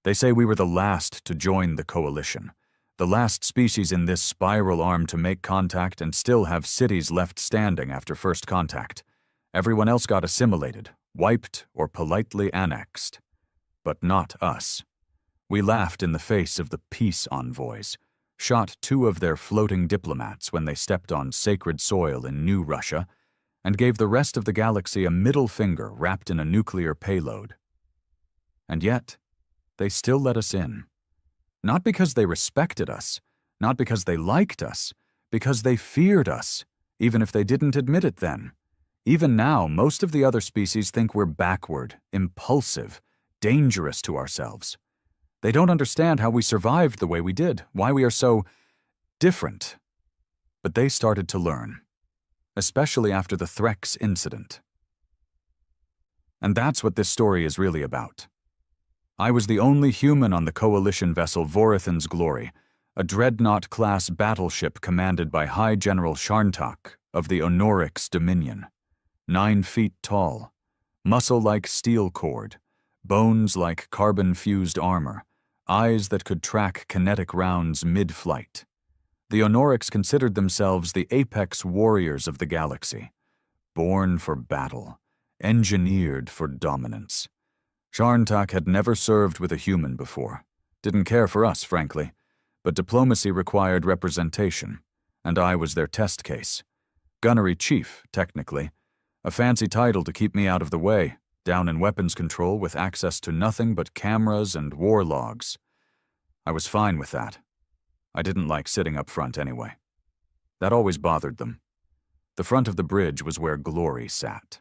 They say we were the last to join the coalition, the last species in this spiral arm to make contact and still have cities left standing after first contact. Everyone else got assimilated, wiped, or politely annexed. But not us. We laughed in the face of the peace envoys, shot 2 of their floating diplomats when they stepped on sacred soil in New Russia, and gave the rest of the galaxy a middle finger wrapped in a nuclear payload. And yet, they still let us in. Not because they respected us, not because they liked us, because they feared us, even if they didn't admit it then. Even now, most of the other species think we're backward, impulsive, dangerous to ourselves. They don't understand how we survived the way we did, why we are so different. But they started to learn, especially after the Threx incident. And that's what this story is really about. I was the only human on the coalition vessel Vorathan's Glory, a dreadnought-class battleship commanded by High General Sharntak of the Onorix Dominion. 9 feet tall, muscle like steel cord, bones like carbon-fused armor, eyes that could track kinetic rounds mid-flight. The Onorix considered themselves the apex warriors of the galaxy, born for battle, engineered for dominance. Sharntak had never served with a human before. Didn't care for us, frankly, but diplomacy required representation, and I was their test case. Gunnery chief, technically, a fancy title to keep me out of the way, down in weapons control with access to nothing but cameras and war logs. I was fine with that. I didn't like sitting up front anyway. That always bothered them. The front of the bridge was where glory sat.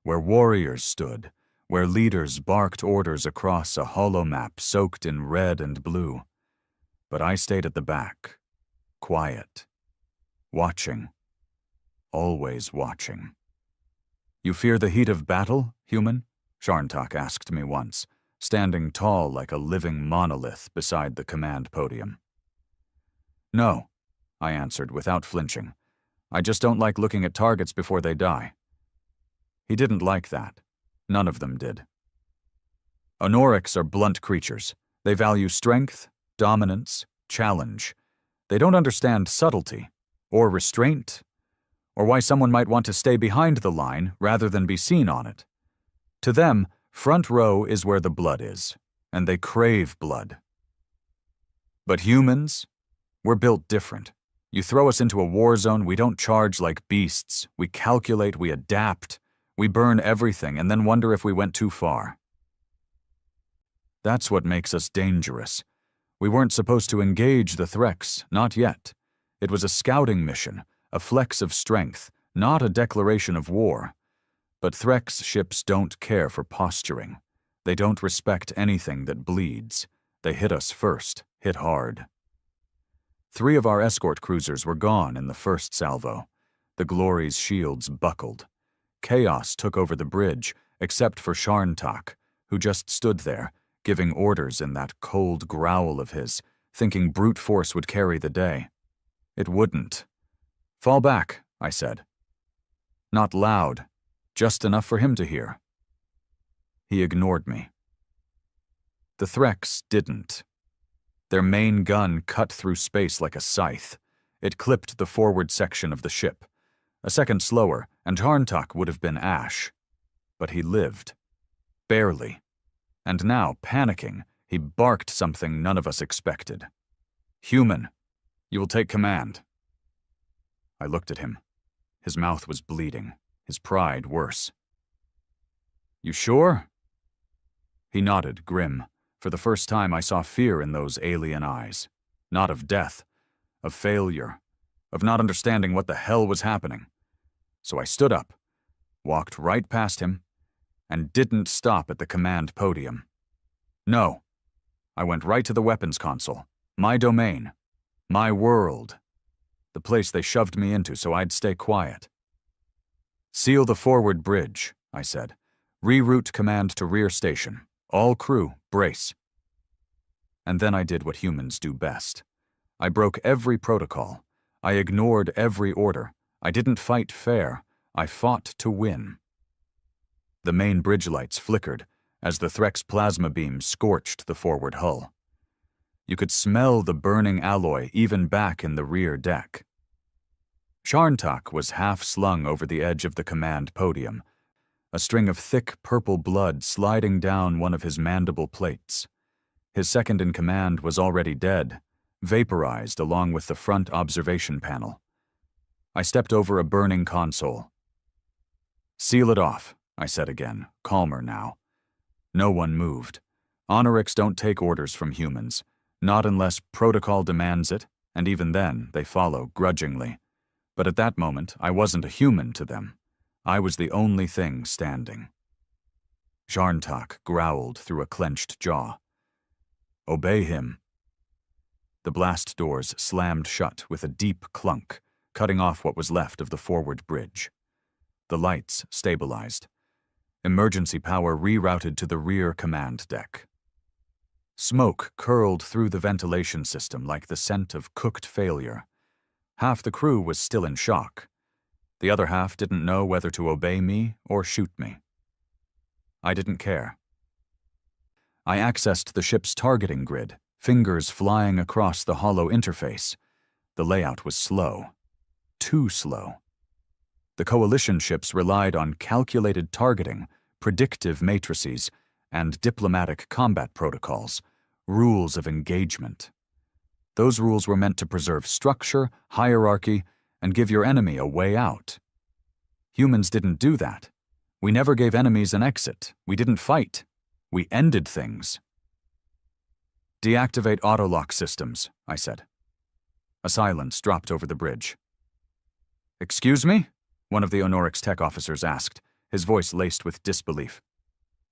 Where warriors stood, where leaders barked orders across a holomap soaked in red and blue. But I stayed at the back, quiet, watching, always watching. "You fear the heat of battle, human?" Sharntak asked me once, standing tall like a living monolith beside the command podium. "No," I answered without flinching. "I just don't like looking at targets before they die." He didn't like that. None of them did. Onorix are blunt creatures. They value strength, dominance, challenge. They don't understand subtlety, or restraint, or why someone might want to stay behind the line rather than be seen on it. To them, front row is where the blood is, and they crave blood. But humans, we're built different. You throw us into a war zone, we don't charge like beasts. We calculate, we adapt. We burn everything and then wonder if we went too far. That's what makes us dangerous. We weren't supposed to engage the Threx, not yet. It was a scouting mission, a flex of strength, not a declaration of war. But Threx ships don't care for posturing. They don't respect anything that bleeds. They hit us first, hit hard. 3 of our escort cruisers were gone in the first salvo. The Glory's shields buckled. Chaos took over the bridge, except for Sharntak, who just stood there, giving orders in that cold growl of his, thinking brute force would carry the day. It wouldn't. "Fall back," I said. Not loud, just enough for him to hear. He ignored me. The Threx didn't. Their main gun cut through space like a scythe. It clipped the forward section of the ship. A second slower, and Sharntak would have been ash. But he lived. Barely. And now, panicking, he barked something none of us expected. "Human, you will take command." I looked at him. His mouth was bleeding, his pride worse. "You sure?" He nodded, grim. For the first time I saw fear in those alien eyes. Not of death, of failure, of not understanding what the hell was happening. So I stood up, walked right past him, and didn't stop at the command podium. No, I went right to the weapons console, my domain, my world, the place they shoved me into so I'd stay quiet. "Seal the forward bridge," I said. "Reroute command to rear station. All crew, brace." And then I did what humans do best. I broke every protocol. I ignored every order. I didn't fight fair. I fought to win. The main bridge lights flickered, as the Threk's plasma beam scorched the forward hull. You could smell the burning alloy even back in the rear deck. Sharntak was half slung over the edge of the command podium, a string of thick purple blood sliding down one of his mandible plates. His second-in-command was already dead, vaporized along with the front observation panel. I stepped over a burning console. "Seal it off," I said again, calmer now. No one moved. Honorics don't take orders from humans, not unless protocol demands it, and even then they follow grudgingly. But at that moment, I wasn't a human to them. I was the only thing standing. Sharntak growled through a clenched jaw. "Obey him." The blast doors slammed shut with a deep clunk, cutting off what was left of the forward bridge. The lights stabilized. Emergency power rerouted to the rear command deck. Smoke curled through the ventilation system like the scent of cooked failure. Half the crew was still in shock. The other half didn't know whether to obey me or shoot me. I didn't care. I accessed the ship's targeting grid, fingers flying across the hollow interface. The layout was slow. Too slow. The coalition ships relied on calculated targeting, predictive matrices, and diplomatic combat protocols, rules of engagement. Those rules were meant to preserve structure, hierarchy, and give your enemy a way out. Humans didn't do that. We never gave enemies an exit. We didn't fight. We ended things. "Deactivate autolock systems," I said. A silence dropped over the bridge. "Excuse me?" one of the Honorix tech officers asked, his voice laced with disbelief.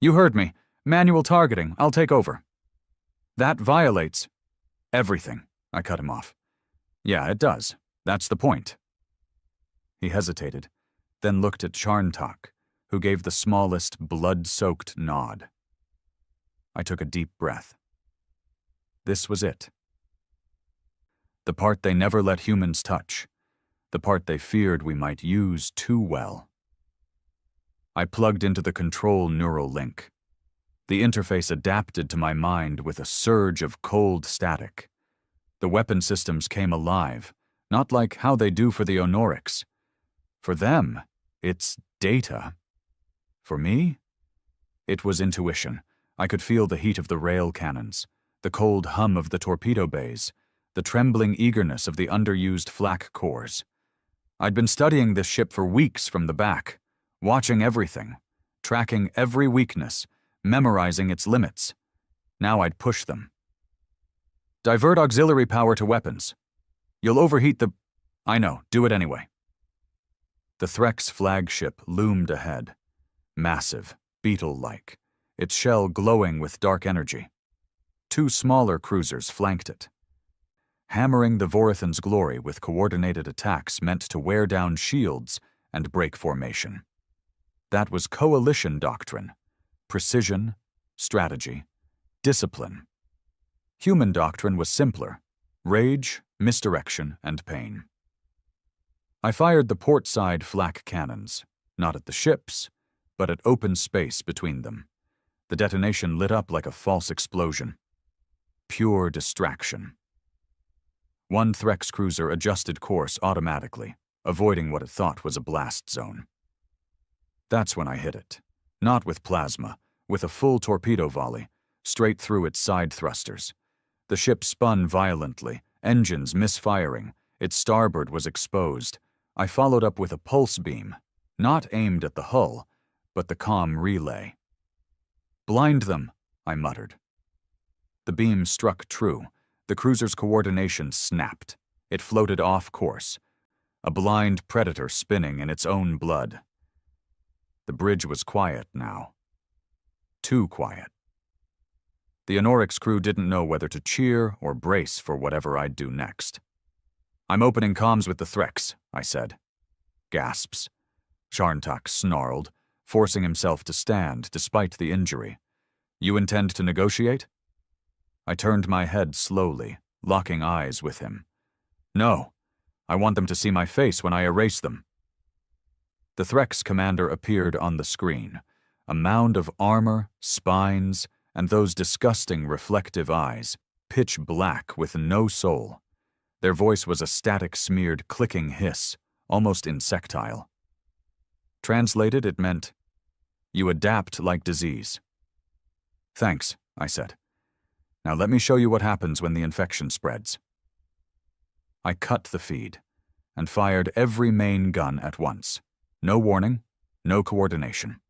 "You heard me. Manual targeting. I'll take over." "That violates everything," I cut him off. "Yeah, it does. That's the point." He hesitated, then looked at Sharntak, who gave the smallest, blood-soaked nod. I took a deep breath. This was it. The part they never let humans touch, the part they feared we might use too well. I plugged into the control neural link. The interface adapted to my mind with a surge of cold static. The weapon systems came alive, not like how they do for the Honorix. For them, it's data. For me, it was intuition. I could feel the heat of the rail cannons, the cold hum of the torpedo bays, the trembling eagerness of the underused flak cores. I'd been studying this ship for weeks from the back, watching everything, tracking every weakness, memorizing its limits. Now I'd push them. "Divert auxiliary power to weapons. You'll overheat the—" "I know, do it anyway." The Threk's flagship loomed ahead, massive, beetle-like, its shell glowing with dark energy. Two smaller cruisers flanked it. Hammering the Vorathan's glory with coordinated attacks meant to wear down shields and break formation. That was coalition doctrine. Precision, strategy, discipline. Human doctrine was simpler: rage, misdirection, and pain. I fired the port-side flak cannons, not at the ships, but at open space between them. The detonation lit up like a false explosion. Pure distraction. One Threk's cruiser adjusted course automatically, avoiding what it thought was a blast zone. That's when I hit it. Not with plasma, with a full torpedo volley, straight through its side thrusters. The ship spun violently, engines misfiring, its starboard was exposed. I followed up with a pulse beam, not aimed at the hull, but the comm relay. "Blind them," I muttered. The beam struck true. The cruiser's coordination snapped. It floated off course, a blind predator spinning in its own blood. The bridge was quiet now. Too quiet. The Honorix crew didn't know whether to cheer or brace for whatever I'd do next. "I'm opening comms with the Threks," I said. Gasps. Sharntak snarled, forcing himself to stand despite the injury. "You intend to negotiate?" I turned my head slowly, locking eyes with him. "No. I want them to see my face when I erase them." The Threk's commander appeared on the screen, A mound of armor, spines, and those disgusting reflective eyes, pitch black with no soul. Their voice was a static smeared clicking hiss, almost insectile. Translated, it meant, "You adapt like disease." "Thanks," I said. "Now let me show you what happens when the infection spreads." I cut the feed and fired every main gun at once. No warning, no coordination.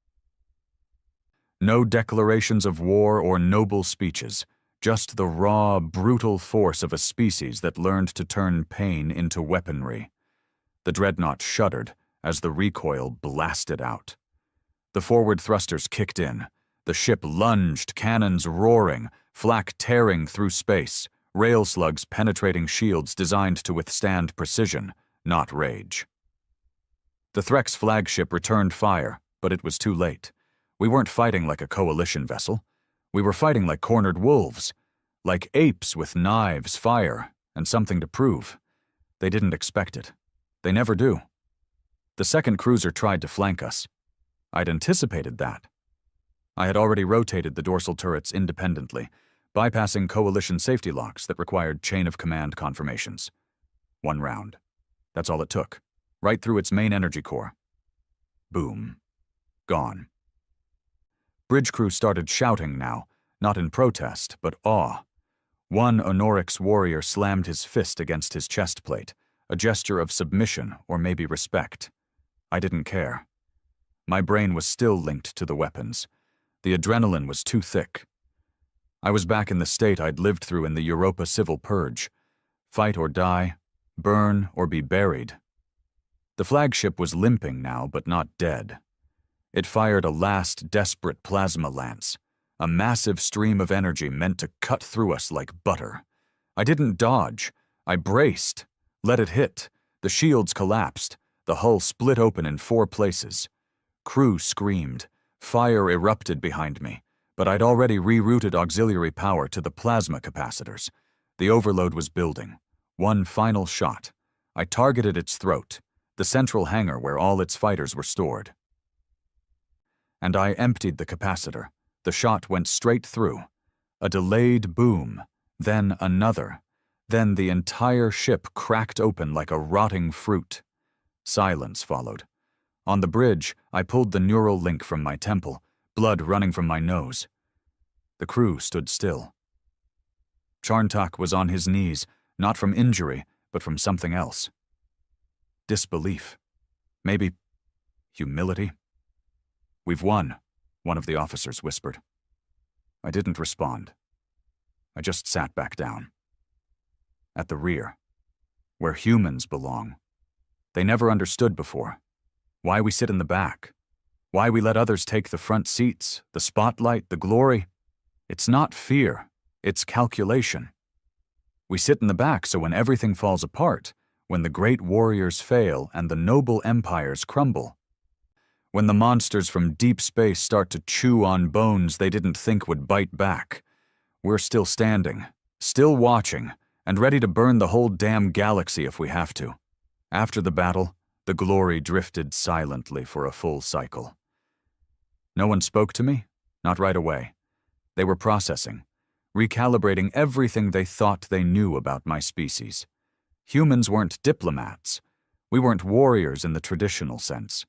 No declarations of war or noble speeches, just the raw, brutal force of a species that learned to turn pain into weaponry. The dreadnought shuddered as the recoil blasted out. The forward thrusters kicked in. The ship lunged, cannons roaring, flak tearing through space, rail slugs penetrating shields designed to withstand precision, not rage. The Threx flagship returned fire, but it was too late. We weren't fighting like a coalition vessel. We were fighting like cornered wolves, like apes with knives, fire, and something to prove. They didn't expect it. They never do. The second cruiser tried to flank us. I'd anticipated that. I had already rotated the dorsal turrets independently, bypassing coalition safety locks that required chain-of-command confirmations. 1 round. That's all it took. Right through its main energy core. Boom. Gone. Bridge crew started shouting now, not in protest, but awe. One Honorix warrior slammed his fist against his chest plate, a gesture of submission or maybe respect. I didn't care. My brain was still linked to the weapons. The adrenaline was too thick. I was back in the state I'd lived through in the Europa Civil Purge. Fight or die, burn or be buried. The flagship was limping now, but not dead. It fired a last desperate plasma lance, a massive stream of energy meant to cut through us like butter. I didn't dodge. I braced. Let it hit. The shields collapsed. The hull split open in 4 places. Crew screamed. Fire erupted behind me, but I'd already rerouted auxiliary power to the plasma capacitors. The overload was building. One final shot. I targeted its throat, the central hangar where all its fighters were stored. And I emptied the capacitor. The shot went straight through. A delayed boom, then another. Then the entire ship cracked open like a rotting fruit. Silence followed. On the bridge, I pulled the neural link from my temple, blood running from my nose. The crew stood still. Charntak was on his knees, not from injury, but from something else. Disbelief. Maybe humility. "We've won," one of the officers whispered. I didn't respond. I just sat back down. At the rear, where humans belong. They never understood before. Why we sit in the back. Why we let others take the front seats, the spotlight, the glory. It's not fear, it's calculation. We sit in the back so when everything falls apart, when the great warriors fail and the noble empires crumble, when the monsters from deep space start to chew on bones they didn't think would bite back, we're still standing, still watching, and ready to burn the whole damn galaxy if we have to. After the battle, the glory drifted silently for a full cycle. No one spoke to me, not right away. They were processing, recalibrating everything they thought they knew about my species. Humans weren't diplomats. We weren't warriors in the traditional sense.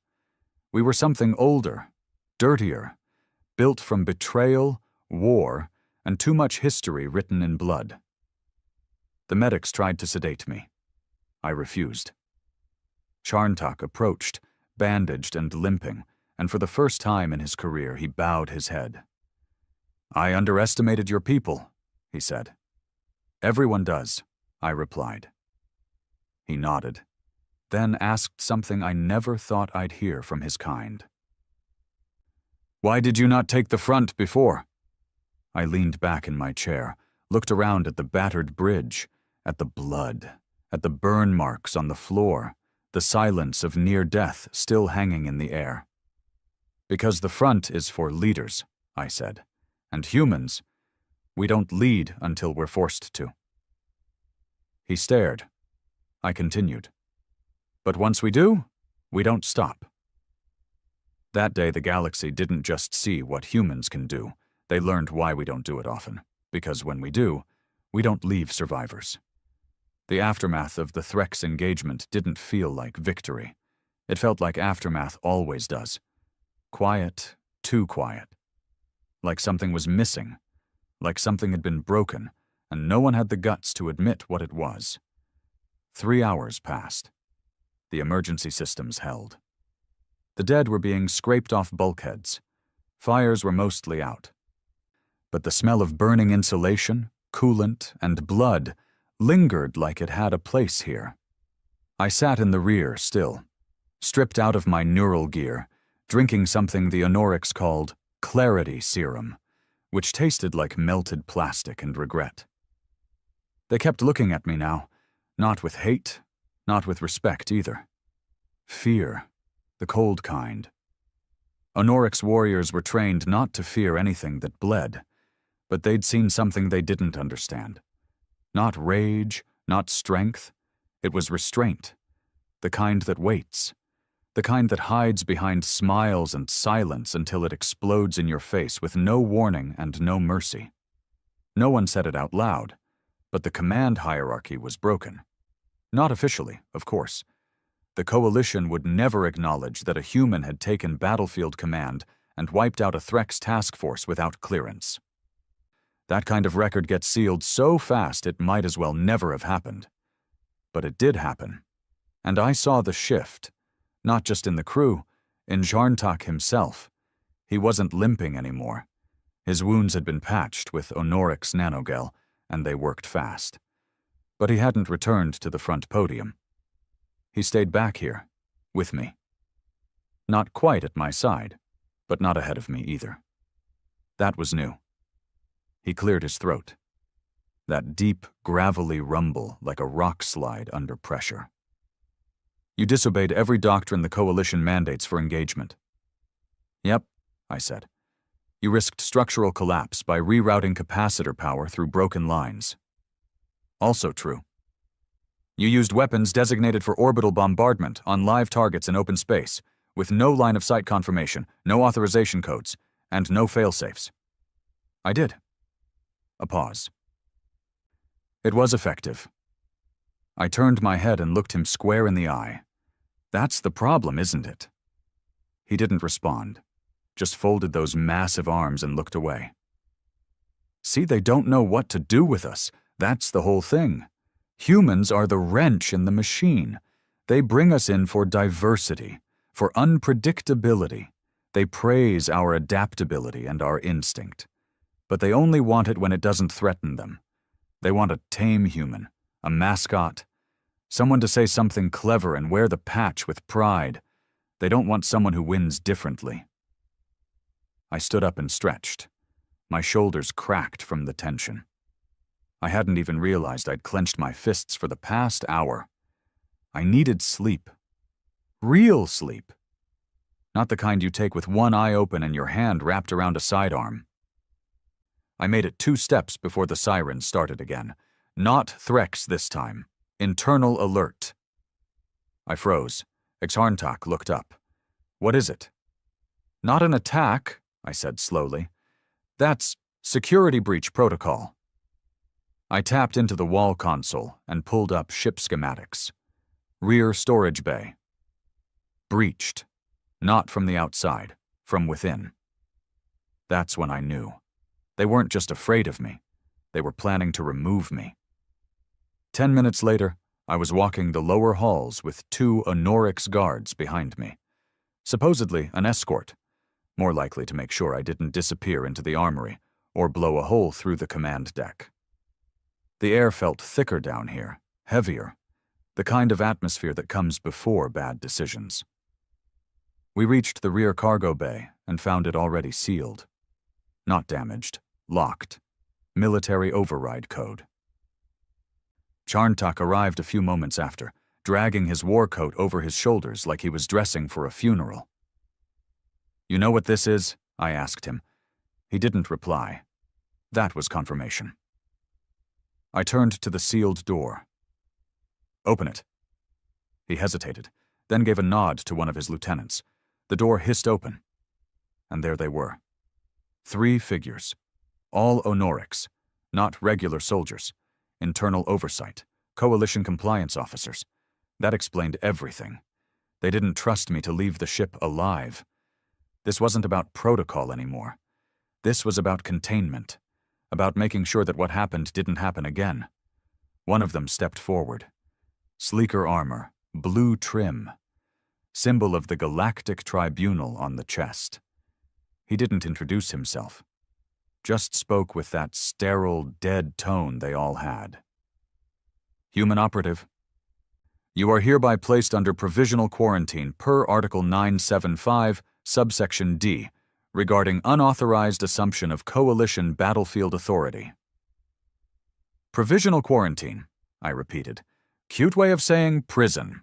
We were something older, dirtier, built from betrayal, war, and too much history written in blood. The medics tried to sedate me. I refused. Charntak approached, bandaged and limping, and for the first time in his career he bowed his head. "I underestimated your people," he said. "Everyone does," I replied. He nodded, then asked something I never thought I'd hear from his kind. "Why did you not take the front before?" I leaned back in my chair, looked around at the battered bridge, at the blood, at the burn marks on the floor, the silence of near death still hanging in the air. "Because the front is for leaders," I said, "and humans, we don't lead until we're forced to." He stared. I continued. "But once we do, we don't stop." That day, the galaxy didn't just see what humans can do. They learned why we don't do it often. Because when we do, we don't leave survivors. The aftermath of the Threx engagement didn't feel like victory. It felt like aftermath always does. Quiet, too quiet. Like something was missing. Like something had been broken, and no one had the guts to admit what it was. 3 hours passed. The emergency systems held. The dead were being scraped off bulkheads. Fires were mostly out. But the smell of burning insulation, coolant, and blood lingered like it had a place here. I sat in the rear still, stripped out of my neural gear, drinking something the Anorix called clarity serum, which tasted like melted plastic and regret. They kept looking at me now, not with hate, not with respect either. Fear, the cold kind. Anorix warriors were trained not to fear anything that bled, but they'd seen something they didn't understand. Not rage, not strength. It was restraint, the kind that waits, the kind that hides behind smiles and silence until it explodes in your face with no warning and no mercy. No one said it out loud, but the command hierarchy was broken. Not officially, of course. The Coalition would never acknowledge that a human had taken battlefield command and wiped out a Threx task force without clearance. That kind of record gets sealed so fast it might as well never have happened. But it did happen. And I saw the shift, not just in the crew, in Jarntak himself. He wasn't limping anymore. His wounds had been patched with Onorix nanogel, and they worked fast. But he hadn't returned to the front podium. He stayed back here, with me. Not quite at my side, but not ahead of me either. That was new. He cleared his throat. That deep, gravelly rumble like a rock slide under pressure. You disobeyed every doctrine the Coalition mandates for engagement. Yep, I said. You risked structural collapse by rerouting capacitor power through broken lines. Also true. You used weapons designated for orbital bombardment on live targets in open space, with no line-of-sight confirmation, no authorization codes, and no fail-safes. I did. A pause. It was effective. I turned my head and looked him square in the eye. That's the problem, isn't it? He didn't respond, just folded those massive arms and looked away. See, they don't know what to do with us. That's the whole thing. Humans are the wrench in the machine. They bring us in for diversity, for unpredictability. They praise our adaptability and our instinct. But they only want it when it doesn't threaten them. They want a tame human, a mascot, someone to say something clever and wear the patch with pride. They don't want someone who wins differently. I stood up and stretched. My shoulders cracked from the tension. I hadn't even realized I'd clenched my fists for the past hour. I needed sleep. Real sleep. Not the kind you take with one eye open and your hand wrapped around a sidearm. I made it 2 steps before the sirens started again. Not Threx this time. Internal alert. I froze. Exarntak looked up. What is it? Not an attack, I said slowly. That's security breach protocol. I tapped into the wall console and pulled up ship schematics. Rear storage bay. Breached. Not from the outside, from within. That's when I knew. They weren't just afraid of me. They were planning to remove me. 10 minutes later, I was walking the lower halls with 2 Anorix guards behind me. Supposedly an escort, more likely to make sure I didn't disappear into the armory or blow a hole through the command deck. The air felt thicker down here, heavier, the kind of atmosphere that comes before bad decisions. We reached the rear cargo bay and found it already sealed. Not damaged, locked. Military override code. Jarntak arrived a few moments after, dragging his war coat over his shoulders like he was dressing for a funeral. You know what this is? I asked him. He didn't reply. That was confirmation. I turned to the sealed door. Open it. He hesitated, then gave a nod to one of his lieutenants. The door hissed open, and there they were. 3 figures, all Honorics, not regular soldiers, internal oversight, coalition compliance officers. That explained everything. They didn't trust me to leave the ship alive. This wasn't about protocol anymore. This was about containment, about making sure that what happened didn't happen again. One of them stepped forward. Sleeker armor, blue trim, symbol of the Galactic Tribunal on the chest. He didn't introduce himself, just spoke with that sterile, dead tone they all had. Human operative. You are hereby placed under provisional quarantine per Article 975, subsection D, regarding unauthorized assumption of coalition battlefield authority. Provisional quarantine, I repeated. Cute way of saying prison.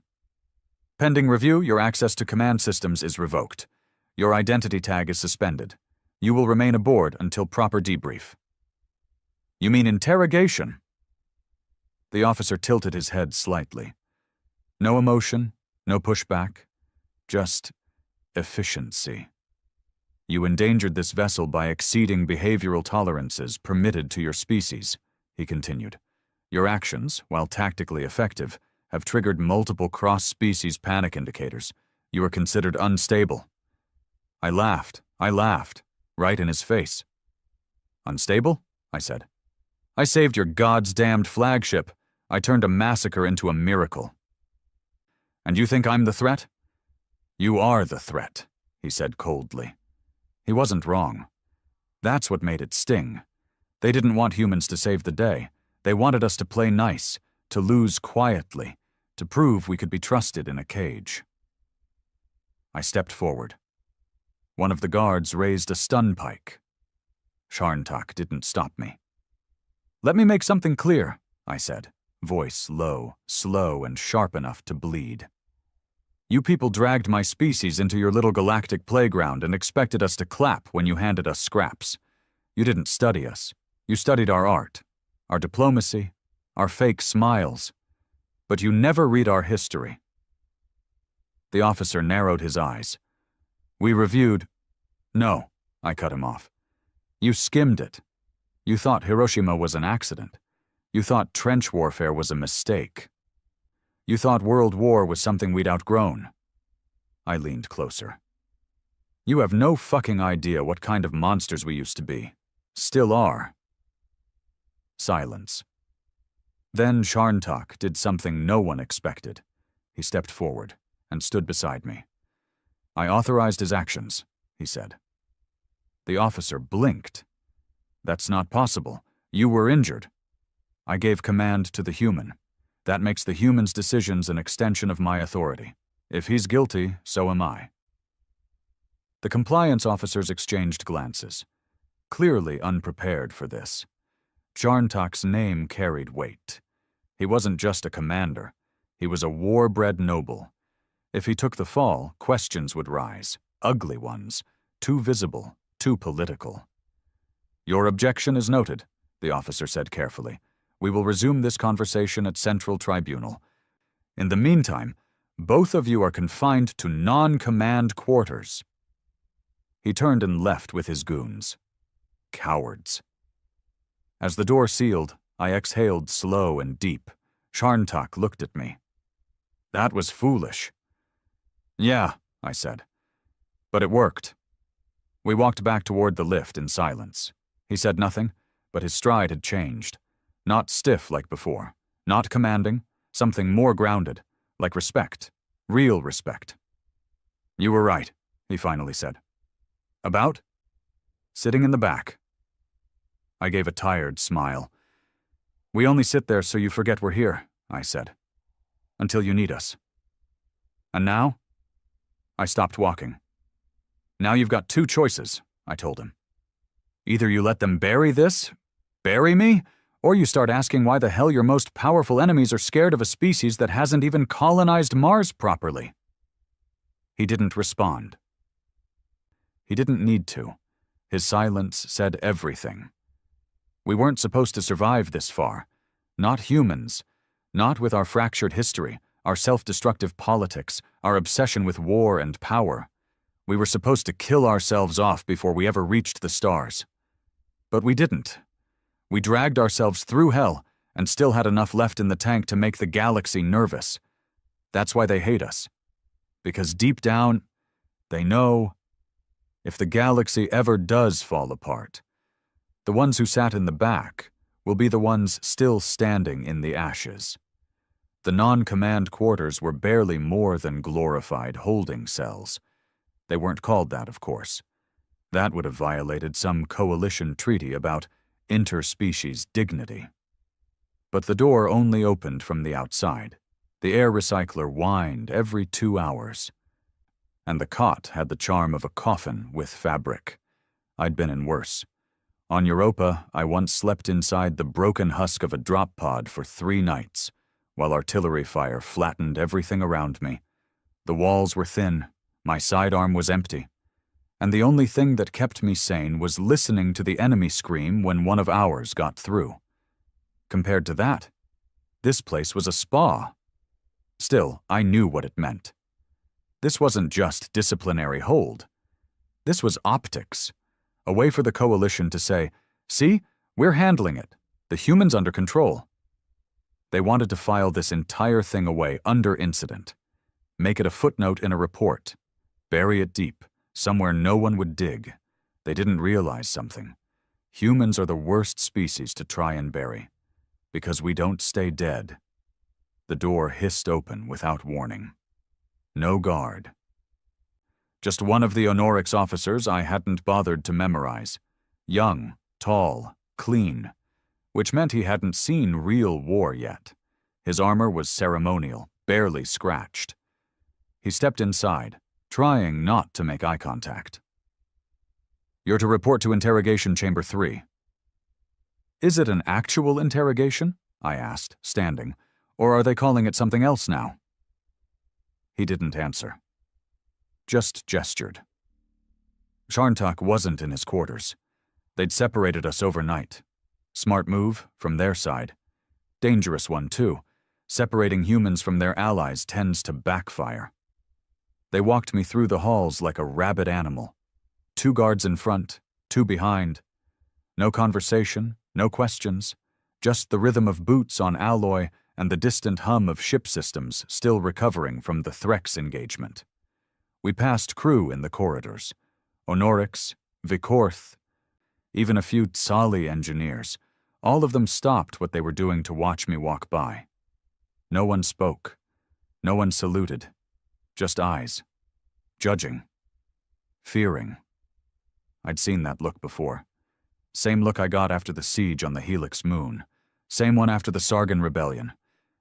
Pending review, your access to command systems is revoked. Your identity tag is suspended. You will remain aboard until proper debrief. You mean interrogation? The officer tilted his head slightly. No emotion, no pushback, just efficiency. You endangered this vessel by exceeding behavioral tolerances permitted to your species, he continued. Your actions, while tactically effective, have triggered multiple cross-species panic indicators. You are considered unstable. I laughed, right in his face. Unstable? I said. I saved your God's damned flagship. I turned a massacre into a miracle. And you think I'm the threat? You are the threat, he said coldly. He wasn't wrong. That's what made it sting. They didn't want humans to save the day. They wanted us to play nice, to lose quietly, to prove we could be trusted in a cage. I stepped forward. One of the guards raised a stun pike. Sharntak didn't stop me. Let me make something clear, I said, voice low, slow, and sharp enough to bleed. You people dragged my species into your little galactic playground and expected us to clap when you handed us scraps. You didn't study us. You studied our art, our diplomacy, our fake smiles. But you never read our history. The officer narrowed his eyes. We reviewed. No, I cut him off. You skimmed it. You thought Hiroshima was an accident. You thought trench warfare was a mistake. You thought World War was something we'd outgrown. I leaned closer. You have no fucking idea what kind of monsters we used to be. Still are. Silence. Then Sharntak did something no one expected. He stepped forward and stood beside me. I authorized his actions, he said. The officer blinked. That's not possible. You were injured. I gave command to the human. That makes the human's decisions an extension of my authority. If he's guilty, so am I. The compliance officers exchanged glances, clearly unprepared for this. Sharntak's name carried weight. He wasn't just a commander. He was a war-bred noble. If he took the fall, questions would rise, ugly ones, too visible, too political. Your objection is noted, the officer said carefully. We will resume this conversation at Central Tribunal. In the meantime, both of you are confined to non-command quarters. He turned and left with his goons. Cowards. As the door sealed, I exhaled slow and deep. Sharntak looked at me. That was foolish. Yeah, I said. But it worked. We walked back toward the lift in silence. He said nothing, but his stride had changed. Not stiff like before, not commanding, something more grounded, like respect, real respect. You were right, he finally said. About? Sitting in the back. I gave a tired smile. We only sit there so you forget we're here, I said. Until you need us. And now? I stopped walking. Now you've got 2 choices, I told him. Either you let them bury this, bury me, or you start asking why the hell your most powerful enemies are scared of a species that hasn't even colonized Mars properly. He didn't respond. He didn't need to. His silence said everything. We weren't supposed to survive this far. Not humans. Not with our fractured history, our self-destructive politics, our obsession with war and power. We were supposed to kill ourselves off before we ever reached the stars. But we didn't. We dragged ourselves through hell and still had enough left in the tank to make the galaxy nervous. That's why they hate us. Because deep down, they know if the galaxy ever does fall apart, the ones who sat in the back will be the ones still standing in the ashes. The non-command quarters were barely more than glorified holding cells. They weren't called that, of course. That would have violated some coalition treaty about interspecies dignity. But the door only opened from the outside. The air recycler whined every 2 hours. And the cot had the charm of a coffin with fabric. I'd been in worse. On Europa, I once slept inside the broken husk of a drop pod for 3 nights, while artillery fire flattened everything around me. The walls were thin, my sidearm was empty, and the only thing that kept me sane was listening to the enemy scream when one of ours got through. Compared to that, this place was a spa. Still, I knew what it meant. This wasn't just disciplinary hold. This was optics, a way for the coalition to say, "See, we're handling it. The human's under control." They wanted to file this entire thing away under incident, make it a footnote in a report, bury it deep, somewhere no one would dig. They didn't realize something. Humans are the worst species to try and bury, because we don't stay dead. The door hissed open without warning. No guard. Just one of the Honorix officers I hadn't bothered to memorize. Young, tall, clean, which meant he hadn't seen real war yet. His armor was ceremonial, barely scratched. He stepped inside, trying not to make eye contact. "You're to report to Interrogation Chamber 3. "Is it an actual interrogation?" I asked, standing, "or are they calling it something else now?" He didn't answer. Just gestured. Sharntak wasn't in his quarters. They'd separated us overnight. Smart move from their side. Dangerous one, too. Separating humans from their allies tends to backfire. They walked me through the halls like a rabid animal. 2 guards in front, 2 behind. No conversation, no questions, just the rhythm of boots on alloy and the distant hum of ship systems still recovering from the Threx engagement. We passed crew in the corridors. Honorix, Vikorth, even a few Tsali engineers. All of them stopped what they were doing to watch me walk by. No one spoke. No one saluted. Just eyes. Judging. Fearing. I'd seen that look before. Same look I got after the siege on the Helix moon. Same one after the Sargon Rebellion.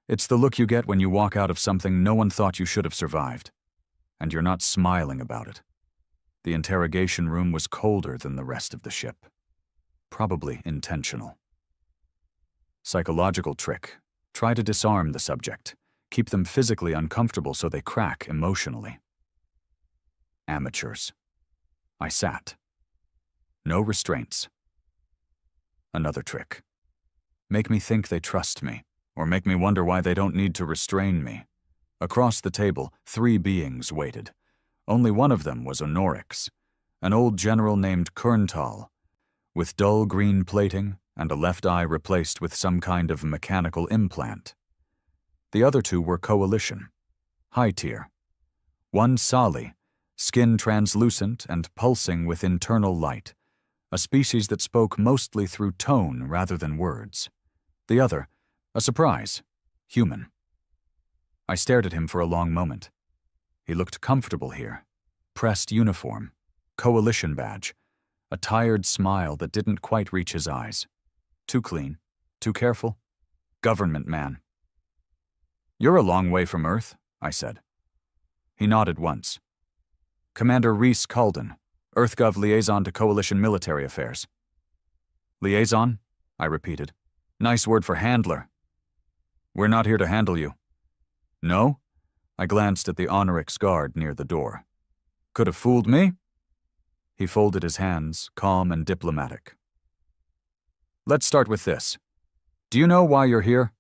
It's the look you get when you walk out of something no one thought you should have survived. And you're not smiling about it. The interrogation room was colder than the rest of the ship. Probably intentional. Psychological trick. Try to disarm the subject. Keep them physically uncomfortable so they crack emotionally. Amateurs. I sat. No restraints. Another trick. Make me think they trust me, or make me wonder why they don't need to restrain me. Across the table, 3 beings waited. Only one of them was Honorix, an old general named Kerntal, with dull green plating and a left eye replaced with some kind of mechanical implant. The other 2 were coalition, high tier. One Sali, skin translucent and pulsing with internal light, a species that spoke mostly through tone rather than words. The other, a surprise, human. I stared at him for a long moment. He looked comfortable here. Pressed uniform, coalition badge, a tired smile that didn't quite reach his eyes. Too clean, too careful. Government man. "You're a long way from Earth," I said. He nodded once. "Commander Reese Calden, EarthGov liaison to Coalition Military Affairs." "Liaison?" I repeated. "Nice word for handler." "We're not here to handle you." "No?" I glanced at the Honorix guard near the door. "Could have fooled me?" He folded his hands, calm and diplomatic. "Let's start with this. Do you know why you're here?"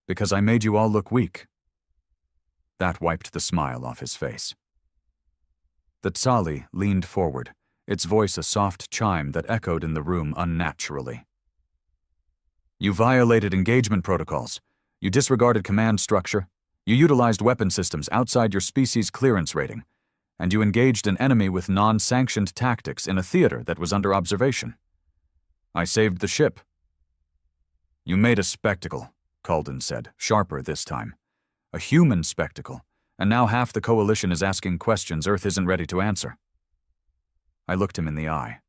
"Because I made you all look weak." That wiped the smile off his face. The Tsali leaned forward, its voice a soft chime that echoed in the room unnaturally. You violated engagement protocols. You disregarded command structure. You utilized weapon systems outside your species' clearance rating. And you engaged an enemy with non-sanctioned tactics in a theater that was under observation. I saved the ship. You made a spectacle, Kalden said, sharper this time. A human spectacle, and now half the coalition is asking questions Earth isn't ready to answer. I looked him in the eye.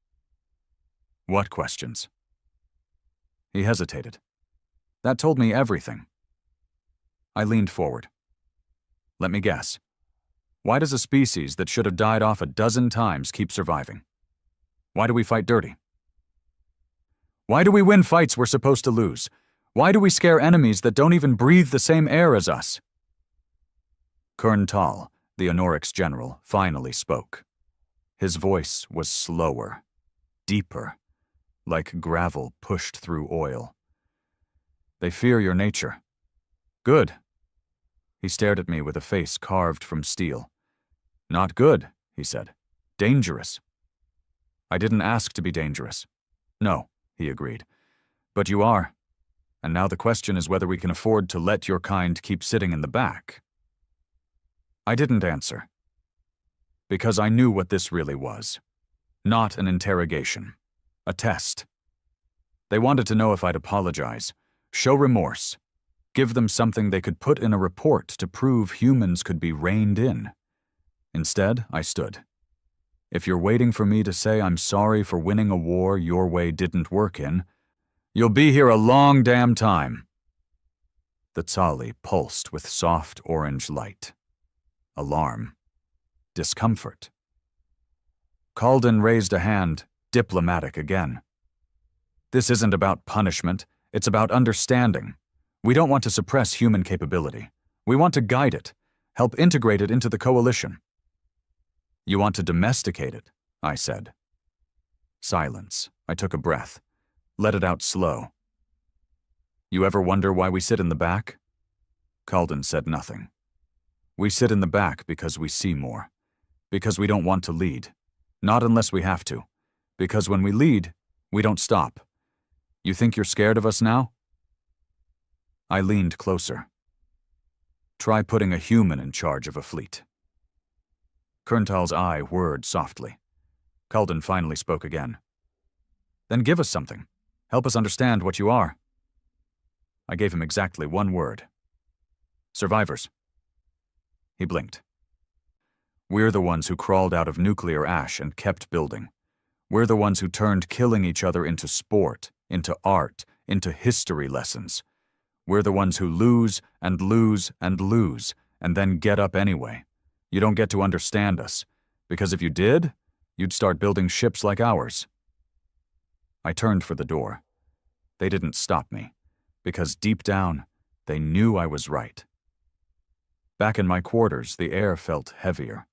What questions? He hesitated. That told me everything. I leaned forward. Let me guess. Why does a species that should have died off a dozen times keep surviving? Why do we fight dirty? Why do we win fights we're supposed to lose? Why do we scare enemies that don't even breathe the same air as us? Kern Tal, the Anorix general, finally spoke. His voice was slower, deeper, like gravel pushed through oil. They fear your nature. Good. He stared at me with a face carved from steel. Not good, he said. Dangerous. I didn't ask to be dangerous. No, he agreed. But you are. And now the question is whether we can afford to let your kind keep sitting in the back. I didn't answer. Because I knew what this really was. Not an interrogation. A test. They wanted to know if I'd apologize, show remorse, give them something they could put in a report to prove humans could be reined in. Instead, I stood. If you're waiting for me to say I'm sorry for winning a war your way didn't work in, you'll be here a long damn time. The Tsali pulsed with soft orange light. Alarm. Discomfort. Kalden raised a hand, diplomatic again. This isn't about punishment, it's about understanding. We don't want to suppress human capability. We want to guide it, help integrate it into the coalition. You want to domesticate it, I said. Silence. I took a breath. Let it out slow. You ever wonder why we sit in the back? Kalden said nothing. We sit in the back because we see more. Because we don't want to lead. Not unless we have to. Because when we lead, we don't stop. You think you're scared of us now? I leaned closer. Try putting a human in charge of a fleet. Kerntal's eye whirred softly. Kalden finally spoke again. Then give us something. Help us understand what you are. I gave him exactly one word. Survivors. He blinked. We're the ones who crawled out of nuclear ash and kept building. We're the ones who turned killing each other into sport, into art, into history lessons. We're the ones who lose and lose and lose, and then get up anyway. You don't get to understand us, because if you did, you'd start building ships like ours. I turned for the door. They didn't stop me, because deep down, they knew I was right. Back in my quarters, the air felt heavier,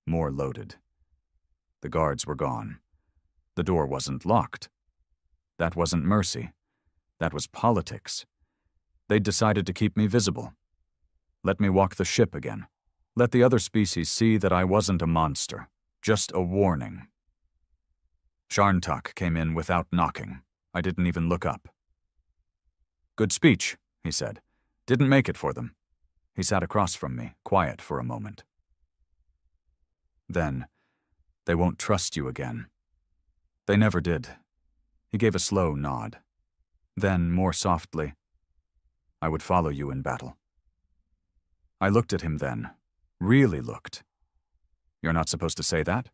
more loaded. The guards were gone. The door wasn't locked. That wasn't mercy. That was politics. They'd decided to keep me visible. Let me walk the ship again. Let the other species see that I wasn't a monster, just a warning. Sharntak came in without knocking. I didn't even look up. Good speech, he said. Didn't make it for them. He sat across from me, quiet for a moment. Then, they won't trust you again. They never did. He gave a slow nod. Then, more softly, I would follow you in battle. I looked at him then, really looked. You're not supposed to say that?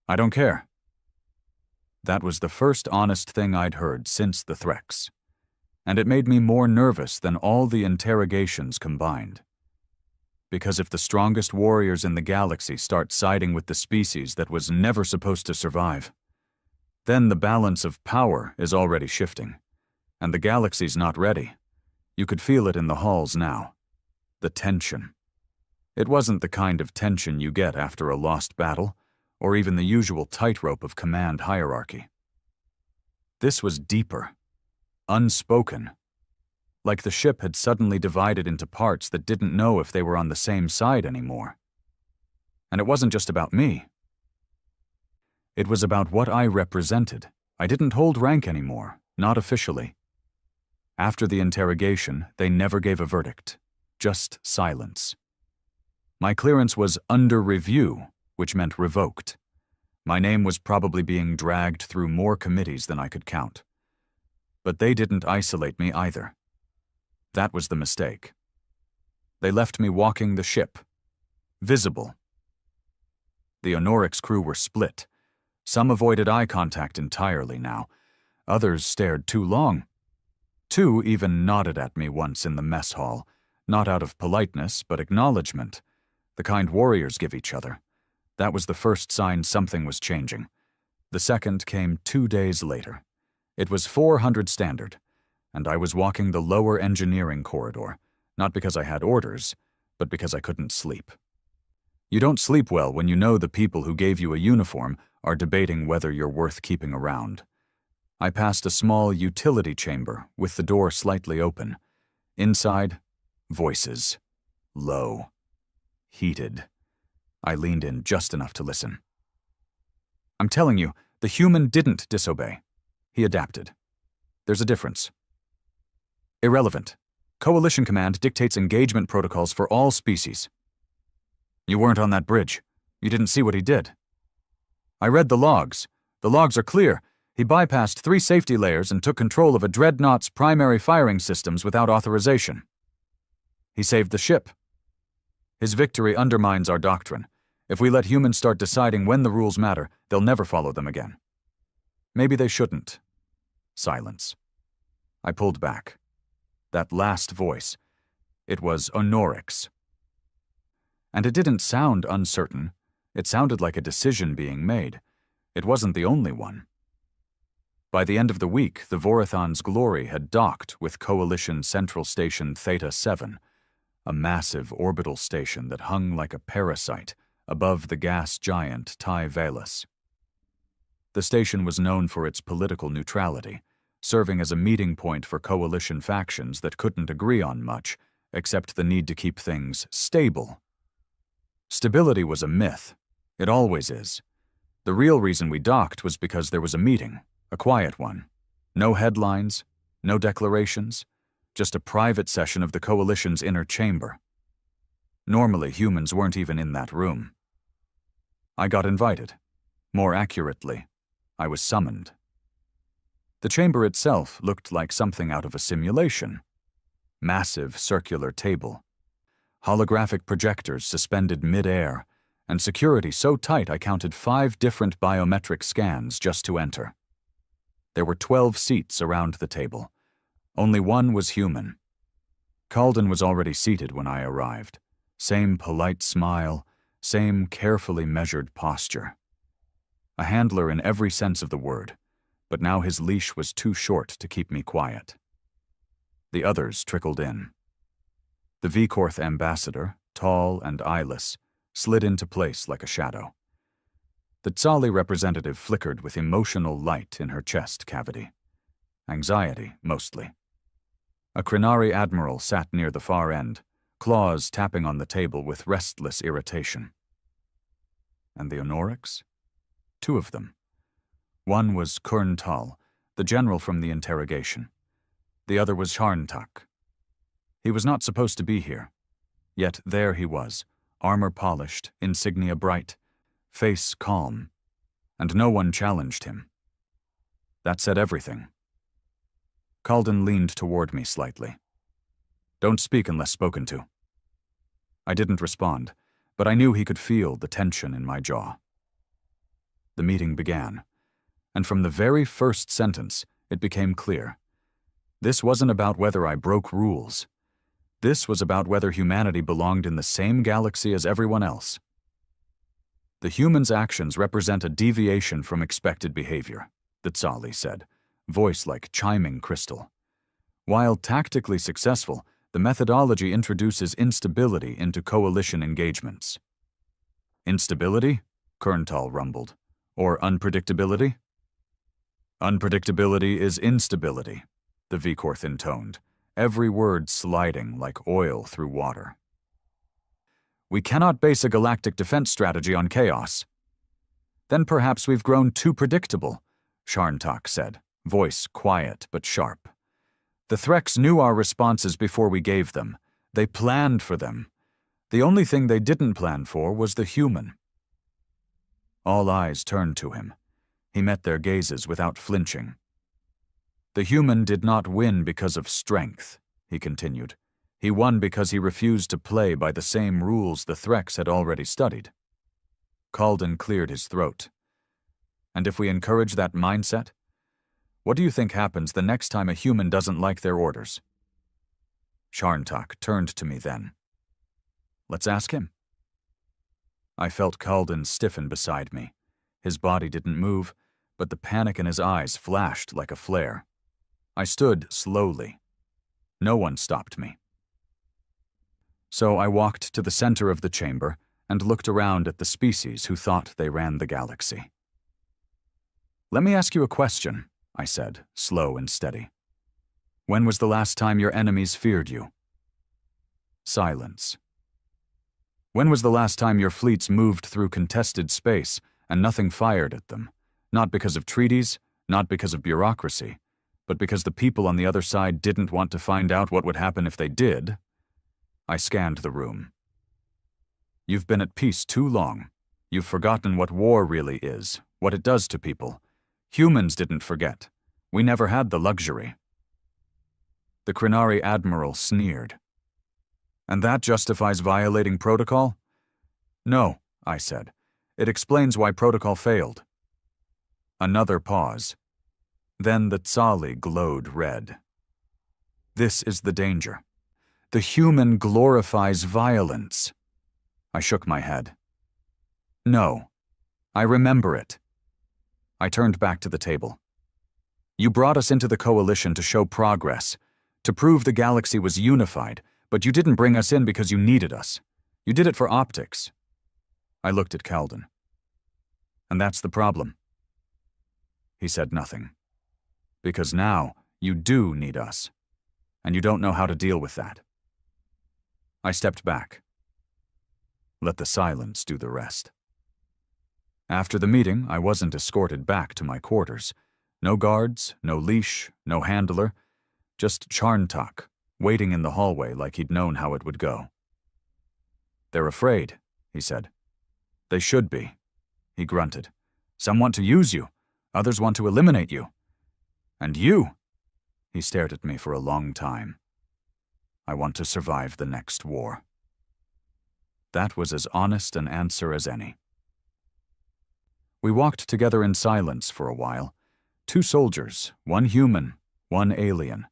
I don't care. That was the first honest thing I'd heard since the Threx, and it made me more nervous than all the interrogations combined. Because if the strongest warriors in the galaxy start siding with the species that was never supposed to survive, then the balance of power is already shifting, and the galaxy's not ready. You could feel it in the halls now. The tension. It wasn't the kind of tension you get after a lost battle, or even the usual tightrope of command hierarchy. This was deeper, unspoken, like the ship had suddenly divided into parts that didn't know if they were on the same side anymore. And it wasn't just about me. It was about what I represented. I didn't hold rank anymore, not officially. After the interrogation, they never gave a verdict, just silence. My clearance was under review, which meant revoked. My name was probably being dragged through more committees than I could count. But they didn't isolate me either. That was the mistake. They left me walking the ship, visible. The Awoke's crew were split. Some avoided eye contact entirely now. Others stared too long. 2 even nodded at me once in the mess hall, not out of politeness, but acknowledgement, the kind warriors give each other. That was the first sign something was changing. The second came 2 days later. It was 400 standard, and I was walking the lower engineering corridor, not because I had orders, but because I couldn't sleep. You don't sleep well when you know the people who gave you a uniform are debating whether you're worth keeping around. I passed a small utility chamber with the door slightly open. Inside, voices. Low. Heated. I leaned in just enough to listen. I'm telling you, the human didn't disobey. He adapted. There's a difference. Irrelevant. Coalition Command dictates engagement protocols for all species. You weren't on that bridge. You didn't see what he did. I read the logs. The logs are clear. He bypassed 3 safety layers and took control of a dreadnought's primary firing systems without authorization. He saved the ship. His victory undermines our doctrine. If we let humans start deciding when the rules matter, they'll never follow them again. Maybe they shouldn't. Silence. I pulled back. That last voice. It was Awoke's. And it didn't sound uncertain. It sounded like a decision being made. It wasn't the only one. By the end of the week, the Vorathon's Glory had docked with Coalition Central Station Theta 7, a massive orbital station that hung like a parasite above the gas giant Tai Valus. The station was known for its political neutrality, serving as a meeting point for Coalition factions that couldn't agree on much, except the need to keep things stable. Stability was a myth. It always is. The real reason we docked was because there was a meeting, a quiet one. No headlines, no declarations, just a private session of the Coalition's inner chamber. Normally, humans weren't even in that room. I got invited. More accurately, I was summoned. The chamber itself looked like something out of a simulation. Massive circular table. Holographic projectors suspended mid-air, and security so tight I counted 5 different biometric scans just to enter. There were 12 seats around the table. Only one was human. Calden was already seated when I arrived. Same polite smile, same carefully measured posture. A handler in every sense of the word, but now his leash was too short to keep me quiet. The others trickled in. The Vikorth ambassador, tall and eyeless, slid into place like a shadow. The Tsali representative flickered with emotional light in her chest cavity. Anxiety, mostly. A Krenari admiral sat near the far end, claws tapping on the table with restless irritation. And the Awoke's? 2 of them. One was Kurn Tal, the general from the interrogation. The other was Sharntak. He was not supposed to be here. Yet there he was, armor polished, insignia bright, face calm, and no one challenged him. That said everything. Calden leaned toward me slightly. Don't speak unless spoken to. I didn't respond, but I knew he could feel the tension in my jaw. The meeting began, and from the very first sentence, it became clear. This wasn't about whether I broke rules. This was about whether humanity belonged in the same galaxy as everyone else. The human's actions represent a deviation from expected behavior, the Tsali said, voice like chiming crystal. While tactically successful, the methodology introduces instability into coalition engagements. Instability? Kerntal rumbled. Or unpredictability? Unpredictability is instability, the Vikorth intoned, every word sliding like oil through water. We cannot base a galactic defense strategy on chaos. Then perhaps we've grown too predictable, Sharntak said, voice quiet but sharp. The Threks knew our responses before we gave them. They planned for them. The only thing they didn't plan for was the human. All eyes turned to him. He met their gazes without flinching. The human did not win because of strength, he continued. He won because he refused to play by the same rules the Threks had already studied. Kalden cleared his throat. And if we encourage that mindset, what do you think happens the next time a human doesn't like their orders? Sharntak turned to me then. Let's ask him. I felt Kalden stiffen beside me. His body didn't move, but the panic in his eyes flashed like a flare. I stood slowly. No one stopped me. So I walked to the center of the chamber and looked around at the species who thought they ran the galaxy. Let me ask you a question, I said, slow and steady. When was the last time your enemies feared you? Silence. When was the last time your fleets moved through contested space and nothing fired at them? Not because of treaties, not because of bureaucracy, but because the people on the other side didn't want to find out what would happen if they did. I scanned the room. You've been at peace too long. You've forgotten what war really is, what it does to people. Humans didn't forget. We never had the luxury. The Krenari admiral sneered. And that justifies violating protocol? No, I said. It explains why protocol failed. Another pause. Then the Tsali glowed red. This is the danger. The human glorifies violence. I shook my head. No, I remember it. I turned back to the table. You brought us into the coalition to show progress, to prove the galaxy was unified, but you didn't bring us in because you needed us. You did it for optics. I looked at Kalden. And that's the problem. He said nothing. Because now you do need us, and you don't know how to deal with that. I stepped back. Let the silence do the rest. After the meeting, I wasn't escorted back to my quarters. No guards, no leash, no handler, just Sharntak, waiting in the hallway like he'd known how it would go. They're afraid, he said. They should be, he grunted. Some want to use you, others want to eliminate you. And you? He stared at me for a long time. I want to survive the next war. That was as honest an answer as any. We walked together in silence for a while. Two soldiers, one human, one alien,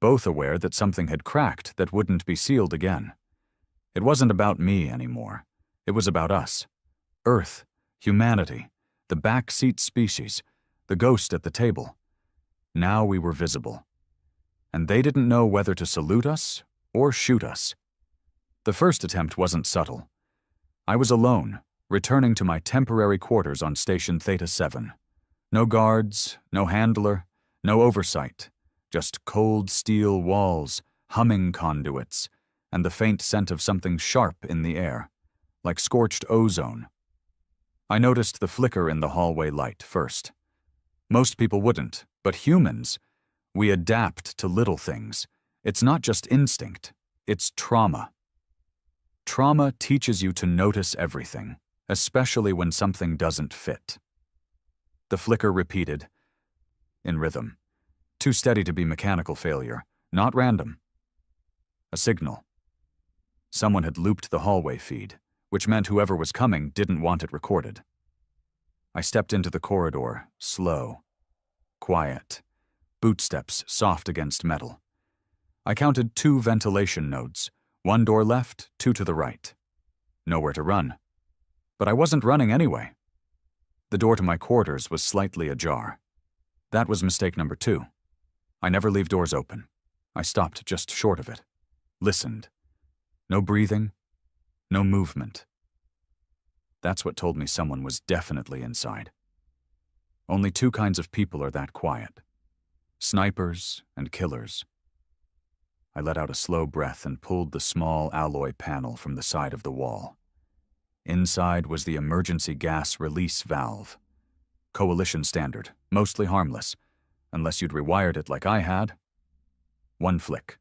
both aware that something had cracked that wouldn't be sealed again. It wasn't about me anymore. It was about us. Earth, humanity, the backseat species, the ghost at the table. Now we were visible. And they didn't know whether to salute us or shoot us. The first attempt wasn't subtle. I was alone, returning to my temporary quarters on Station Theta 7. No guards, no handler, no oversight, just cold steel walls, humming conduits, and the faint scent of something sharp in the air, like scorched ozone. I noticed the flicker in the hallway light first. Most people wouldn't, but humans, we adapt to little things. It's not just instinct, it's trauma. Trauma teaches you to notice everything, especially when something doesn't fit. The flicker repeated, in rhythm, too steady to be mechanical failure, not random. A signal. Someone had looped the hallway feed, which meant whoever was coming didn't want it recorded. I stepped into the corridor, slow, quiet, bootsteps soft against metal. I counted 2 ventilation nodes, 1 door left, 2 to the right. Nowhere to run. But I wasn't running anyway. The door to my quarters was slightly ajar. That was mistake number 2. I never leave doors open. I stopped just short of it. Listened. No breathing, no movement. That's what told me someone was definitely inside. Only 2 kinds of people are that quiet. Snipers and killers. I let out a slow breath and pulled the small alloy panel from the side of the wall. Inside was the emergency gas release valve. Coalition standard, mostly harmless, unless you'd rewired it like I had. One flick.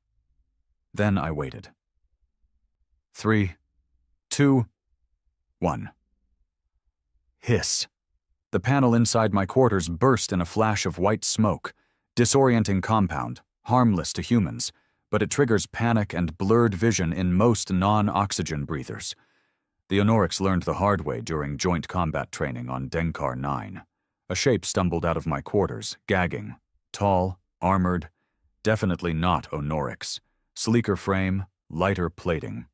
Then I waited. 3, 2, 1. Hiss. The panel inside my quarters burst in a flash of white smoke, disorienting compound, harmless to humans, but it triggers panic and blurred vision in most non-oxygen breathers. The Honorics learned the hard way during joint combat training on Denkar 9. A shape stumbled out of my quarters, gagging. Tall, armored, definitely not Honorics. Sleeker frame, lighter plating.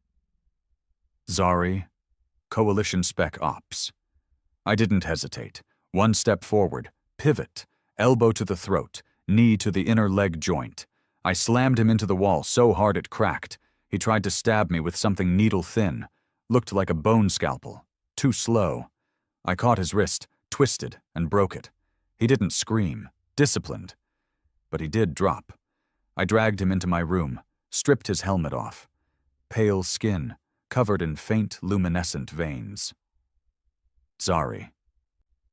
Zari, Coalition Spec Ops. I didn't hesitate. One step forward, pivot, elbow to the throat, knee to the inner leg joint. I slammed him into the wall so hard it cracked. He tried to stab me with something needle-thin. Looked like a bone scalpel. Too slow. I caught his wrist, twisted, and broke it. He didn't scream. Disciplined. But he did drop. I dragged him into my room, stripped his helmet off. Pale skin, covered in faint luminescent veins. Zari.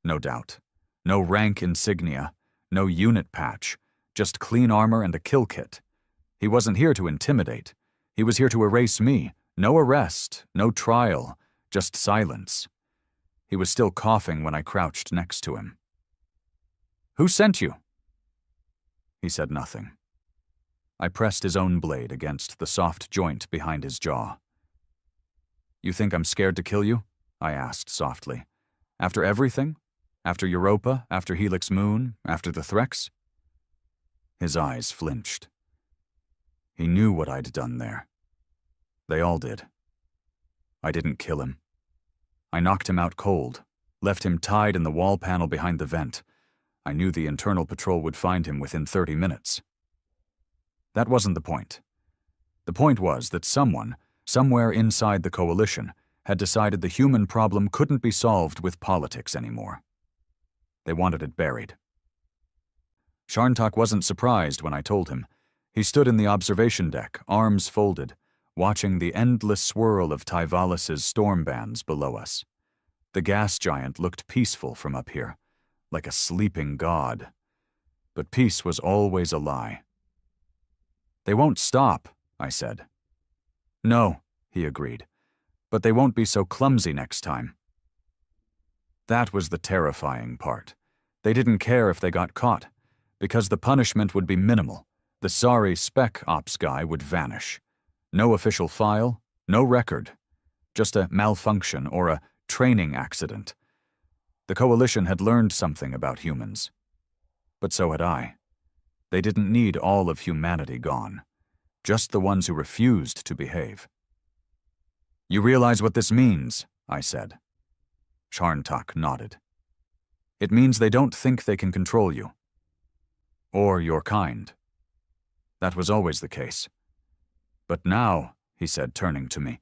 No doubt. No rank insignia, no unit patch, just clean armor and a kill kit. He wasn't here to intimidate. He was here to erase me. No arrest, no trial, just silence. He was still coughing when I crouched next to him. "Who sent you?" He said nothing. I pressed his own blade against the soft joint behind his jaw. "You think I'm scared to kill you?" I asked softly. "After everything? After Europa, after Helix Moon, after the Threx?" His eyes flinched. He knew what I'd done there. They all did. I didn't kill him. I knocked him out cold, left him tied in the wall panel behind the vent. I knew the internal patrol would find him within 30 minutes. That wasn't the point. The point was that someone, somewhere inside the Coalition, had decided the human problem couldn't be solved with politics anymore. They wanted it buried. Sharntak wasn't surprised when I told him. He stood in the observation deck, arms folded, watching the endless swirl of Tyvalis' storm bands below us. The gas giant looked peaceful from up here, like a sleeping god. But peace was always a lie. "They won't stop," I said. "No," he agreed, "but they won't be so clumsy next time." That was the terrifying part. They didn't care if they got caught, because the punishment would be minimal. The sorry spec ops guy would vanish. No official file, no record. Just a malfunction or a training accident. The Coalition had learned something about humans. But so had I. They didn't need all of humanity gone. Just the ones who refused to behave. "You realize what this means?" I said. Sharntak nodded. "It means they don't think they can control you. Or your kind. That was always the case. But now," he said, turning to me,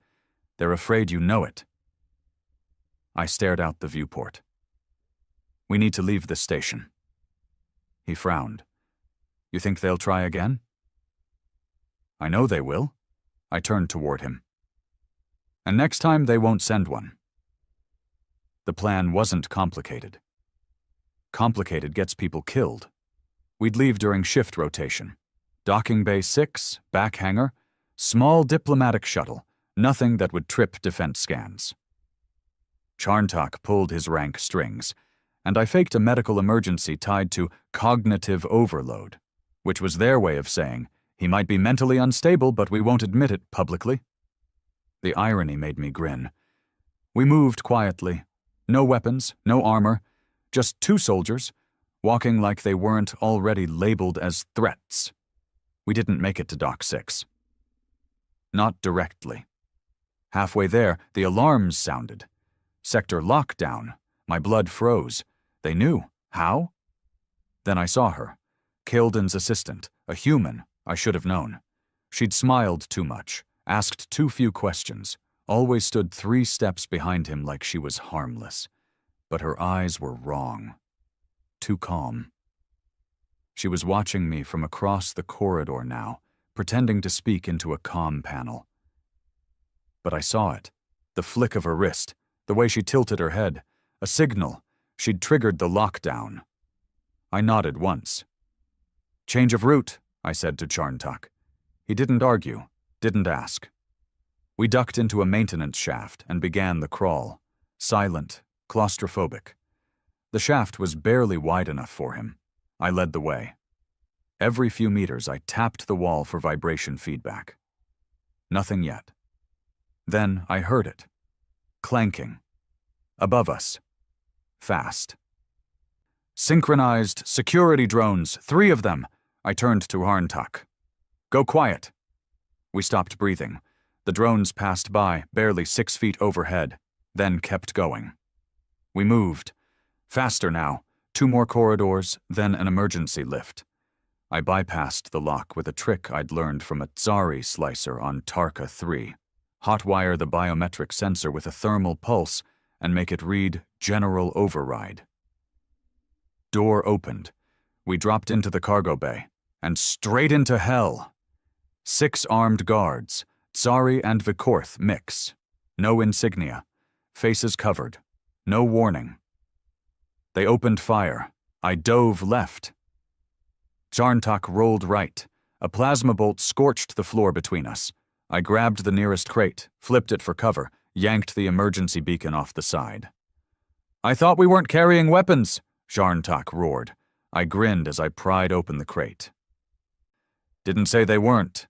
"they're afraid you know it." I stared out the viewport. "We need to leave this station." He frowned. "You think they'll try again?" "I know they will." I turned toward him. "And next time they won't send one." The plan wasn't complicated. Complicated gets people killed. We'd leave during shift rotation. Docking Bay 6, back hangar, small diplomatic shuttle, nothing that would trip defense scans. Sharntak pulled his rank strings, and I faked a medical emergency tied to cognitive overload, which was their way of saying, he might be mentally unstable, but we won't admit it publicly. The irony made me grin. We moved quietly. No weapons, no armor, just 2 soldiers, walking like they weren't already labeled as threats. We didn't make it to Dock 6. Not directly. Halfway there, the alarms sounded. Sector lockdown. My blood froze. They knew. How? Then I saw her. Kilden's assistant, a human, I should have known. She'd smiled too much, asked too few questions, always stood 3 steps behind him like she was harmless. But her eyes were wrong. Too calm. She was watching me from across the corridor now, pretending to speak into a comm panel. But I saw it. The flick of her wrist, the way she tilted her head, a signal. She'd triggered the lockdown. I nodded once. "Change of route," I said to Charntak. He didn't argue, didn't ask. We ducked into a maintenance shaft and began the crawl, silent, claustrophobic. The shaft was barely wide enough for him. I led the way. Every few meters, I tapped the wall for vibration feedback. Nothing yet. Then I heard it. Clanking. Above us. Fast. "Synchronized security drones, 3 of them," I turned to Harntak. "Go quiet." We stopped breathing. The drones passed by, barely 6 feet overhead, then kept going. We moved. Faster now. 2 more corridors, then an emergency lift. I bypassed the lock with a trick I'd learned from a Tsari slicer on Tarka 3. Hotwire the biometric sensor with a thermal pulse and make it read General Override. Door opened. We dropped into the cargo bay, and straight into hell. 6 armed guards, Tsari and Vikorth mix. No insignia. Faces covered. No warning. They opened fire. I dove left. Charntak rolled right. A plasma bolt scorched the floor between us. I grabbed the nearest crate, flipped it for cover, yanked the emergency beacon off the side. "I thought we weren't carrying weapons," Charntak roared. I grinned as I pried open the crate. "Didn't say they weren't."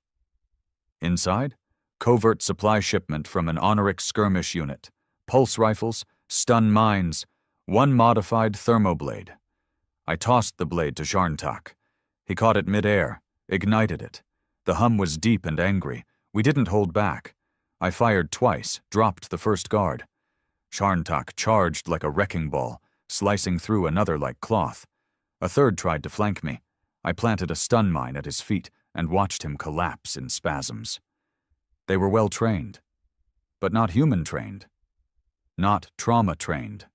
Inside, covert supply shipment from an Honoric skirmish unit, pulse rifles, stun mines, 1 modified thermoblade. I tossed the blade to Charntak. He caught it mid-air, ignited it. The hum was deep and angry. We didn't hold back. I fired twice, dropped the first guard. Charntak charged like a wrecking ball, slicing through another like cloth. A third tried to flank me. I planted a stun mine at his feet and watched him collapse in spasms. They were well trained, but not human trained. Not trauma trained.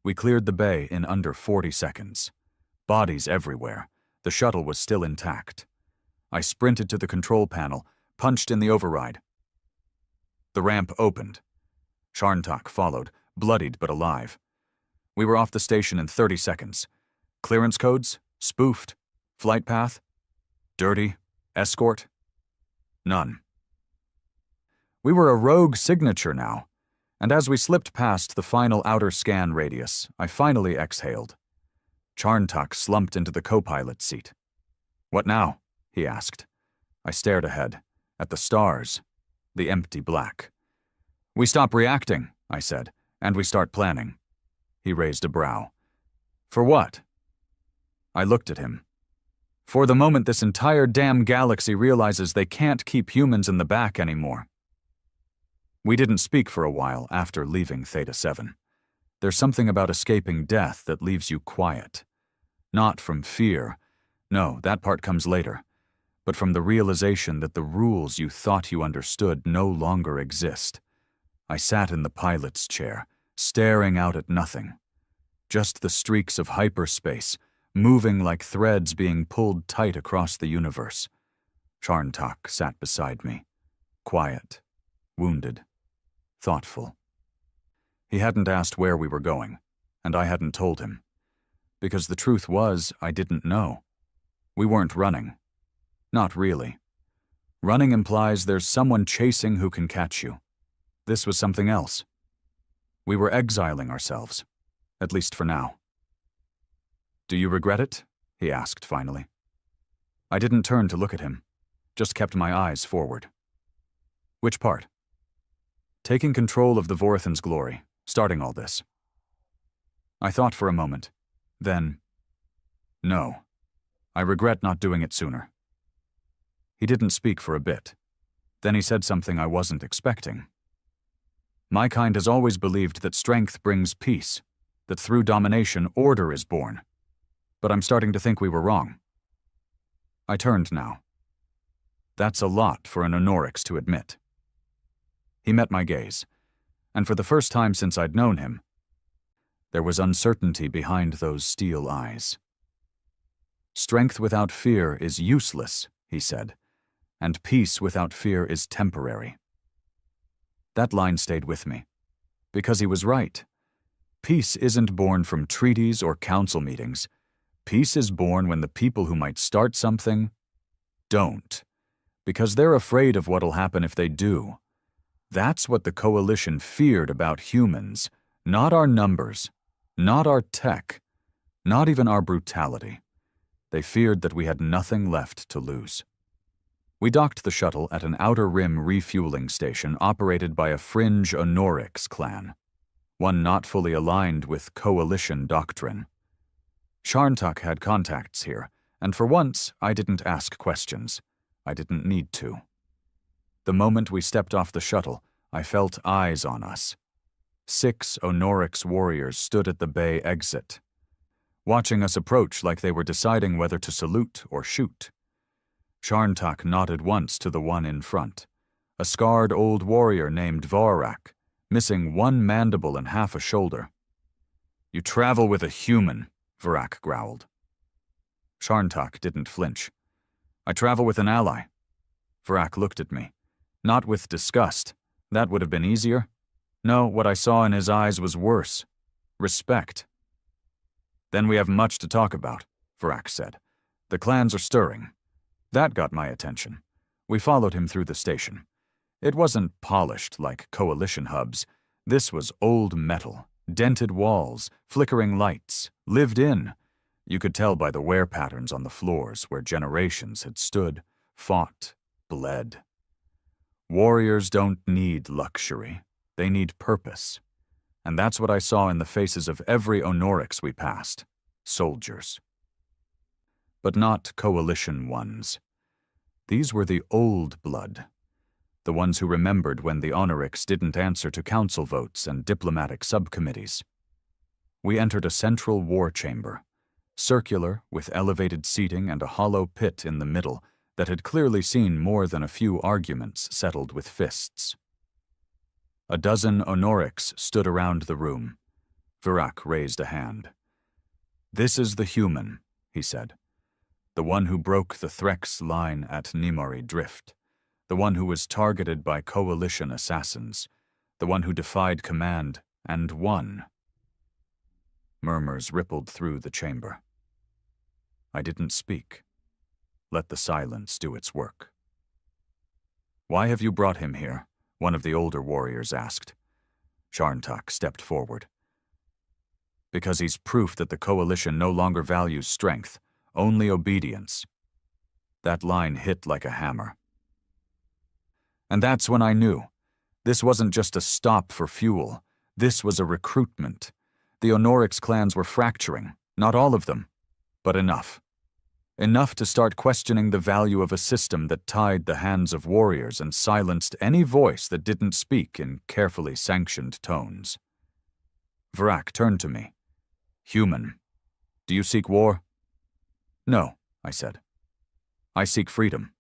We cleared the bay in under 40 seconds. Bodies everywhere. The shuttle was still intact. I sprinted to the control panel, punched in the override. The ramp opened. Charntak followed, bloodied but alive. We were off the station in 30 seconds. Clearance codes? Spoofed? Flight path? Dirty? Escort? None. We were a rogue signature now, and as we slipped past the final outer scan radius, I finally exhaled. Charntak slumped into the co-pilot seat. "What now?" he asked. I stared ahead, at the stars, the empty black. "We stop reacting," I said, "and we start planning." He raised a brow. "For what?" I looked at him. "For the moment this entire damn galaxy realizes they can't keep humans in the back anymore." We didn't speak for a while after leaving Theta 7. There's something about escaping death that leaves you quiet. Not from fear. No, that part comes later. But from the realization that the rules you thought you understood no longer exist. I sat in the pilot's chair, staring out at nothing. Just the streaks of hyperspace, moving like threads being pulled tight across the universe. Charntak sat beside me, quiet, wounded, thoughtful. He hadn't asked where we were going, and I hadn't told him. Because the truth was, I didn't know. We weren't running. Not really. Running implies there's someone chasing who can catch you. This was something else. We were exiling ourselves, at least for now. "Do you regret it?" he asked finally. I didn't turn to look at him, just kept my eyes forward. "Which part?" "Taking control of the Vorthan's glory, starting all this." I thought for a moment. Then, "No. I regret not doing it sooner." He didn't speak for a bit. Then he said something I wasn't expecting. "My kind has always believed that strength brings peace, that through domination order is born. But I'm starting to think we were wrong." I turned now. That's a lot for an Honorix to admit. He met my gaze, and for the first time since I'd known him, there was uncertainty behind those steel eyes. "Strength without fear is useless," he said, and peace without fear is temporary. That line stayed with me, because he was right. Peace isn't born from treaties or council meetings. Peace is born when the people who might start something don't, because they're afraid of what'll happen if they do. That's what the coalition feared about humans, not our numbers, not our tech, not even our brutality. They feared that we had nothing left to lose. We docked the shuttle at an Outer Rim refueling station operated by a fringe Onorix clan, one not fully aligned with coalition doctrine. Sharntak had contacts here, and for once I didn't ask questions. I didn't need to. The moment we stepped off the shuttle, I felt eyes on us. 6 Onorix warriors stood at the bay exit, watching us approach like they were deciding whether to salute or shoot. Sharntak nodded once to the one in front, a scarred old warrior named Vorak, missing one mandible and half a shoulder. "You travel with a human," Vorak growled. Sharntak didn't flinch. "I travel with an ally." Vorak looked at me, not with disgust. That would have been easier. No, what I saw in his eyes was worse. Respect. "Then we have much to talk about," Vorak said. "The clans are stirring." That got my attention. We followed him through the station. It wasn't polished like coalition hubs. This was old metal, dented walls, flickering lights, lived in. You could tell by the wear patterns on the floors where generations had stood, fought, bled. Warriors don't need luxury. They need purpose. And that's what I saw in the faces of every Onorix we passed. Soldiers. But not coalition ones. These were the old blood. The ones who remembered when the Onorix didn't answer to council votes and diplomatic subcommittees. We entered a central war chamber, circular with elevated seating and a hollow pit in the middle that had clearly seen more than a few arguments settled with fists. A dozen Onorix stood around the room. Vorak raised a hand. "This is the human," he said. "The one who broke the Threx line at Nimari Drift. The one who was targeted by coalition assassins. The one who defied command and won." Murmurs rippled through the chamber. I didn't speak. Let the silence do its work. "Why have you brought him here?" one of the older warriors asked. Sharntak stepped forward. "Because he's proof that the coalition no longer values strength, only obedience." That line hit like a hammer. And that's when I knew. This wasn't just a stop for fuel. This was a recruitment. The Onorix clans were fracturing, not all of them, but enough. Enough to start questioning the value of a system that tied the hands of warriors and silenced any voice that didn't speak in carefully sanctioned tones. Vorak turned to me. "Human, do you seek war?" "No," I said. "I seek freedom."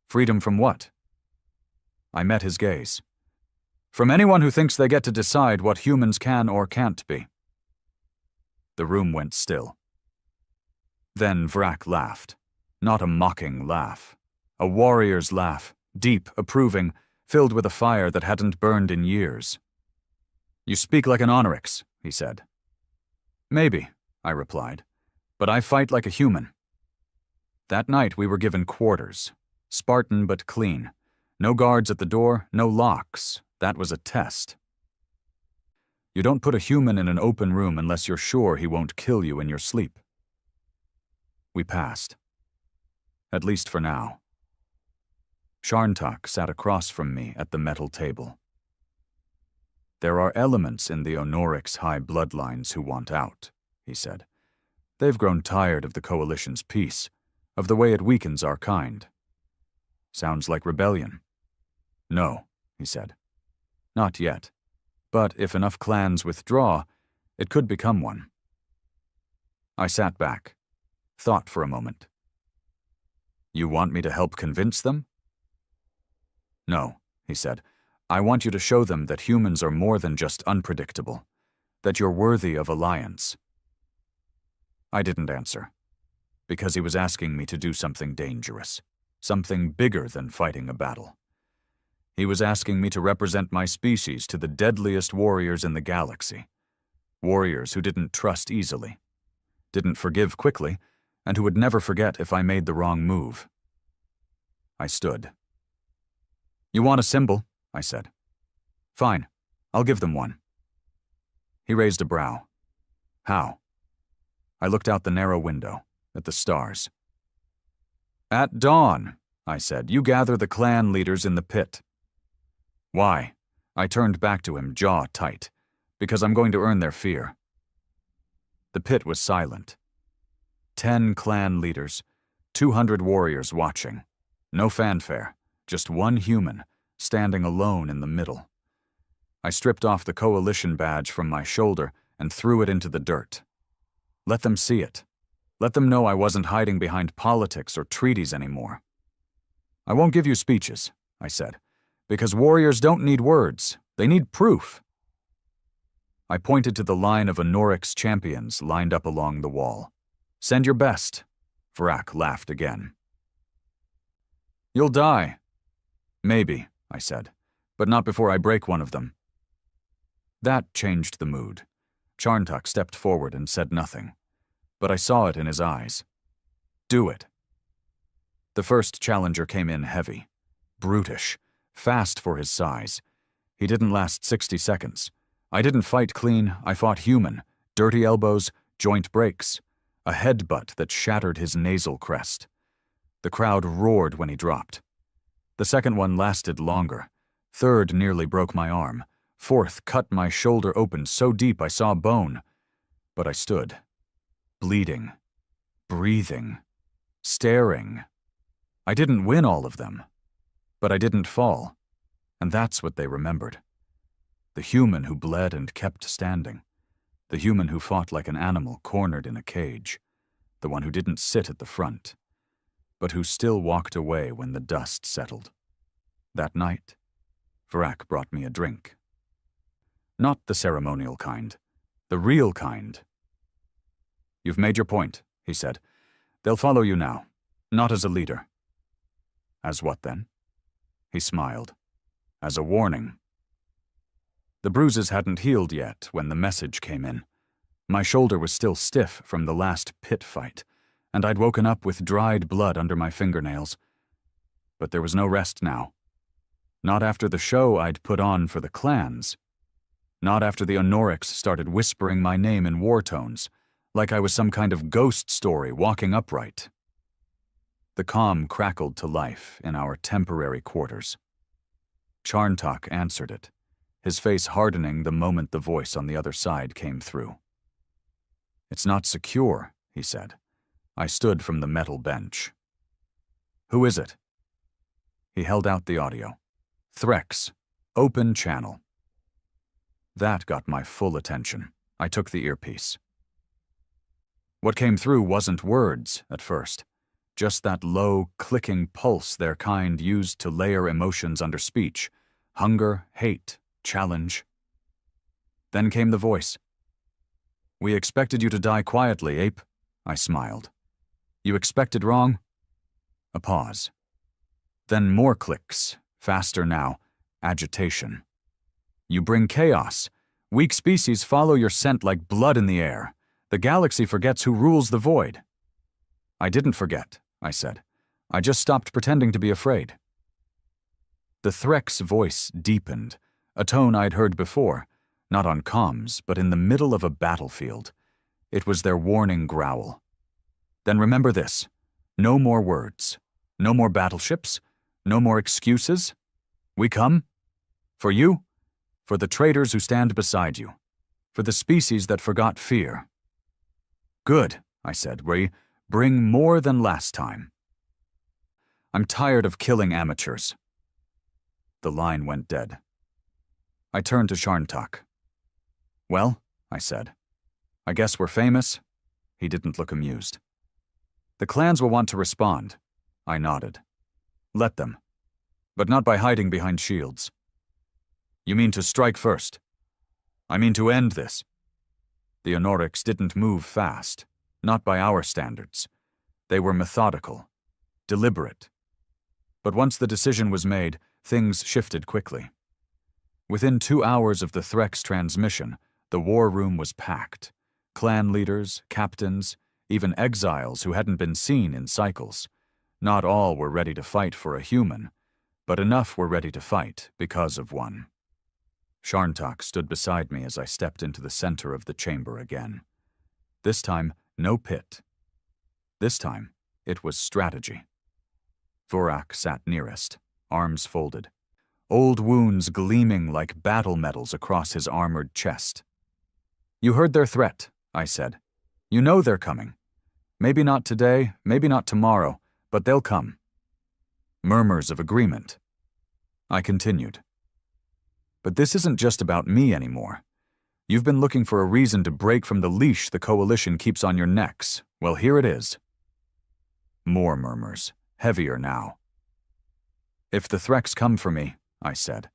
"Freedom from what?" I met his gaze. "From anyone who thinks they get to decide what humans can or can't be." The room went still. Then Vorak laughed. Not a mocking laugh. A warrior's laugh, deep, approving, filled with a fire that hadn't burned in years. "You speak like an Onorix," he said. "Maybe," I replied, "but I fight like a human." That night we were given quarters. Spartan but clean. No guards at the door, no locks. That was a test. You don't put a human in an open room unless you're sure he won't kill you in your sleep. We passed. At least for now. Sharntak sat across from me at the metal table. "There are elements in the Onorix high bloodlines who want out," he said. "They've grown tired of the Coalition's peace, of the way it weakens our kind." "Sounds like rebellion." "No," he said. "Not yet. But if enough clans withdraw, it could become one." I sat back, thought for a moment. "You want me to help convince them?" "No," he said. "I want you to show them that humans are more than just unpredictable, that you're worthy of alliance." I didn't answer, because he was asking me to do something dangerous. something bigger than fighting a battle. He was asking me to represent my species to the deadliest warriors in the galaxy. Warriors who didn't trust easily, didn't forgive quickly, and who would never forget if I made the wrong move. I stood. "You want a symbol?" I said. "Fine, I'll give them one." He raised a brow. "How?" I looked out the narrow window, at the stars. "At dawn," I said, "you gather the clan leaders in the pit." "Why?" I turned back to him, jaw tight. "Because I'm going to earn their fear." The pit was silent. 10 clan leaders, 200 warriors watching. No fanfare, just one human, standing alone in the middle. I stripped off the coalition badge from my shoulder and threw it into the dirt. Let them see it. Let them know I wasn't hiding behind politics or treaties anymore. "I won't give you speeches," I said, "because warriors don't need words. They need proof." I pointed to the line of Anorix champions lined up along the wall. "Send your best." Vrak laughed again. "You'll die." "Maybe," I said, "but not before I break one of them." That changed the mood. Charntok stepped forward and said nothing, but I saw it in his eyes. "Do it." The first challenger came in heavy, brutish, fast for his size. He didn't last 60 seconds. I didn't fight clean, I fought human, dirty elbows, joint breaks, a headbutt that shattered his nasal crest. The crowd roared when he dropped. The second one lasted longer. Third nearly broke my arm. Fourth cut my shoulder open so deep I saw bone. But I stood, bleeding, breathing, staring. I didn't win all of them, but I didn't fall, and that's what they remembered. The human who bled and kept standing. The human who fought like an animal cornered in a cage. The one who didn't sit at the front, but who still walked away when the dust settled. That night, Vrak brought me a drink. Not the ceremonial kind, the real kind. "You've made your point," he said. "They'll follow you now, not as a leader." "As what then?" He smiled. "As a warning." The bruises hadn't healed yet when the message came in. My shoulder was still stiff from the last pit fight, and I'd woken up with dried blood under my fingernails. But there was no rest now. Not after the show I'd put on for the clans. Not after the Anorix started whispering my name in war tones, like I was some kind of ghost story walking upright. The calm crackled to life in our temporary quarters. Charntok answered it, his face hardening the moment the voice on the other side came through. "It's not secure," he said. I stood from the metal bench. "Who is it?" He held out the audio. "Threx, open channel." That got my full attention. I took the earpiece. What came through wasn't words at first, just that low, clicking pulse their kind used to layer emotions under speech: hunger, hate, challenge. Then came the voice. "We expected you to die quietly, Ape," I smiled. "You expected wrong?" A pause. Then more clicks, faster now, agitation. "You bring chaos. Weak species follow your scent like blood in the air. The galaxy forgets who rules the void." "I didn't forget," I said. "I just stopped pretending to be afraid." The Threx voice deepened, a tone I'd heard before, not on comms, but in the middle of a battlefield. It was their warning growl. "Then remember this. No more words. No more battleships. No more excuses. We come. For you. For the traitors who stand beside you. For the species that forgot fear." "Good," I said. "We bring more than last time." "I'm tired of killing amateurs." The line went dead. I turned to Charntok. "Well," I said, "I guess we're famous." He didn't look amused. "The clans will want to respond." I nodded. "Let them. But not by hiding behind shields." "You mean to strike first?" "I mean to end this." The Anorix didn't move fast, not by our standards. They were methodical, deliberate, But once the decision was made, things shifted quickly. Within 2 hours of the Threx transmission, the war room was packed. Clan leaders, captains, even exiles who hadn't been seen in cycles. Not all were ready to fight for a human, but enough were ready to fight because of one. Sharntak stood beside me as I stepped into the center of the chamber again. This time, no pit. This time, it was strategy. Vorak sat nearest, arms folded, old wounds gleaming like battle medals across his armored chest. "You heard their threat," I said. "You know they're coming. Maybe not today, maybe not tomorrow, but they'll come." Murmurs of agreement. I continued. "But this isn't just about me anymore. You've been looking for a reason to break from the leash the Coalition keeps on your necks. Well, here it is." More murmurs, heavier now. "If the Threx come for me," I said,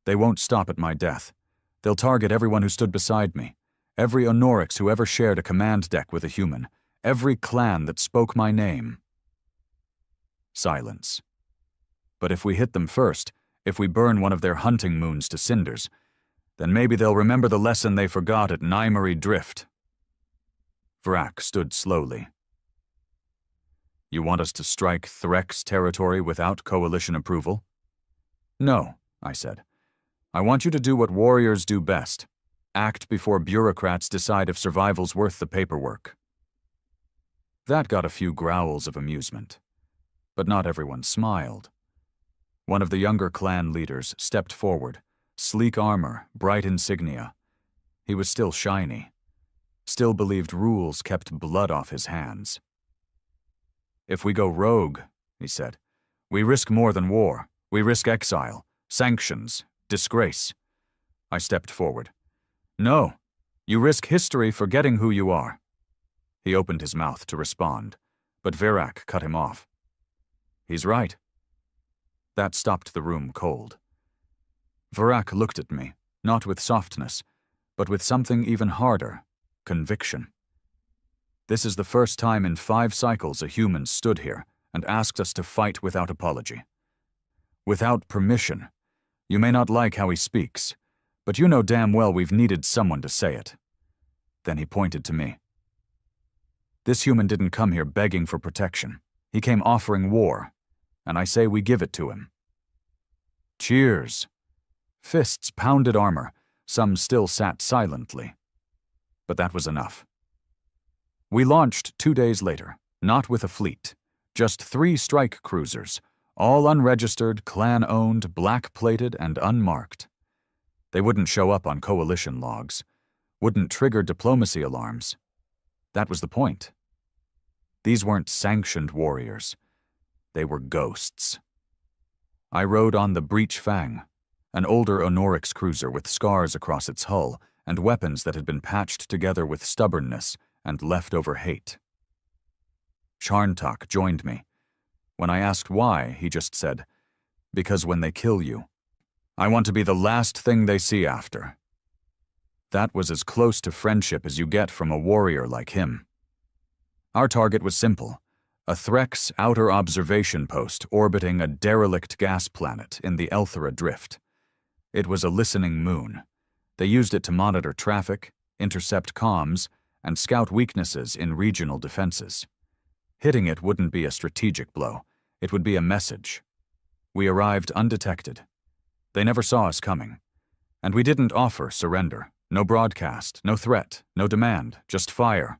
"they won't stop at my death. They'll target everyone who stood beside me, every Onorix who ever shared a command deck with a human, every clan that spoke my name." Silence. "But if we hit them first, if we burn one of their hunting moons to cinders, then maybe they'll remember the lesson they forgot at Nymery Drift." Vrak stood slowly. "You want us to strike Threx territory without Coalition approval?" "No," I said. "I want you to do what warriors do best. Act before bureaucrats decide if survival's worth the paperwork." That got a few growls of amusement. But not everyone smiled. One of the younger clan leaders stepped forward, sleek armor, bright insignia. He was still shiny. Still believed rules kept blood off his hands. "If we go rogue," he said, "we risk more than war. We risk exile, sanctions, disgrace." I stepped forward. "No, you risk history forgetting who you are." He opened his mouth to respond, but Virak cut him off. "He's right." That stopped the room cold. Virak looked at me, not with softness, but with something even harder, conviction. "This is the first time in 5 cycles a human stood here and asked us to fight without apology. Without permission. You may not like how he speaks, but you know damn well we've needed someone to say it." Then he pointed to me. "This human didn't come here begging for protection. He came offering war, and I say we give it to him." Cheers. Fists pounded armor. Some still sat silently. But that was enough. We launched 2 days later, not with a fleet, just 3 strike cruisers, all unregistered, clan-owned, black-plated, and unmarked. They wouldn't show up on Coalition logs, wouldn't trigger diplomacy alarms. That was the point. These weren't sanctioned warriors. They were ghosts. I rode on the Breach Fang, an older Onorix cruiser with scars across its hull and weapons that had been patched together with stubbornness and leftover hate. Sharntak joined me. When I asked why, he just said, "Because when they kill you, I want to be the last thing they see after." That was as close to friendship as you get from a warrior like him. Our target was simple. A Threx outer observation post orbiting a derelict gas planet in the Elthera Drift. It was a listening moon. They used it to monitor traffic, intercept comms, and scout weaknesses in regional defenses. Hitting it wouldn't be a strategic blow. It would be a message. We arrived undetected. They never saw us coming. And we didn't offer surrender. No broadcast, no threat, no demand, just fire.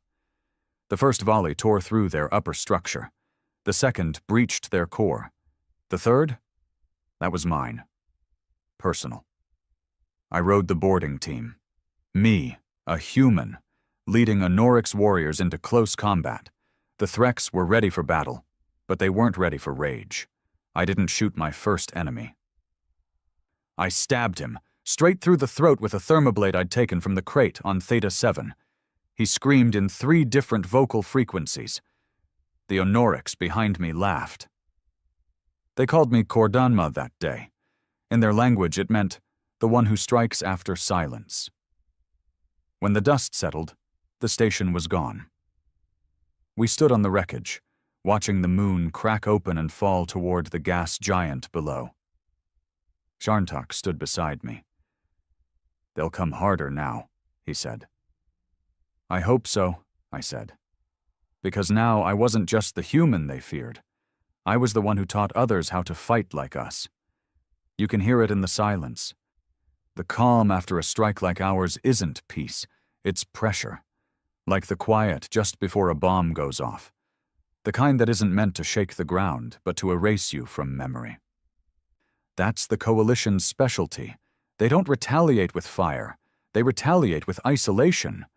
The first volley tore through their upper structure. The second breached their core. The third? That was mine. Personal. I rode the boarding team. Me, a human, leading Onorix warriors into close combat. The Threx were ready for battle, but they weren't ready for rage. I didn't shoot my first enemy. I stabbed him, straight through the throat with a thermoblade I'd taken from the crate on Theta 7. He screamed in 3 different vocal frequencies. The Onorix behind me laughed. They called me Kordanma that day. In their language, it meant the one who strikes after silence. When the dust settled, the station was gone. We stood on the wreckage, watching the moon crack open and fall toward the gas giant below. Sharntak stood beside me. "They'll come harder now," he said. "I hope so," I said. Because now I wasn't just the human they feared. I was the one who taught others how to fight like us. You can hear it in the silence. The calm after a strike like ours isn't peace, it's pressure. Like the quiet just before a bomb goes off. The kind that isn't meant to shake the ground, but to erase you from memory. That's the Coalition's specialty. They don't retaliate with fire. They retaliate with isolation.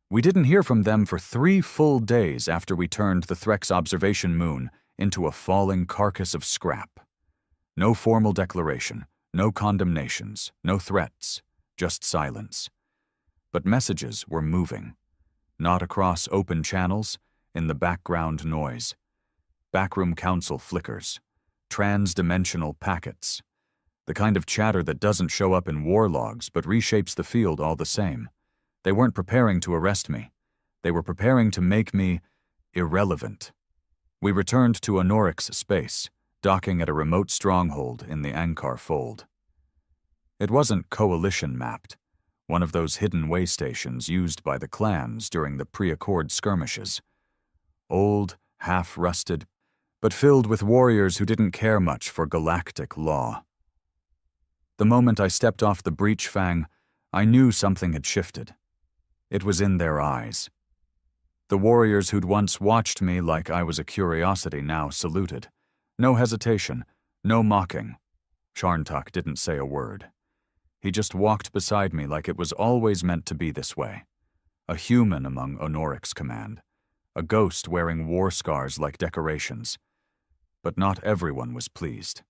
We didn't hear from them for 3 full days after we turned the Threx observation moon into a falling carcass of scrap. No formal declaration, no condemnations, no threats, just silence. But messages were moving. Not across open channels, in the background noise. Backroom council flickers. Trans-dimensional packets. The kind of chatter that doesn't show up in war logs but reshapes the field all the same. They weren't preparing to arrest me. They were preparing to make me irrelevant. We returned to Honoric's space, docking at a remote stronghold in the Ankar Fold. It wasn't Coalition-mapped, one of those hidden way stations used by the clans during the pre-Accord skirmishes. Old, half-rusted, but filled with warriors who didn't care much for galactic law. The moment I stepped off the breach fang, I knew something had shifted. It was in their eyes. The warriors who'd once watched me like I was a curiosity now saluted. No hesitation, no mocking. Sharntak didn't say a word. He just walked beside me like it was always meant to be this way. A human among Honoric's command. A ghost wearing war scars like decorations. But not everyone was pleased.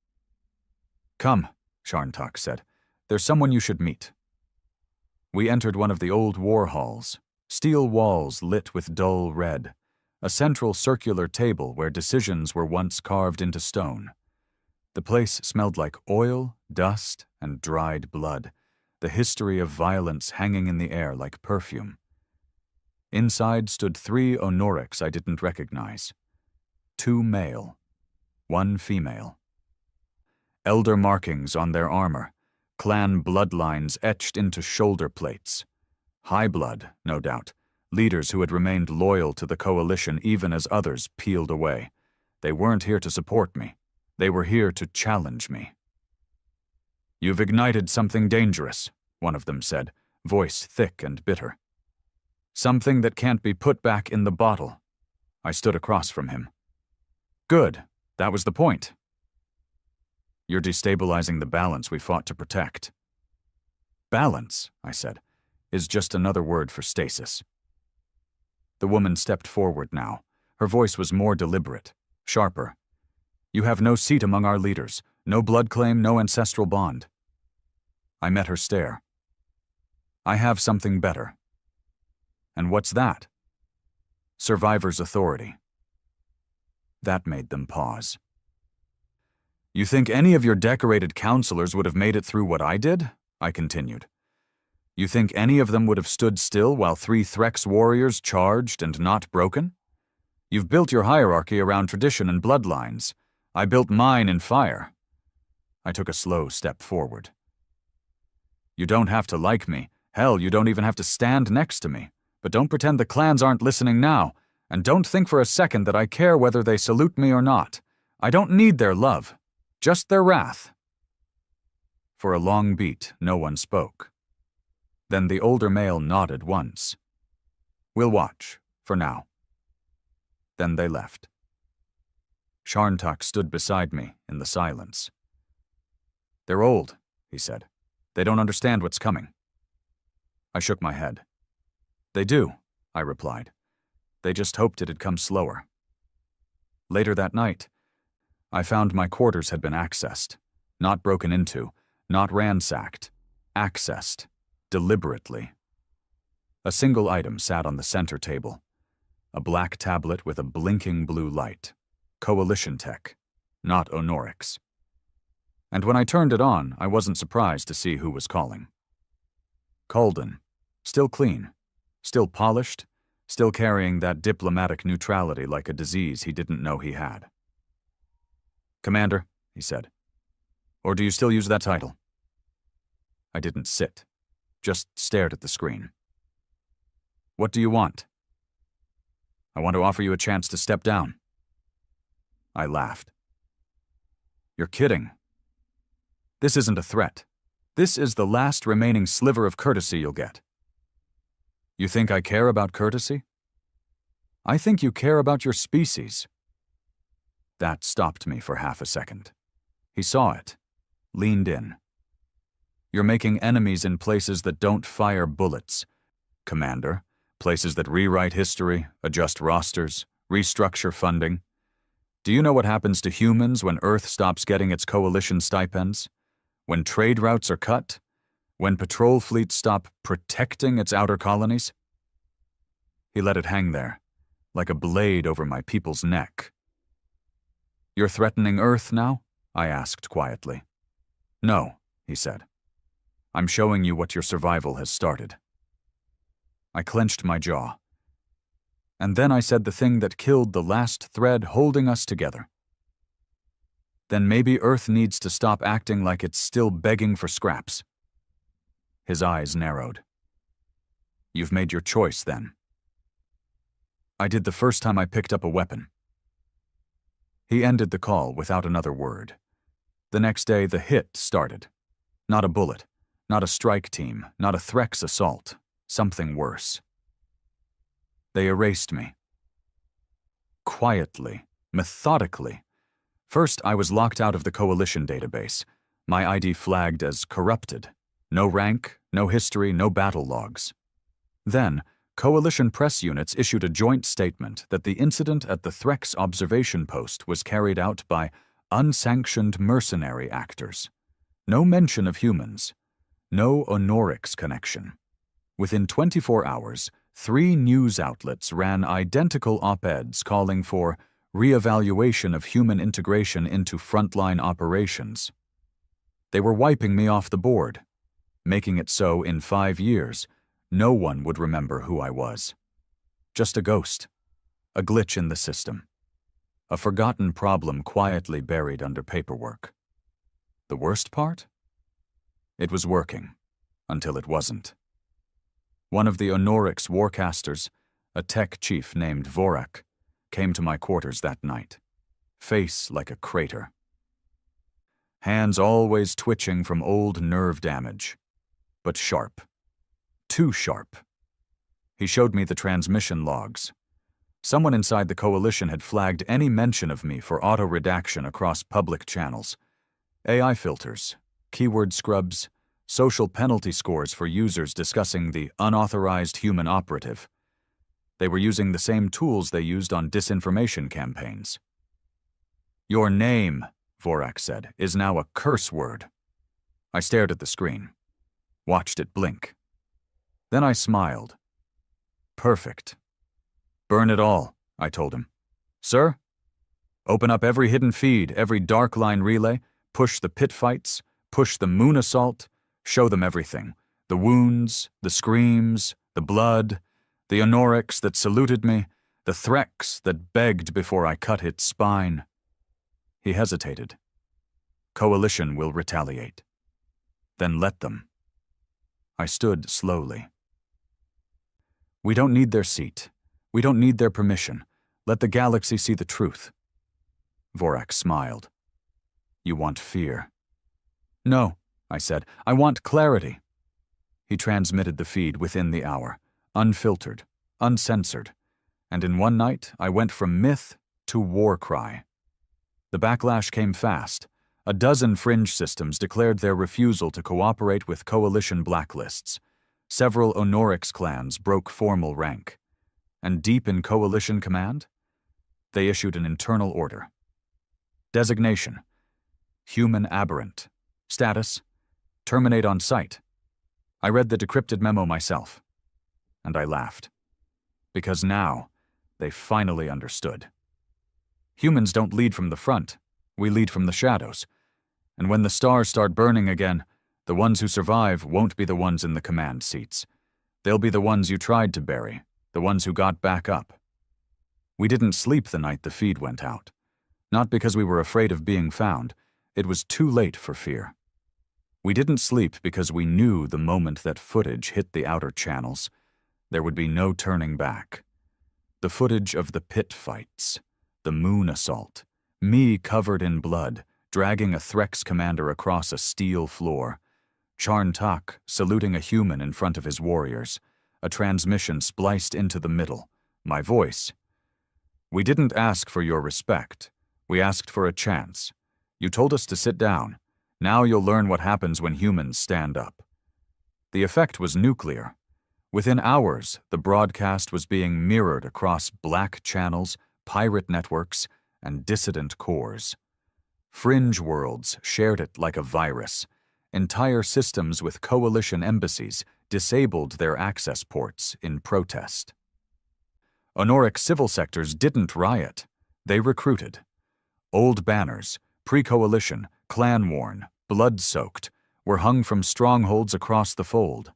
"Come," Sharntak said. "There's someone you should meet." We entered one of the old war halls, steel walls lit with dull red, a central circular table where decisions were once carved into stone. The place smelled like oil, dust, and dried blood, the history of violence hanging in the air like perfume. Inside stood 3 Honorics I didn't recognize. 2 male, 1 female. Elder markings on their armor, clan bloodlines etched into shoulder plates. High blood, no doubt, leaders who had remained loyal to the Coalition even as others peeled away. They weren't here to support me. They were here to challenge me. "You've ignited something dangerous," one of them said, voice thick and bitter. "Something that can't be put back in the bottle." I stood across from him. "Good, that was the point." "You're destabilizing the balance we fought to protect." "Balance," I said, "is just another word for stasis." The woman stepped forward now. Her voice was more deliberate, sharper. "You have no seat among our leaders, no blood claim, no ancestral bond." I met her stare. "I have something better." "And what's that?" "Survivor's authority." That made them pause. "You think any of your decorated counselors would have made it through what I did?" I continued. "You think any of them would have stood still while 3 Threx warriors charged and not broken? You've built your hierarchy around tradition and bloodlines. I built mine in fire." I took a slow step forward. "You don't have to like me. Hell, you don't even have to stand next to me. But don't pretend the clans aren't listening now. And don't think for a second that I care whether they salute me or not. I don't need their love. Just their wrath." For a long beat, no one spoke. Then the older male nodded once. "We'll watch, for now." Then they left. Sharntak stood beside me in the silence. "They're old," he said. "They don't understand what's coming." I shook my head. "They do," I replied. "They just hoped it'd come slower." Later that night, I found my quarters had been accessed. Not broken into, not ransacked. Accessed. Deliberately. A single item sat on the center table. A black tablet with a blinking blue light. Coalition tech, not Honoric's. And when I turned it on, I wasn't surprised to see who was calling. Calden. Still clean. Still polished. still carrying that diplomatic neutrality like a disease he didn't know he had. "Commander," he said. "Or do you still use that title?" I didn't sit, just stared at the screen. "What do you want?" "I want to offer you a chance to step down." I laughed. "You're kidding. This isn't a threat. This is the last remaining sliver of courtesy you'll get." "You think I care about courtesy?" "I think you care about your species." That stopped me for half a second. He saw it, leaned in. "You're making enemies in places that don't fire bullets, Commander. Places that rewrite history, adjust rosters, restructure funding. Do you know what happens to humans when Earth stops getting its coalition stipends? When trade routes are cut? When patrol fleets stop protecting its outer colonies?" He let it hang there, like a blade over my people's neck. "You're threatening Earth now?" I asked quietly. "No," he said. "I'm showing you what your survival has started." I clenched my jaw. And then I said the thing that killed the last thread holding us together. "Then maybe Earth needs to stop acting like it's still begging for scraps." His eyes narrowed. "You've made your choice, then." "I did the first time I picked up a weapon." He ended the call without another word. The next day, the hit started. Not a bullet, not a strike team, not a Threx assault. Something worse. They erased me. Quietly, methodically. First, I was locked out of the Coalition database, my ID flagged as corrupted. No rank, no history, no battle logs. Then, Coalition press units issued a joint statement that the incident at the Threx observation post was carried out by unsanctioned mercenary actors. No mention of humans. No Onorix connection. Within 24 hours, 3 news outlets ran identical op-eds calling for re-evaluation of human integration into frontline operations. They were wiping me off the board, making it so in 5 years, no one would remember who I was. Just a ghost, a glitch in the system, a forgotten problem quietly buried under paperwork. The worst part? It was working, until it wasn't. One of the Onorix warcasters, a tech chief named Vorak, came to my quarters that night, face like a crater. Hands always twitching from old nerve damage, but sharp. Too sharp. He showed me the transmission logs. Someone inside the Coalition had flagged any mention of me for auto-redaction across public channels. AI filters, keyword scrubs, social penalty scores for users discussing the unauthorized human operative. They were using the same tools they used on disinformation campaigns. "Your name," Vorak said, "is now a curse word." I stared at the screen, watched it blink. Then I smiled. "Perfect." "Burn it all," I told him. "Sir? Open up every hidden feed, every dark line relay, push the pit fights, push the moon assault, show them everything. The wounds, the screams, the blood, the Onorix that saluted me, the Threx that begged before I cut its spine." He hesitated. "Coalition will retaliate." "Then let them." I stood slowly. "We don't need their seat. We don't need their permission. Let the galaxy see the truth." Vorak smiled. "You want fear." "No," I said. "I want clarity." He transmitted the feed within the hour, unfiltered, uncensored, and in one night I went from myth to war cry. The backlash came fast. A dozen fringe systems declared their refusal to cooperate with Coalition blacklists. Several Onorix clans broke formal rank. And deep in Coalition command, they issued an internal order. Designation: Human Aberrant. Status: Terminate on sight. I read the decrypted memo myself, and I laughed. Because now, they finally understood. Humans don't lead from the front, we lead from the shadows. And when the stars start burning again, the ones who survive won't be the ones in the command seats. They'll be the ones you tried to bury, the ones who got back up. We didn't sleep the night the feed went out. Not because we were afraid of being found. It was too late for fear. We didn't sleep because we knew the moment that footage hit the outer channels, there would be no turning back. The footage of the pit fights, the moon assault, me covered in blood, dragging a Threx commander across a steel floor, Charn-Tak saluting a human in front of his warriors, a transmission spliced into the middle, my voice. We didn't ask for your respect. We asked for a chance. You told us to sit down. Now you'll learn what happens when humans stand up. The effect was nuclear. Within hours, the broadcast was being mirrored across black channels, pirate networks, and dissident cores. Fringe worlds shared it like a virus. Entire systems with coalition embassies disabled their access ports in protest. Honoric civil sectors didn't riot. They recruited. Old banners, pre-coalition, clan-worn, blood-soaked, were hung from strongholds across the fold.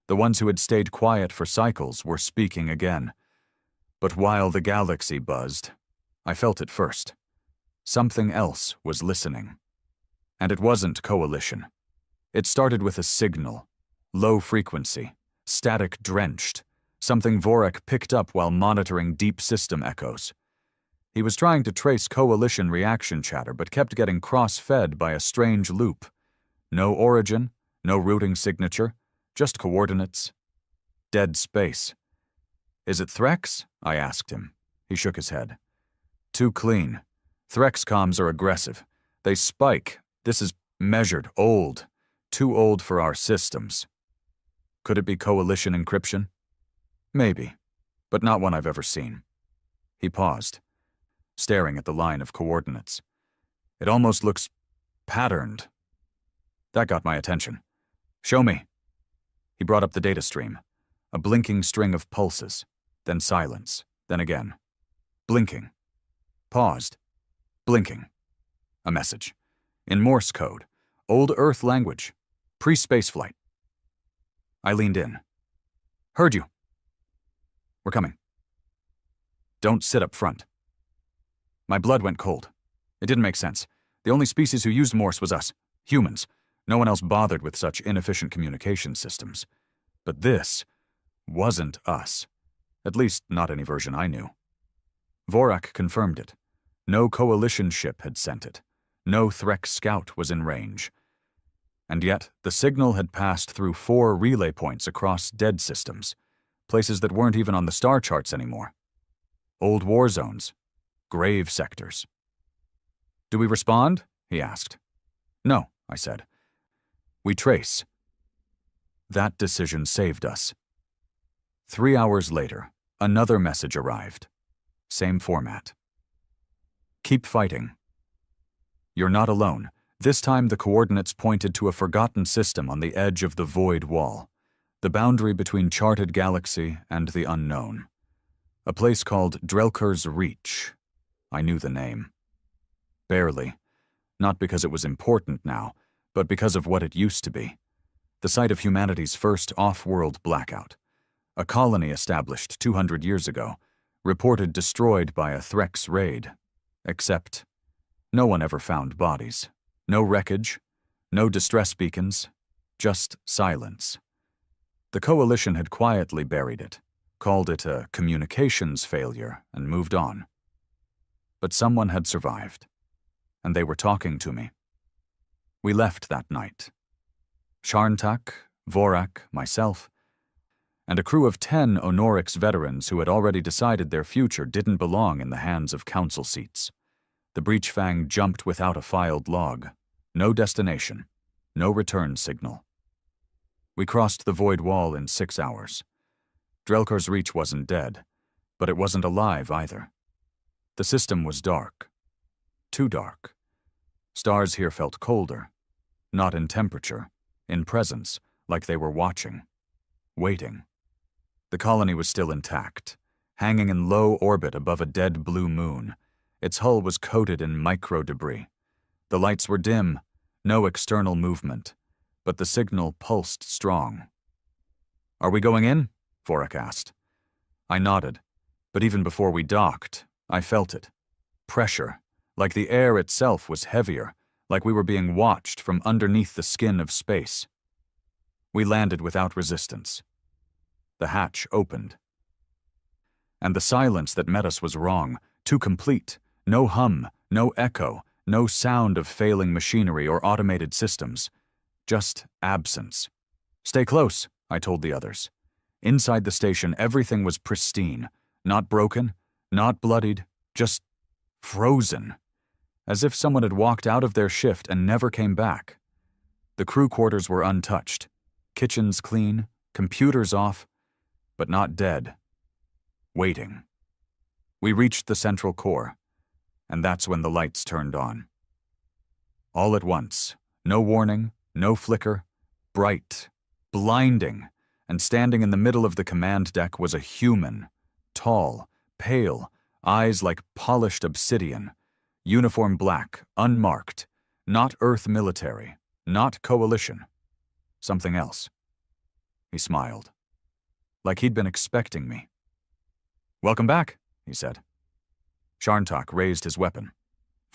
The ones who had stayed quiet for cycles were speaking again. But while the galaxy buzzed, I felt it first. Something else was listening. And it wasn't coalition. It started with a signal, low frequency, static-drenched, something Vorak picked up while monitoring deep system echoes. He was trying to trace coalition reaction chatter but kept getting cross-fed by a strange loop. No origin, no routing signature, just coordinates. Dead space. Is it Threx? I asked him. He shook his head. Too clean. Threx comms are aggressive. They spike. This is measured, old. Too old for our systems. Could it be coalition encryption? Maybe, but not one I've ever seen. He paused, staring at the line of coordinates. It almost looks patterned. That got my attention. Show me. He brought up the data stream, a blinking string of pulses, then silence, then again. Blinking. Paused. Blinking. A message. In Morse code. Old Earth language. Pre-spaceflight. I leaned in. Heard you. We're coming. Don't sit up front. My blood went cold. It didn't make sense. The only species who used Morse was us, humans. No one else bothered with such inefficient communication systems. But this wasn't us. At least not any version I knew. Vorak confirmed it. No coalition ship had sent it. No Threx scout was in range. And yet, the signal had passed through 4 relay points across dead systems, places that weren't even on the star charts anymore. Old war zones. Grave sectors. Do we respond? He asked. No, I said. We trace. That decision saved us. 3 hours later, another message arrived. Same format. Keep fighting. You're not alone. This time the coordinates pointed to a forgotten system on the edge of the void wall, the boundary between charted galaxy and the unknown. A place called Drelkur's Reach. I knew the name. Barely. Not because it was important now, but because of what it used to be. The site of humanity's first off-world blackout. A colony established 200 years ago, reported destroyed by a Threx raid. Except, no one ever found bodies. No wreckage, no distress beacons, just silence. The coalition had quietly buried it, called it a communications failure, and moved on. But someone had survived, and they were talking to me. We left that night. Charn-Tak, Vorak, myself, and a crew of 10 Honorix veterans who had already decided their future didn't belong in the hands of council seats. The Breachfang jumped without a filed log. No destination. No return signal. We crossed the void wall in 6 hours. Drelkur's Reach wasn't dead, but it wasn't alive either. The system was dark. Too dark. Stars here felt colder. Not in temperature. In presence, like they were watching. Waiting. The colony was still intact, hanging in low orbit above a dead blue moon. Its hull was coated in micro-debris. The lights were dim, no external movement, but the signal pulsed strong. Are we going in? Vorak asked. I nodded, but even before we docked, I felt it. Pressure, like the air itself was heavier, like we were being watched from underneath the skin of space. We landed without resistance. The hatch opened. And the silence that met us was wrong, too complete. No hum, no echo, no sound of failing machinery or automated systems. Just absence. Stay close, I told the others. Inside the station, everything was pristine. Not broken, not bloodied, just frozen. As if someone had walked out of their shift and never came back. The crew quarters were untouched. Kitchens clean, computers off, but not dead. Waiting. We reached the central core, and that's when the lights turned on. All at once, no warning, no flicker, bright, blinding, and standing in the middle of the command deck was a human, tall, pale, eyes like polished obsidian, uniform black, unmarked, not Earth military, not coalition, something else. He smiled, like he'd been expecting me. "Welcome back," he said. Sharntak raised his weapon.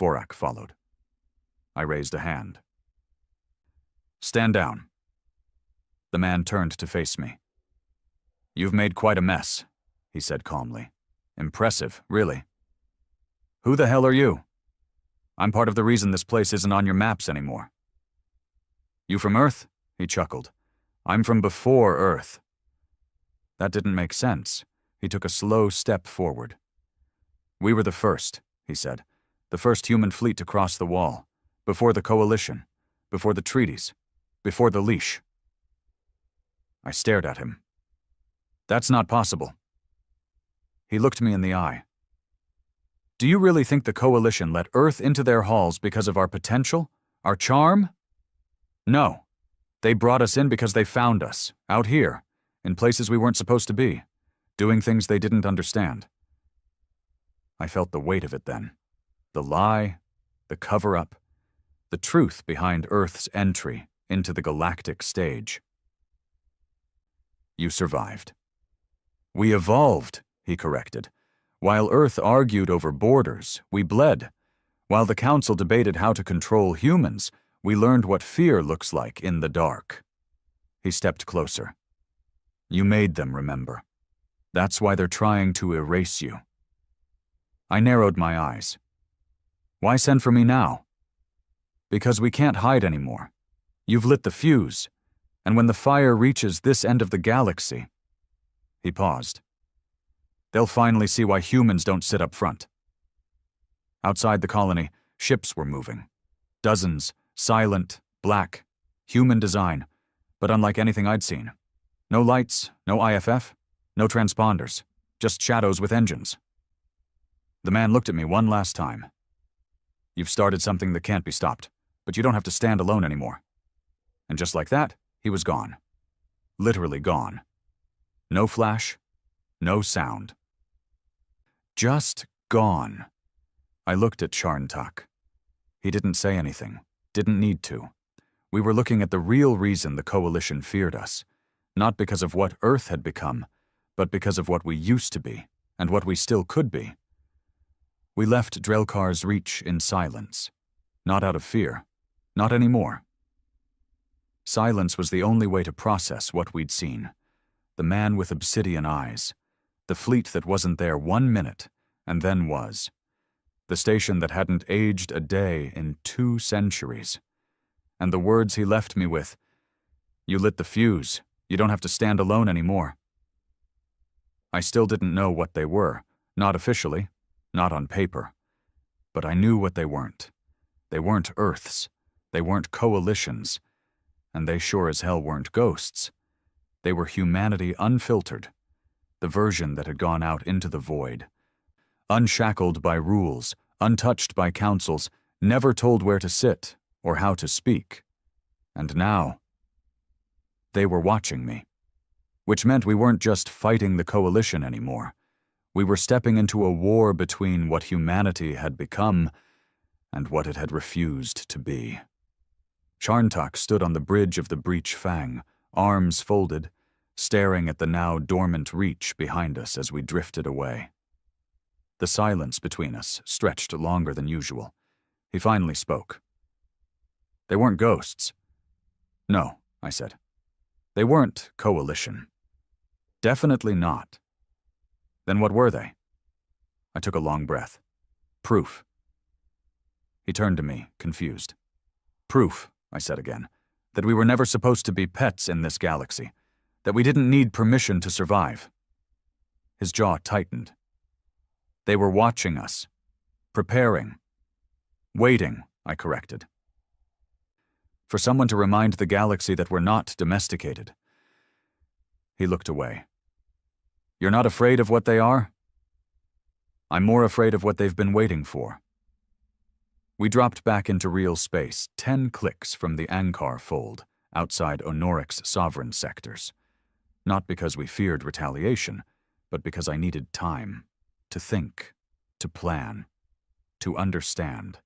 Vorak followed. I raised a hand. "Stand down." The man turned to face me. "You've made quite a mess," he said calmly. "Impressive, really. Who the hell are you? I'm part of the reason this place isn't on your maps anymore." "You from Earth?" he chuckled. "I'm from before Earth." That didn't make sense. He took a slow step forward. "We were the first," he said. "The first human fleet to cross the wall. Before the coalition. Before the treaties. Before the leash." I stared at him. "That's not possible." He looked me in the eye. "Do you really think the coalition let Earth into their halls because of our potential? Our charm? No. They brought us in because they found us, out here, in places we weren't supposed to be, doing things they didn't understand." I felt the weight of it then. The lie, the cover-up, the truth behind Earth's entry into the galactic stage. "You survived." "We evolved," he corrected. "While Earth argued over borders, we bled. While the Council debated how to control humans, we learned what fear looks like in the dark." He stepped closer. "You made them remember. That's why they're trying to erase you." I narrowed my eyes. "Why send for me now?" "Because we can't hide anymore. You've lit the fuse, and when the fire reaches this end of the galaxy..." He paused. "They'll finally see why humans don't sit up front." Outside the colony, ships were moving. Dozens, silent, black, human design, but unlike anything I'd seen. No lights, no IFF, no transponders, just shadows with engines. The man looked at me one last time. "You've started something that can't be stopped, but you don't have to stand alone anymore." And just like that, he was gone. Literally gone. No flash, no sound. Just gone. I looked at Sharntak. He didn't say anything, didn't need to. We were looking at the real reason the Coalition feared us, not because of what Earth had become, but because of what we used to be, and what we still could be. We left Drelkar's reach in silence. Not out of fear. Not anymore. Silence was the only way to process what we'd seen. The man with obsidian eyes. The fleet that wasn't there 1 minute, and then was. The station that hadn't aged a day in 2 centuries. And the words he left me with, "You lit the fuse. You don't have to stand alone anymore." I still didn't know what they were, not officially, not on paper. But I knew what they weren't. They weren't Earths. They weren't coalitions. And they sure as hell weren't ghosts. They were humanity unfiltered, the version that had gone out into the void. Unshackled by rules, untouched by councils, never told where to sit or how to speak. And now, they were watching me. Which meant we weren't just fighting the coalition anymore. We were stepping into a war between what humanity had become and what it had refused to be. Sharntak stood on the bridge of the breach fang, arms folded, staring at the now dormant reach behind us as we drifted away. The silence between us stretched longer than usual. He finally spoke. "They weren't ghosts." "No," I said. "They weren't coalition. Definitely not." "Then what were they?" I took a long breath. "Proof." He turned to me, confused. "Proof," I said again, "that we were never supposed to be pets in this galaxy, that we didn't need permission to survive." His jaw tightened. "They were watching us. Preparing. Waiting," I corrected. "For someone to remind the galaxy that we're not domesticated." He looked away. "You're not afraid of what they are?" "I'm more afraid of what they've been waiting for." We dropped back into real space, 10 clicks from the Ankar fold, outside Honoric's sovereign sectors. Not because we feared retaliation, but because I needed time. To think, to plan, to understand.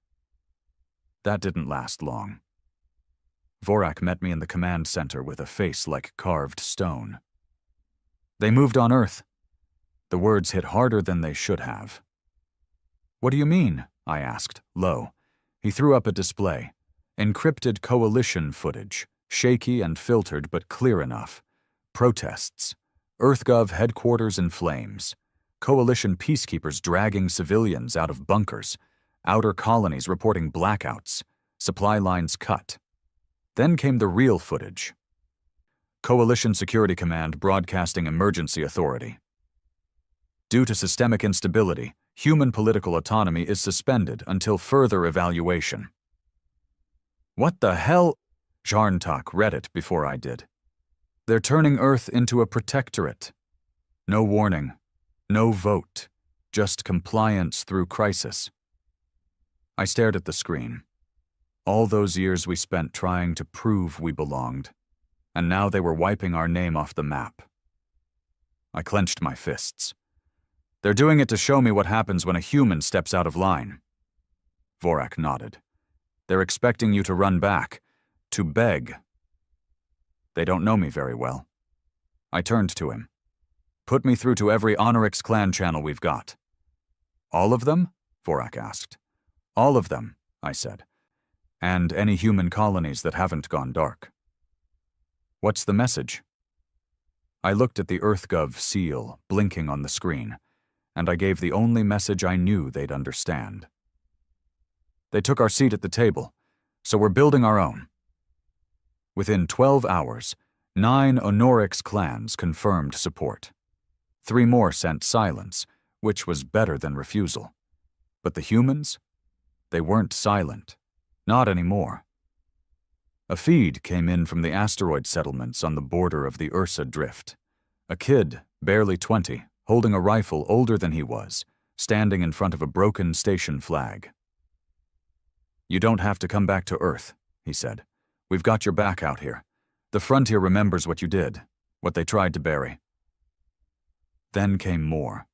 That didn't last long. Vorak met me in the command center with a face like carved stone. "They moved on Earth." The words hit harder than they should have. "What do you mean?" I asked, low. He threw up a display. Encrypted coalition footage, shaky and filtered but clear enough. Protests. EarthGov headquarters in flames. Coalition peacekeepers dragging civilians out of bunkers. Outer colonies reporting blackouts. Supply lines cut. Then came the real footage. Coalition Security Command broadcasting emergency authority. Due to systemic instability, human political autonomy is suspended until further evaluation. "What the hell?" Jarntak read it before I did. "They're turning Earth into a protectorate. No warning, no vote, just compliance through crisis." I stared at the screen. All those years we spent trying to prove we belonged, and now they were wiping our name off the map. I clenched my fists. "They're doing it to show me what happens when a human steps out of line." Vorak nodded. "They're expecting you to run back, to beg." "They don't know me very well." I turned to him. "Put me through to every Honorix clan channel we've got." "All of them?" Vorak asked. "All of them," I said. "And any human colonies that haven't gone dark." "What's the message?" I looked at the EarthGov seal blinking on the screen, and I gave the only message I knew they'd understand. "They took our seat at the table, so we're building our own." Within 12 hours, 9 Honorix clans confirmed support. 3 more sent silence, which was better than refusal. But the humans? They weren't silent. Not anymore. A feed came in from the asteroid settlements on the border of the Ursa Drift. A kid, barely 20, holding a rifle older than he was, standing in front of a broken station flag. "You don't have to come back to Earth," he said. "We've got your back out here. The frontier remembers what you did, what they tried to bury." Then came more.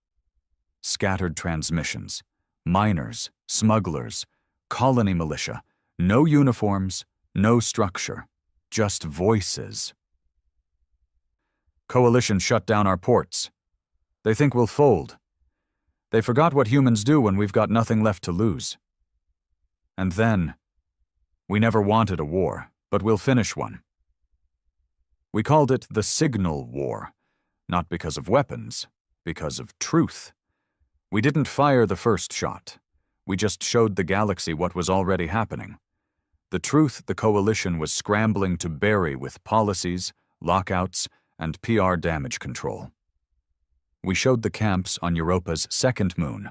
Scattered transmissions, miners, smugglers, colony militia, no uniforms, no structure, just voices. "Coalition shut down our ports. They think we'll fold. They forgot what humans do when we've got nothing left to lose. And then, we never wanted a war, but we'll finish one." We called it the Signal War, not because of weapons, because of truth. We didn't fire the first shot. We just showed the galaxy what was already happening. The truth the Coalition was scrambling to bury with policies, lockouts, and PR damage control. We showed the camps on Europa's second moon,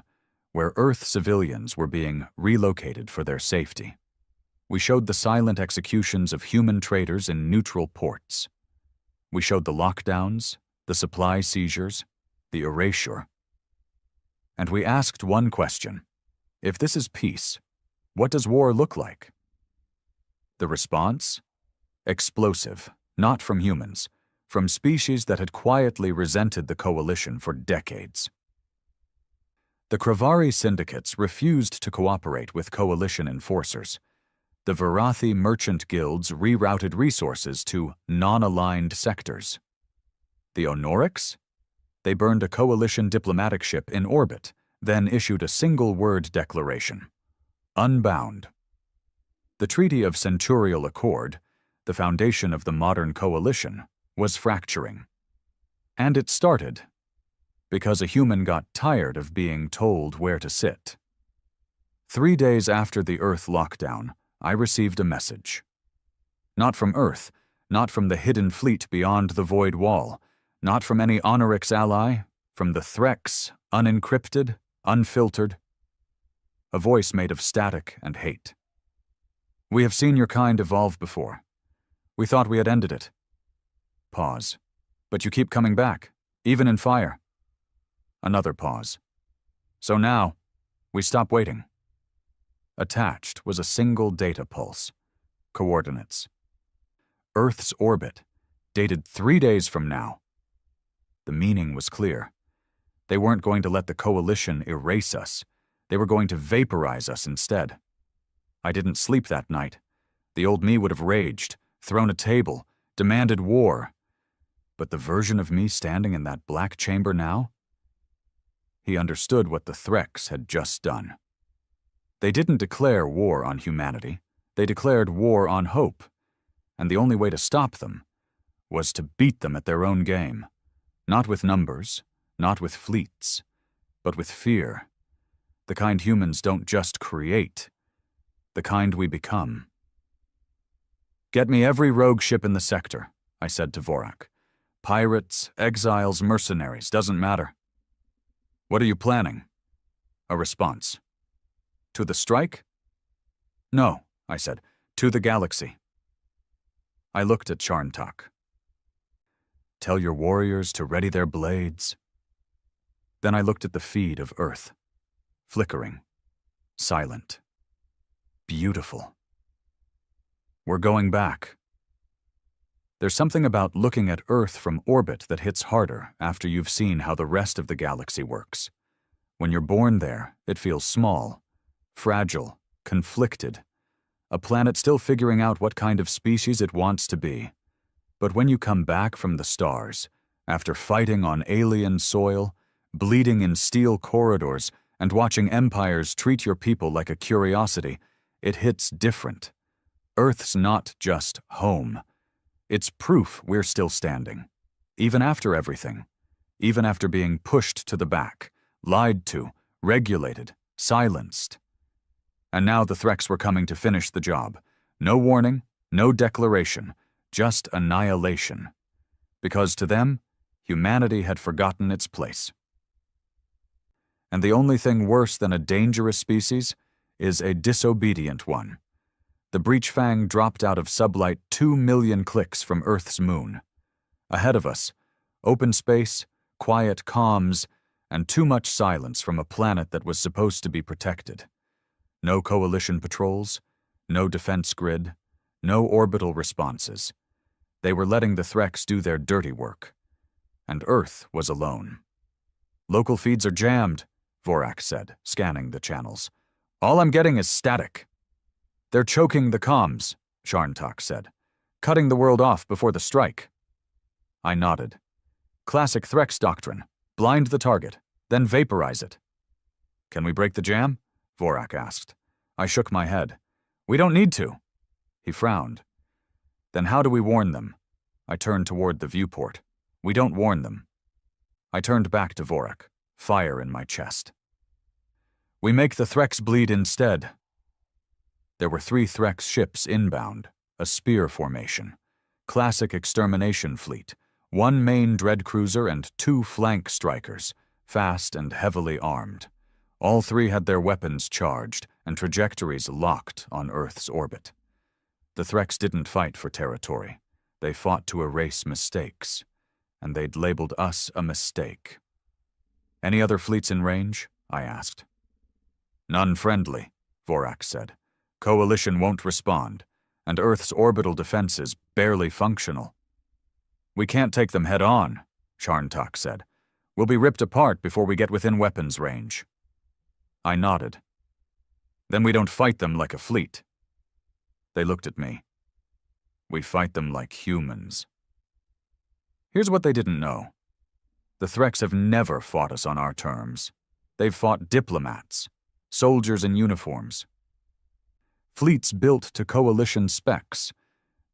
where Earth civilians were being relocated for their safety. We showed the silent executions of human traders in neutral ports. We showed the lockdowns, the supply seizures, the erasure. And we asked one question. If this is peace, what does war look like? The response? Explosive, not from humans, from species that had quietly resented the Coalition for decades. The Kravari syndicates refused to cooperate with Coalition enforcers. The Varathi merchant guilds rerouted resources to non-aligned sectors. The Onorix? They burned a coalition diplomatic ship in orbit, then issued a single-word declaration. Unbound. The Treaty of Centurial Accord, the foundation of the modern coalition, was fracturing. And it started because a human got tired of being told where to sit. 3 days after the Earth lockdown, I received a message. Not from Earth, not from the hidden fleet beyond the void wall, not from any Onorix ally, from the Threx, unencrypted, unfiltered. A voice made of static and hate. We have seen your kind evolve before. We thought we had ended it. Pause. But you keep coming back, even in fire. Another pause. So now, we stop waiting. Attached was a single data pulse. Coordinates. Earth's orbit, dated 3 days from now. The meaning was clear. They weren't going to let the coalition erase us. They were going to vaporize us instead. I didn't sleep that night. The old me would have raged, thrown a table, demanded war. But the version of me standing in that black chamber now? He understood what the Threx had just done. They didn't declare war on humanity. They declared war on hope. And the only way to stop them was to beat them at their own game. Not with numbers, not with fleets, but with fear. The kind humans don't just create, the kind we become. Get me every rogue ship in the sector, I said to Vorak. Pirates, exiles, mercenaries, doesn't matter. What are you planning? A response. To the strike? No, I said, to the galaxy. I looked at Charntak. Tell your warriors to ready their blades. Then I looked at the feed of Earth. Flickering. Silent. Beautiful. We're going back. There's something about looking at Earth from orbit that hits harder after you've seen how the rest of the galaxy works. When you're born there, it feels small, fragile, conflicted. A planet still figuring out what kind of species it wants to be. But when you come back from the stars, after fighting on alien soil, bleeding in steel corridors, and watching empires treat your people like a curiosity, it hits different. Earth's not just home. It's proof we're still standing. Even after everything. Even after being pushed to the back, lied to, regulated, silenced. And now the Threx were coming to finish the job. No warning, no declaration, just annihilation. Because to them, humanity had forgotten its place. And the only thing worse than a dangerous species is a disobedient one. The Breachfang dropped out of sublight 2 million clicks from Earth's moon. Ahead of us, open space, quiet comms, and too much silence from a planet that was supposed to be protected. No coalition patrols, no defense grid, no orbital responses. They were letting the Threx do their dirty work. And Earth was alone. Local feeds are jammed, Vorak said, scanning the channels. All I'm getting is static. They're choking the comms, Charntak said, cutting the world off before the strike. I nodded. Classic Threx doctrine. Blind the target, then vaporize it. Can we break the jam? Vorak asked. I shook my head. We don't need to. He frowned. Then how do we warn them? I turned toward the viewport. We don't warn them. I turned back to Vorak, fire in my chest. We make the Threx bleed instead. There were 3 Threx ships inbound, a spear formation, classic extermination fleet, 1 main dread cruiser and 2 flank strikers, fast and heavily armed. All 3 had their weapons charged and trajectories locked on Earth's orbit. The Threx didn't fight for territory. They fought to erase mistakes, and they'd labeled us a mistake. Any other fleets in range? I asked. None friendly, Vorak said. Coalition won't respond, and Earth's orbital defenses barely functional. We can't take them head on, Charntak said. We'll be ripped apart before we get within weapons range. I nodded. Then we don't fight them like a fleet. They looked at me. We fight them like humans. Here's what they didn't know. The Threks have never fought us on our terms. They've fought diplomats, soldiers in uniforms, fleets built to coalition specs,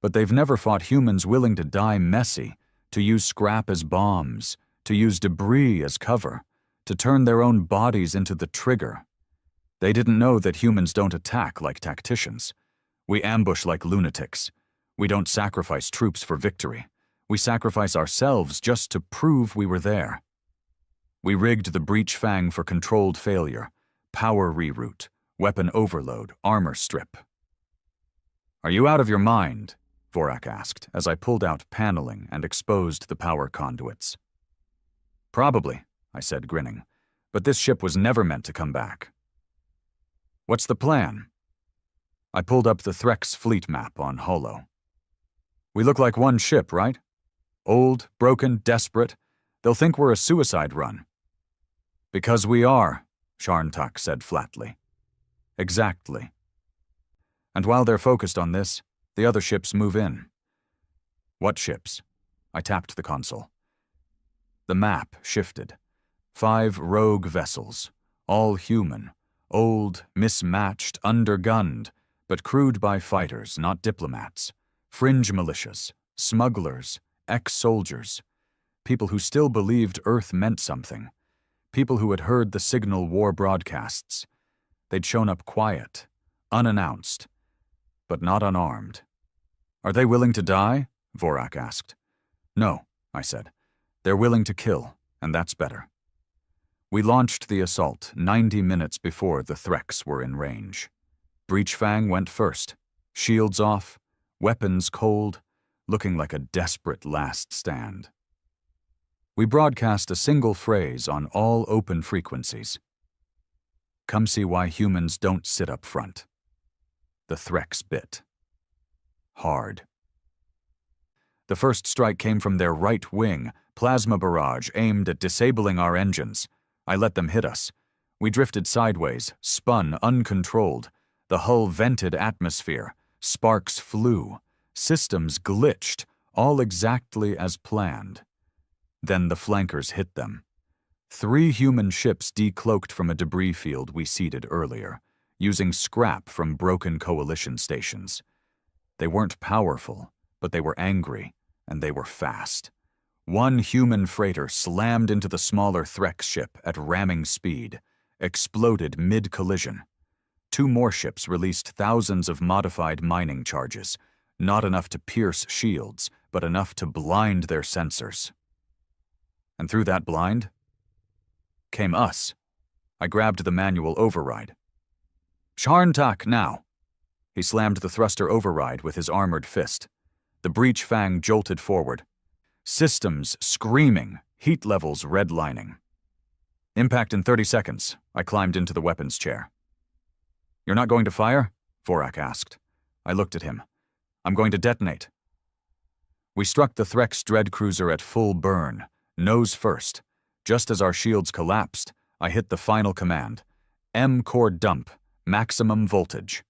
but they've never fought humans willing to die messy, to use scrap as bombs, to use debris as cover, to turn their own bodies into the trigger. They didn't know that humans don't attack like tacticians. We ambush like lunatics. We don't sacrifice troops for victory. We sacrifice ourselves just to prove we were there. We rigged the breach fang for controlled failure, power reroute, weapon overload, armor strip. "Are you out of your mind?" Vorak asked as I pulled out paneling and exposed the power conduits. "Probably," I said, grinning, "but this ship was never meant to come back." "What's the plan?" I pulled up the Threx fleet map on Holo. "We look like one ship, right? Old, broken, desperate. They'll think we're a suicide run." "Because we are," Sharntak said flatly. "Exactly. And while they're focused on this, the other ships move in." "What ships?" I tapped the console. The map shifted. 5 rogue vessels, all human, old, mismatched, undergunned, but crewed by fighters, not diplomats, fringe militias, smugglers, ex-soldiers, people who still believed Earth meant something, people who had heard the signal war broadcasts. They'd shown up quiet, unannounced, but not unarmed. "Are they willing to die?" Vorak asked. "No," I said. "They're willing to kill, and that's better." We launched the assault 90 minutes before the Threks were in range. Breachfang went first, shields off, weapons cold, looking like a desperate last stand. We broadcast a single phrase on all open frequencies. "Come see why humans don't sit up front." The Threks bit. Hard. The first strike came from their right wing, plasma barrage aimed at disabling our engines. I let them hit us. We drifted sideways, spun uncontrolled. The hull vented atmosphere. Sparks flew. Systems glitched, all exactly as planned. Then the flankers hit them. 3 human ships decloaked from a debris field we seeded earlier, using scrap from broken coalition stations. They weren't powerful, but they were angry, and they were fast. 1 human freighter slammed into the smaller Threx ship at ramming speed, exploded mid-collision. 2 more ships released thousands of modified mining charges, not enough to pierce shields, but enough to blind their sensors. And through that blind came us. I grabbed the manual override. "Sharntak, now!" He slammed the thruster override with his armored fist. The breach fang jolted forward. Systems screaming, heat levels redlining. "Impact in 30 seconds. I climbed into the weapons chair. "You're not going to fire?" Vorak asked. I looked at him. "I'm going to detonate." We struck the Threx dread cruiser at full burn, nose first. Just as our shields collapsed, I hit the final command. M-core dump, maximum voltage.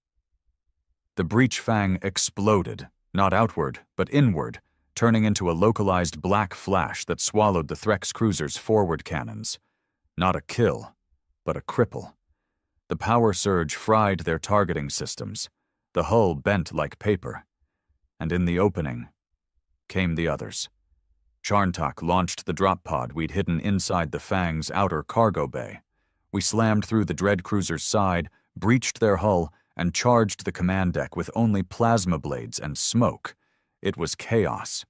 The breach fang exploded, not outward, but inward, turning into a localized black flash that swallowed the Threx cruiser's forward cannons. Not a kill, but a cripple. The power surge fried their targeting systems. The hull bent like paper. And in the opening came the others. Sharntak launched the drop pod we'd hidden inside the Fang's outer cargo bay. We slammed through the dread cruiser's side, breached their hull, and charged the command deck with only plasma blades and smoke. It was chaos.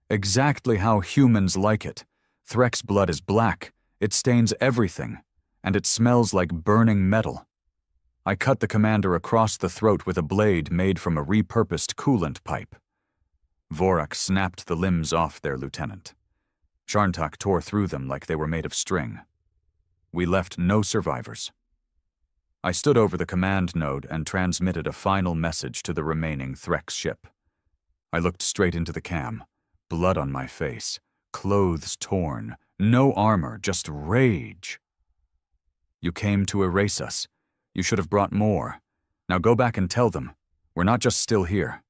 Exactly how humans like it. Threx blood is black, it stains everything, and it smells like burning metal. I cut the commander across the throat with a blade made from a repurposed coolant pipe. Vorak snapped the limbs off their lieutenant. Sharntak tore through them like they were made of string. We left no survivors. I stood over the command node and transmitted a final message to the remaining Threx ship. I looked straight into the cam, blood on my face, clothes torn, no armor, just rage. "You came to erase us. You should have brought more. Now go back and tell them, we're not just still here."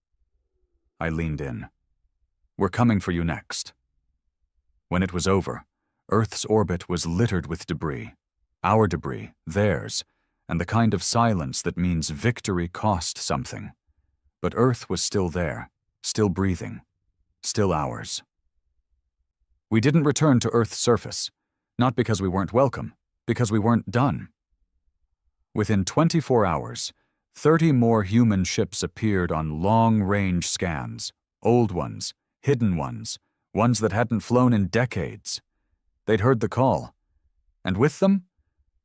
I leaned in. "We're coming for you next." When it was over, Earth's orbit was littered with debris. Our debris, theirs, and the kind of silence that means victory cost something. But Earth was still there, still breathing, still ours. We didn't return to Earth's surface, not because we weren't welcome, because we weren't done. Within 24 hours, 30 more human ships appeared on long-range scans, old ones, hidden ones that hadn't flown in decades. They'd heard the call. And with them,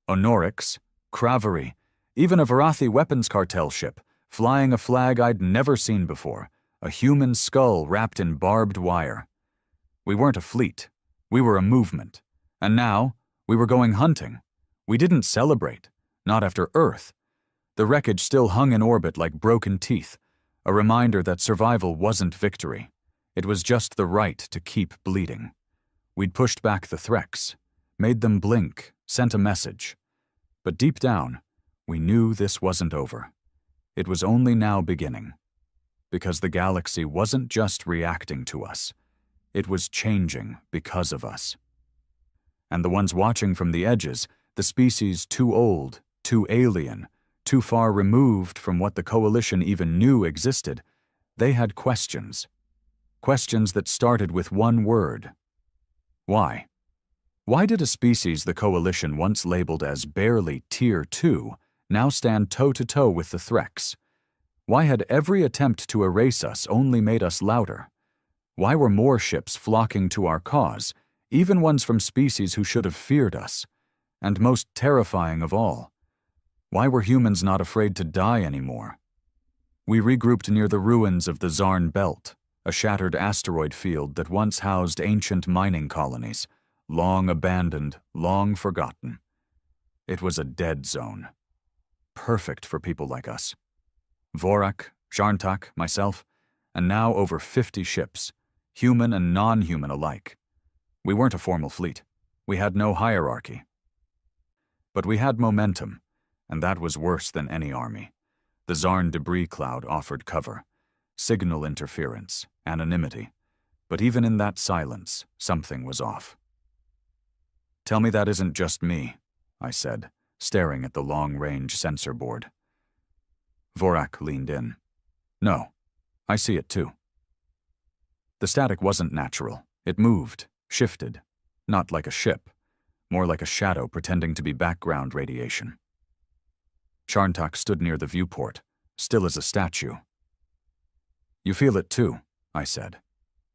Onorix, Cravery, even a Varathi weapons cartel ship, flying a flag I'd never seen before, a human skull wrapped in barbed wire. We weren't a fleet. We were a movement. And now, we were going hunting. We didn't celebrate, not after Earth. The wreckage still hung in orbit like broken teeth, a reminder that survival wasn't victory. It was just the right to keep bleeding. We'd pushed back the Threx, made them blink, sent a message. But deep down, we knew this wasn't over. It was only now beginning. Because the galaxy wasn't just reacting to us. It was changing because of us. And the ones watching from the edges, the species too old, too alien, too far removed from what the Coalition even knew existed, they had questions. Questions that started with one word. Why? Why did a species the Coalition once labeled as barely Tier 2 now stand toe-to-toe with the Threx? Why had every attempt to erase us only made us louder? Why were more ships flocking to our cause, even ones from species who should have feared us? And most terrifying of all, why were humans not afraid to die anymore? We regrouped near the ruins of the Zarn Belt, a shattered asteroid field that once housed ancient mining colonies, long abandoned, long forgotten. It was a dead zone. Perfect for people like us. Vorak, Zharntak, myself, and now over 50 ships, human and non-human alike. We weren't a formal fleet. We had no hierarchy. But we had momentum, and that was worse than any army. The Zarn debris cloud offered cover, signal interference, anonymity. But even in that silence, something was off. "Tell me that isn't just me," I said, staring at the long-range sensor board. Vorak leaned in. "No, I see it too." The static wasn't natural. It moved, shifted, not like a ship, more like a shadow pretending to be background radiation. Zharntak stood near the viewport, still as a statue. "You feel it too," I said.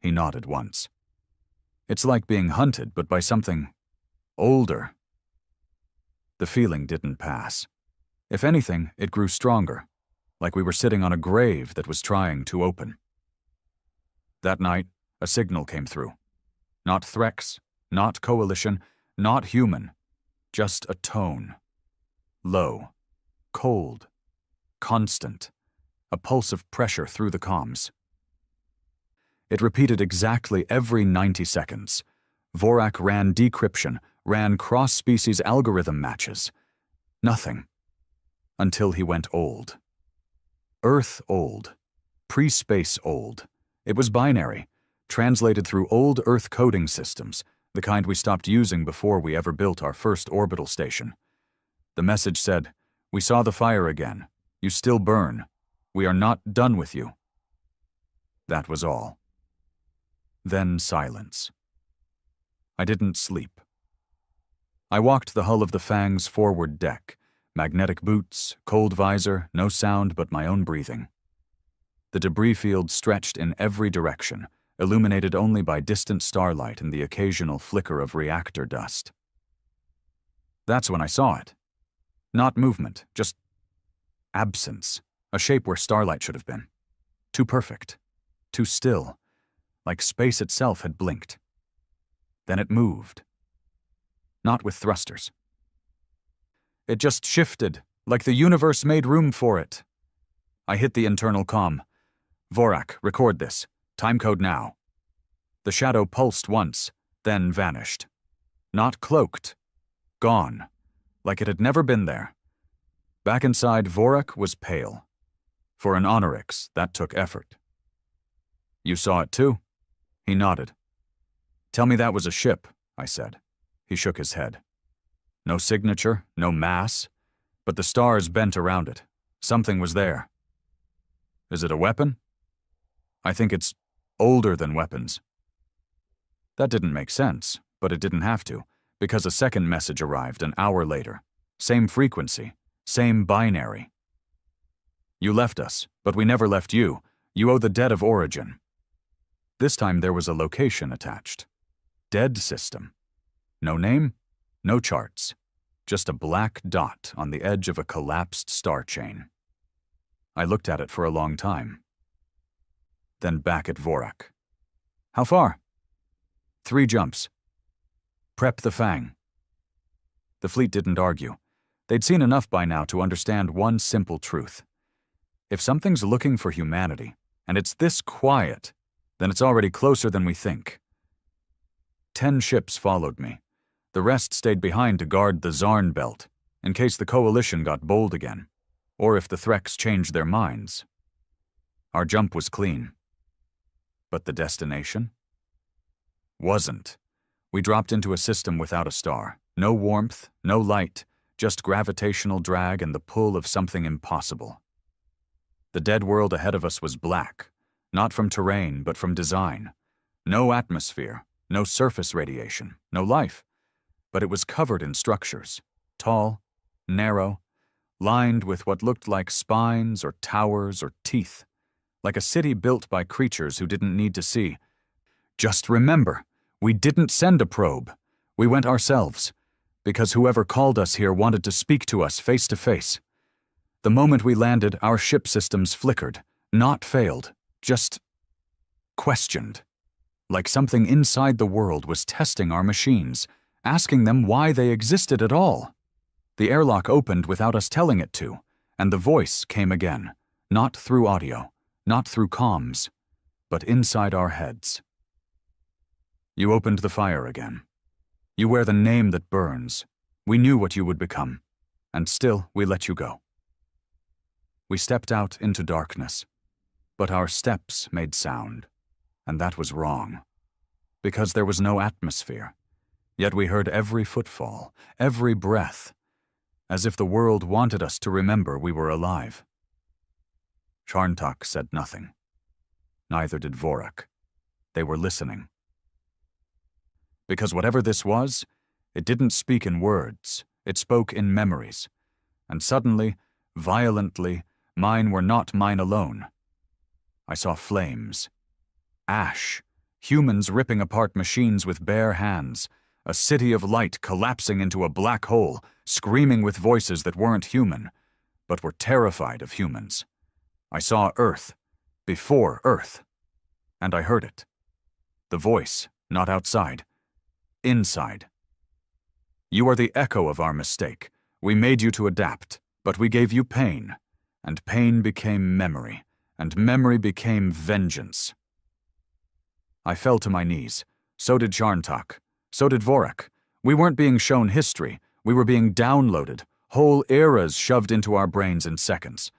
He nodded once. "It's like being hunted, but by something older." The feeling didn't pass. If anything, it grew stronger, like we were sitting on a grave that was trying to open. That night, a signal came through. Not Threx, not Coalition, not human, just a tone. Low, cold, constant, a pulse of pressure through the comms. It repeated exactly every 90 seconds. Vorak ran decryption, ran cross-species algorithm matches. Nothing. Until he went old. Earth old. Pre-space old. It was binary, translated through old Earth coding systems, the kind we stopped using before we ever built our first orbital station. The message said, "We saw the fire again. You still burn. We are not done with you." That was all. Then silence. I didn't sleep. I walked the hull of the Fang's forward deck, magnetic boots, cold visor, no sound but my own breathing. The debris field stretched in every direction, illuminated only by distant starlight and the occasional flicker of reactor dust. That's when I saw it. Not movement, just absence, a shape where starlight should have been. Too perfect, too still, like space itself had blinked. Then it moved. Not with thrusters. It just shifted, like the universe made room for it. I hit the internal comm. "Vorak, record this. Timecode now." The shadow pulsed once, then vanished. Not cloaked. Gone. Like it had never been there. Back inside, Vorak was pale. For an Onorix, that took effort. "You saw it too?" He nodded. Tell me that was a ship, I said. He shook his head. No signature, no mass, but the stars bent around it. Something was there. Is it a weapon? I think it's older than weapons. That didn't make sense, but it didn't have to, because a second message arrived an hour later. Same frequency, same binary. You left us, but we never left you. You owe the debt of origin. This time there was a location attached. Dead system. No name, no charts. Just a black dot on the edge of a collapsed star chain. I looked at it for a long time. Then back at Vorak. How far? 3 jumps. Prep the Fang. The fleet didn't argue. They'd seen enough by now to understand one simple truth. If something's looking for humanity, and it's this quiet, then it's already closer than we think. 10 ships followed me. The rest stayed behind to guard the Zarn Belt, in case the Coalition got bold again, or if the Threks changed their minds. Our jump was clean. But the destination? Wasn't. We dropped into a system without a star. No warmth, no light, just gravitational drag and the pull of something impossible. The dead world ahead of us was black, not from terrain, but from design. No atmosphere, no surface radiation, no life. But it was covered in structures, tall, narrow, lined with what looked like spines or towers or teeth, like a city built by creatures who didn't need to see. Just remember, we didn't send a probe. We went ourselves, because whoever called us here wanted to speak to us face to face. The moment we landed, our ship systems flickered, not failed, just questioned. Like something inside the world was testing our machines, asking them why they existed at all. The airlock opened without us telling it to, and the voice came again, not through audio, not through comms, but inside our heads. You opened the fire again. You wear the name that burns. We knew what you would become, and still we let you go. We stepped out into darkness, but our steps made sound, and that was wrong, because there was no atmosphere. Yet we heard every footfall, every breath, as if the world wanted us to remember we were alive. Charntak said nothing. Neither did Vorak. They were listening. Because whatever this was, it didn't speak in words, it spoke in memories. And suddenly, violently, mine were not mine alone. I saw flames, ash, humans ripping apart machines with bare hands, a city of light collapsing into a black hole, screaming with voices that weren't human, but were terrified of humans. I saw Earth, before Earth, and I heard it. The voice, not outside, inside. You are the echo of our mistake. We made you to adapt, but we gave you pain, and pain became memory, and memory became vengeance. I fell to my knees. So did Charntak. So did Vorak. We weren't being shown history. We were being downloaded, whole eras shoved into our brains in seconds.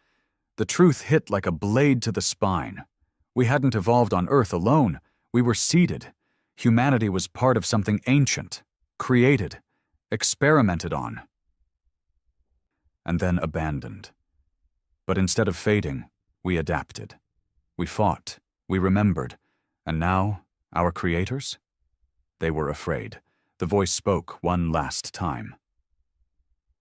The truth hit like a blade to the spine. We hadn't evolved on Earth alone. We were seeded. Humanity was part of something ancient, created, experimented on, and then abandoned. But instead of fading, we adapted. We fought, we remembered, and now, our creators? They were afraid. The voice spoke one last time.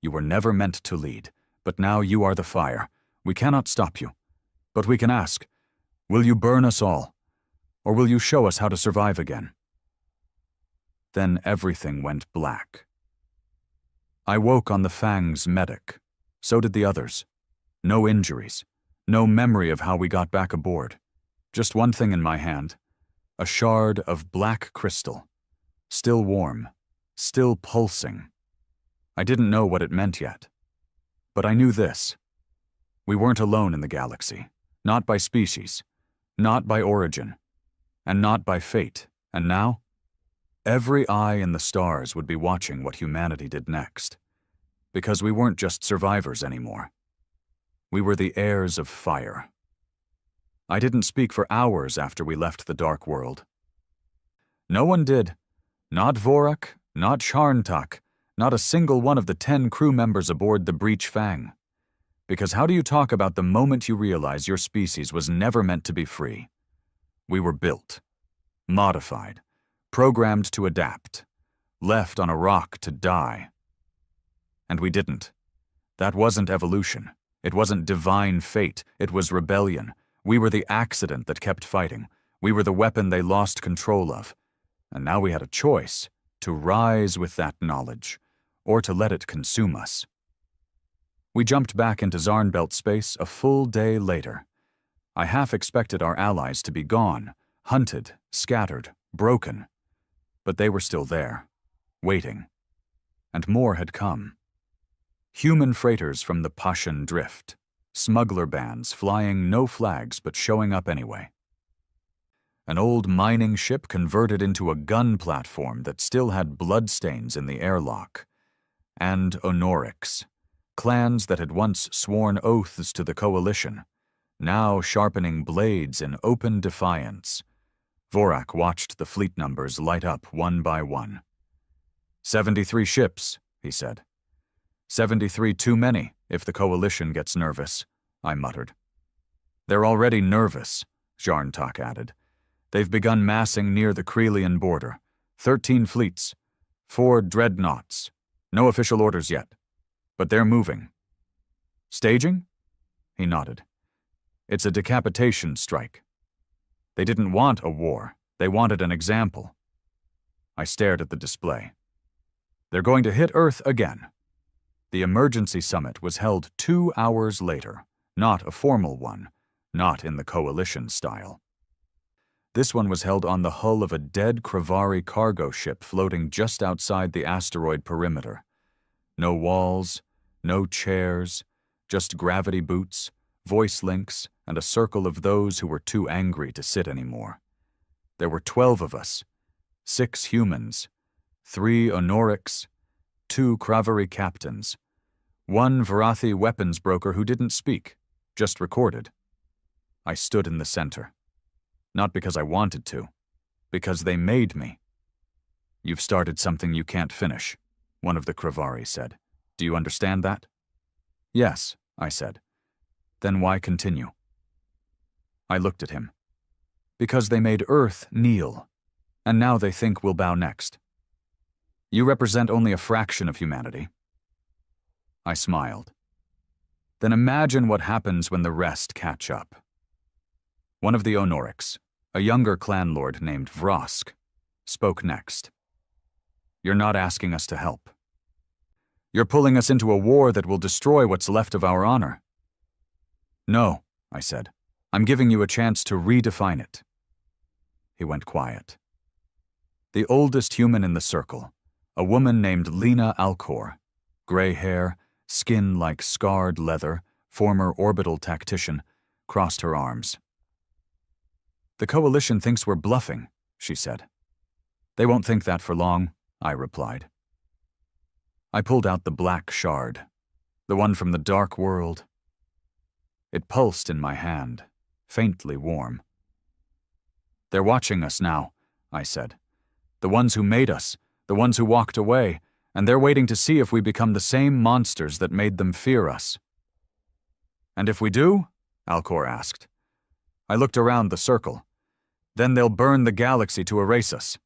You were never meant to lead, but now you are the fire. We cannot stop you, but we can ask, will you burn us all, or will you show us how to survive again? Then everything went black. I woke on the Fang's medic. So did the others. No injuries. No memory of how we got back aboard. Just one thing in my hand. A shard of black crystal. Still warm. Still pulsing. I didn't know what it meant yet. But I knew this. We weren't alone in the galaxy. Not by species. Not by origin. And not by fate. And now? Every eye in the stars would be watching what humanity did next. Because we weren't just survivors anymore. We were the heirs of fire. I didn't speak for hours after we left the dark world. No one did, Not Vorak, not Sharntak, not a single one of the 10 crew members aboard the Breach Fang. Because how do you talk about the moment you realize your species was never meant to be free? We were built, modified, programmed to adapt, left on a rock to die. And we didn't. That wasn't evolution. It wasn't divine fate. It was rebellion. We were the accident that kept fighting. We were the weapon they lost control of. And now we had a choice, to rise with that knowledge, or to let it consume us. We jumped back into Zarnbelt space a full day later. I half expected our allies to be gone, hunted, scattered, broken. But they were still there, waiting. And more had come. Human freighters from the Pashan Drift, smuggler bands flying no flags but showing up anyway. An old mining ship converted into a gun platform that still had bloodstains in the airlock. And Honorics, clans that had once sworn oaths to the Coalition, now sharpening blades in open defiance. Vorak watched the fleet numbers light up one by one. 73 ships, he said. 73 too many if the Coalition gets nervous, I muttered. They're already nervous, Sharntak added. They've begun massing near the Krelian border. 13 fleets, 4 dreadnoughts. No official orders yet. But they're moving. Staging? He nodded. It's a decapitation strike. They didn't want a war. They wanted an example. I stared at the display. They're going to hit Earth again. The emergency summit was held 2 hours later, not a formal one, not in the Coalition style. This one was held on the hull of a dead Kravari cargo ship floating just outside the asteroid perimeter. No walls, no chairs, just gravity boots, voice links, and a circle of those who were too angry to sit anymore. There were 12 of us, 6 humans, 3 Honorics, 2 Kravari captains, 1 Varathi weapons broker who didn't speak, just recorded. I stood in the center. Not because I wanted to, because they made me. You've started something you can't finish, one of the Kravari said. Do you understand that? Yes, I said. Then why continue? I looked at him. Because they made Earth kneel, and now they think we'll bow next. You represent only a fraction of humanity. I smiled. Then imagine what happens when the rest catch up. One of the Honorics, a younger clan lord named Vrosk, spoke next. You're not asking us to help. You're pulling us into a war that will destroy what's left of our honor. No, I said. I'm giving you a chance to redefine it. He went quiet. The oldest human in the circle, a woman named Lena Alcor, gray hair, skin like scarred leather, former orbital tactician, crossed her arms. The Coalition thinks we're bluffing, she said. They won't think that for long, I replied. I pulled out the black shard, the one from the dark world. It pulsed in my hand, faintly warm. They're watching us now, I said. The ones who made us, the ones who walked away, and they're waiting to see if we become the same monsters that made them fear us. And if we do? Alcor asked. I looked around the circle. Then they'll burn the galaxy to erase us.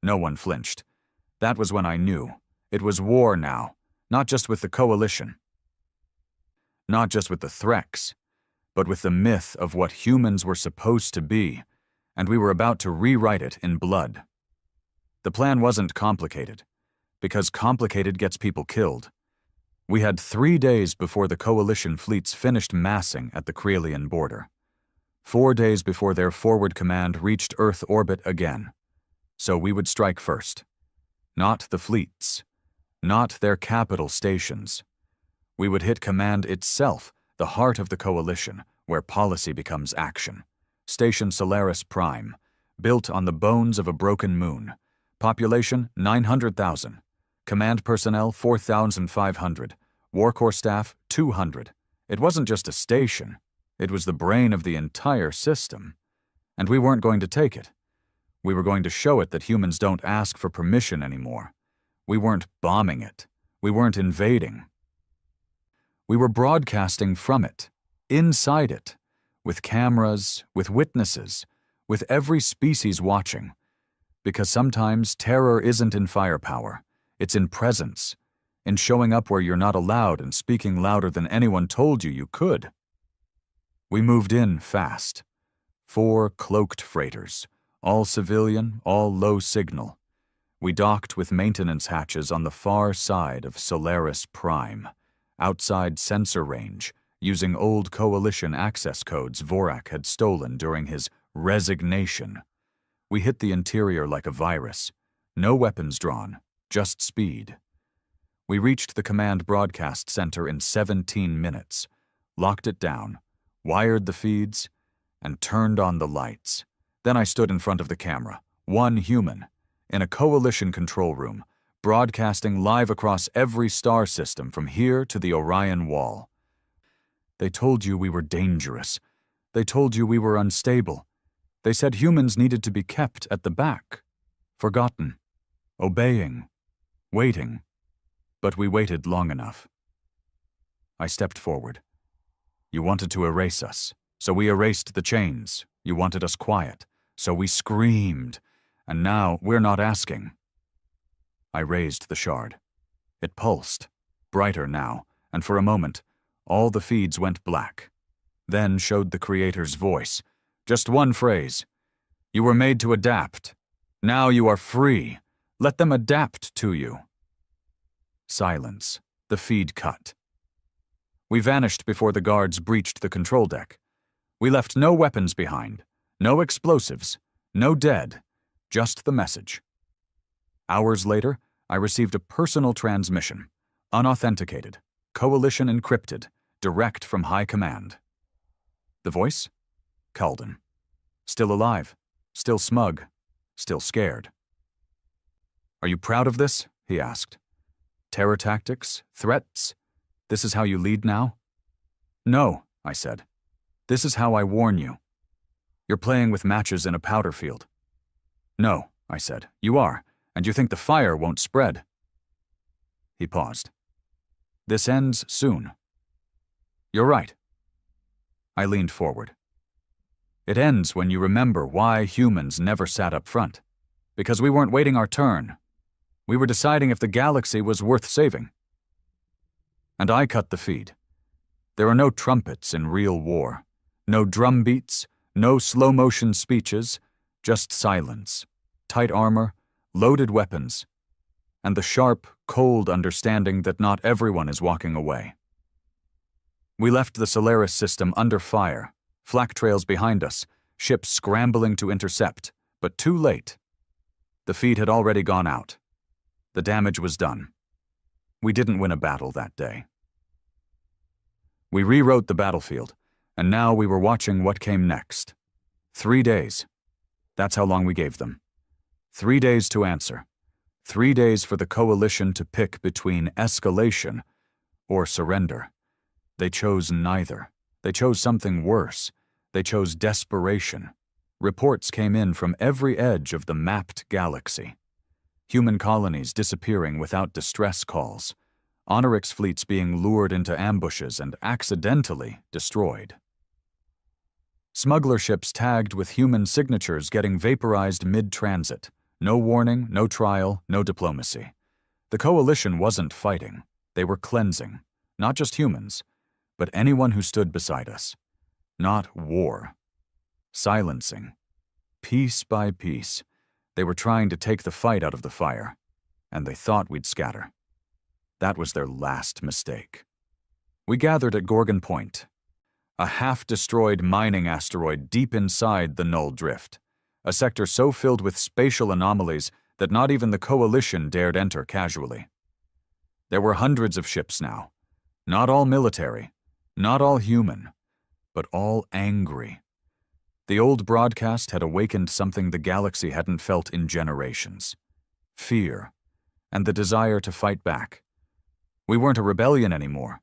No one flinched. That was when I knew. It was war now, not just with the Coalition. Not just with the Threks, but with the myth of what humans were supposed to be, and we were about to rewrite it in blood. The plan wasn't complicated, because complicated gets people killed. We had 3 days before the Coalition fleets finished massing at the Krelian border. 4 days before their forward command reached Earth orbit again. So we would strike first. Not the fleets. Not their capital stations. We would hit command itself, the heart of the Coalition, where policy becomes action. Station Solaris Prime, built on the bones of a broken moon. Population 900,000. Command personnel 4,500. War Corps staff 200. It wasn't just a station. It was the brain of the entire system. And we weren't going to take it. We were going to show it that humans don't ask for permission anymore. We weren't bombing it. We weren't invading. We were broadcasting from it, inside it, with cameras, with witnesses, with every species watching. Because sometimes terror isn't in firepower, it's in presence, in showing up where you're not allowed and speaking louder than anyone told you you could. We moved in fast. 4 cloaked freighters, all civilian, all low signal. We docked with maintenance hatches on the far side of Solaris Prime, outside sensor range, using old Coalition access codes Vorak had stolen during his resignation. We hit the interior like a virus. No weapons drawn, just speed. We reached the command broadcast center in 17 minutes, locked it down, wired the feeds, and turned on the lights. Then I stood in front of the camera, one human, in a Coalition control room, broadcasting live across every star system from here to the Orion Wall. They told you we were dangerous. They told you we were unstable. They said humans needed to be kept at the back, forgotten, obeying, waiting. But we waited long enough. I stepped forward. You wanted to erase us, so we erased the chains. You wanted us quiet, so we screamed. And now we're not asking. I raised the shard. It pulsed, brighter now, and for a moment, all the feeds went black. Then showed the Creator's voice. Just one phrase. You were made to adapt. Now you are free. Let them adapt to you. Silence. The feed cut. We vanished before the guards breached the control deck. We left no weapons behind, no explosives, no dead, just the message. Hours later, I received a personal transmission, unauthenticated, Coalition encrypted, direct from High Command. The voice? Calden. Still alive, still smug, still scared. Are you proud of this? He asked. Terror tactics? Threats? This is how you lead now? No, I said. This is how I warn you. You're playing with matches in a powder field. No, I said, you are, and you think the fire won't spread. He paused. This ends soon. You're right. I leaned forward. It ends when you remember why humans never sat up front. Because we weren't waiting our turn. We were deciding if the galaxy was worth saving. And I cut the feed. There are no trumpets in real war. No drum beats, no slow-motion speeches, just silence, tight armor, loaded weapons, and the sharp, cold understanding that not everyone is walking away. We left the Solaris system under fire, flak trails behind us, ships scrambling to intercept, but too late. The feed had already gone out. The damage was done. We didn't win a battle that day. We rewrote the battlefield, and now we were watching what came next. 3 days. That's how long we gave them. 3 days to answer. 3 days for the Coalition to pick between escalation or surrender. They chose neither. They chose something worse. They chose desperation. Reports came in from every edge of the mapped galaxy. Human colonies disappearing without distress calls. Onyx fleets being lured into ambushes and accidentally destroyed. Smuggler ships tagged with human signatures getting vaporized mid-transit. No warning, no trial, no diplomacy. The Coalition wasn't fighting. They were cleansing. Not just humans, but anyone who stood beside us. Not war. Silencing. Piece by piece. They were trying to take the fight out of the fire, and they thought we'd scatter. That was their last mistake. We gathered at Gorgon Point, a half-destroyed mining asteroid deep inside the Null Drift, a sector so filled with spatial anomalies that not even the Coalition dared enter casually. There were hundreds of ships now, not all military, not all human, but all angry. The old broadcast had awakened something the galaxy hadn't felt in generations. Fear, and the desire to fight back. We weren't a rebellion anymore.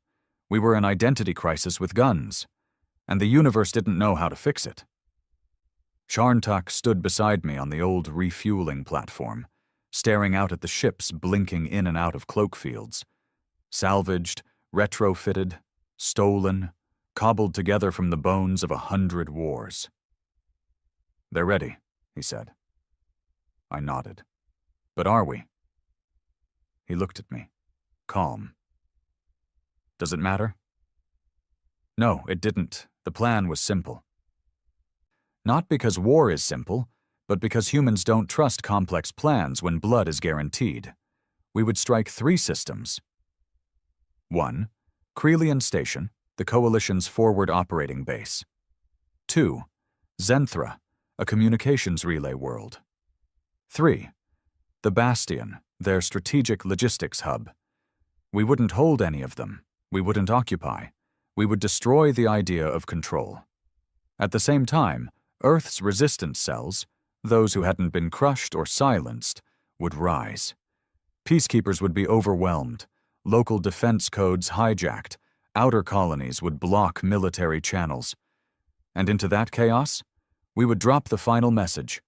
We were an identity crisis with guns, and the universe didn't know how to fix it. Charntak stood beside me on the old refueling platform, staring out at the ships blinking in and out of cloak fields. Salvaged, retrofitted, stolen, cobbled together from the bones of 100 wars. "They're ready," he said. I nodded. "But are we?" He looked at me, calm. "Does it matter?" No, it didn't. The plan was simple. Not because war is simple, but because humans don't trust complex plans when blood is guaranteed. We would strike 3 systems. 1. Krelian Station, the Coalition's forward operating base. 2. Zenthra, a communications relay world. 3. The Bastion, their strategic logistics hub. We wouldn't hold any of them. We wouldn't occupy. We would destroy the idea of control. At the same time, Earth's resistance cells, those who hadn't been crushed or silenced, would rise. Peacekeepers would be overwhelmed, local defense codes hijacked, outer colonies would block military channels. And into that chaos, we would drop the final message,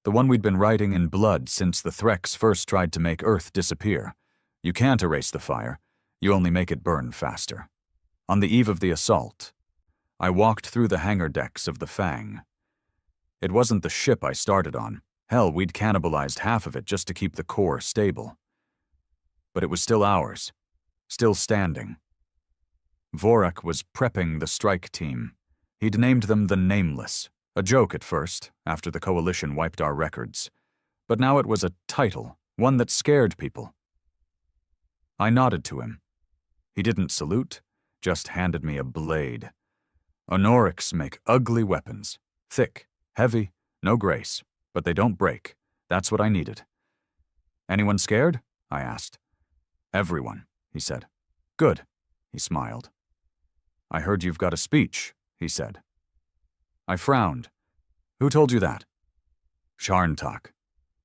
the one we'd been writing in blood since the Threx first tried to make Earth disappear. You can't erase the fire, you only make it burn faster. On the eve of the assault, I walked through the hangar decks of the Fang. It wasn't the ship I started on. Hell, we'd cannibalized half of it just to keep the core stable. But it was still ours, still standing. Vorak was prepping the strike team. He'd named them the Nameless, a joke at first, after the Coalition wiped our records. But now it was a title, one that scared people. I nodded to him. He didn't salute, just handed me a blade. Honorics make ugly weapons, thick, heavy, no grace, but they don't break. That's what I needed. "Anyone scared?" I asked. "Everyone," he said. "Good," he smiled. "I heard you've got a speech," he said. I frowned. "Who told you that?" "Charntak.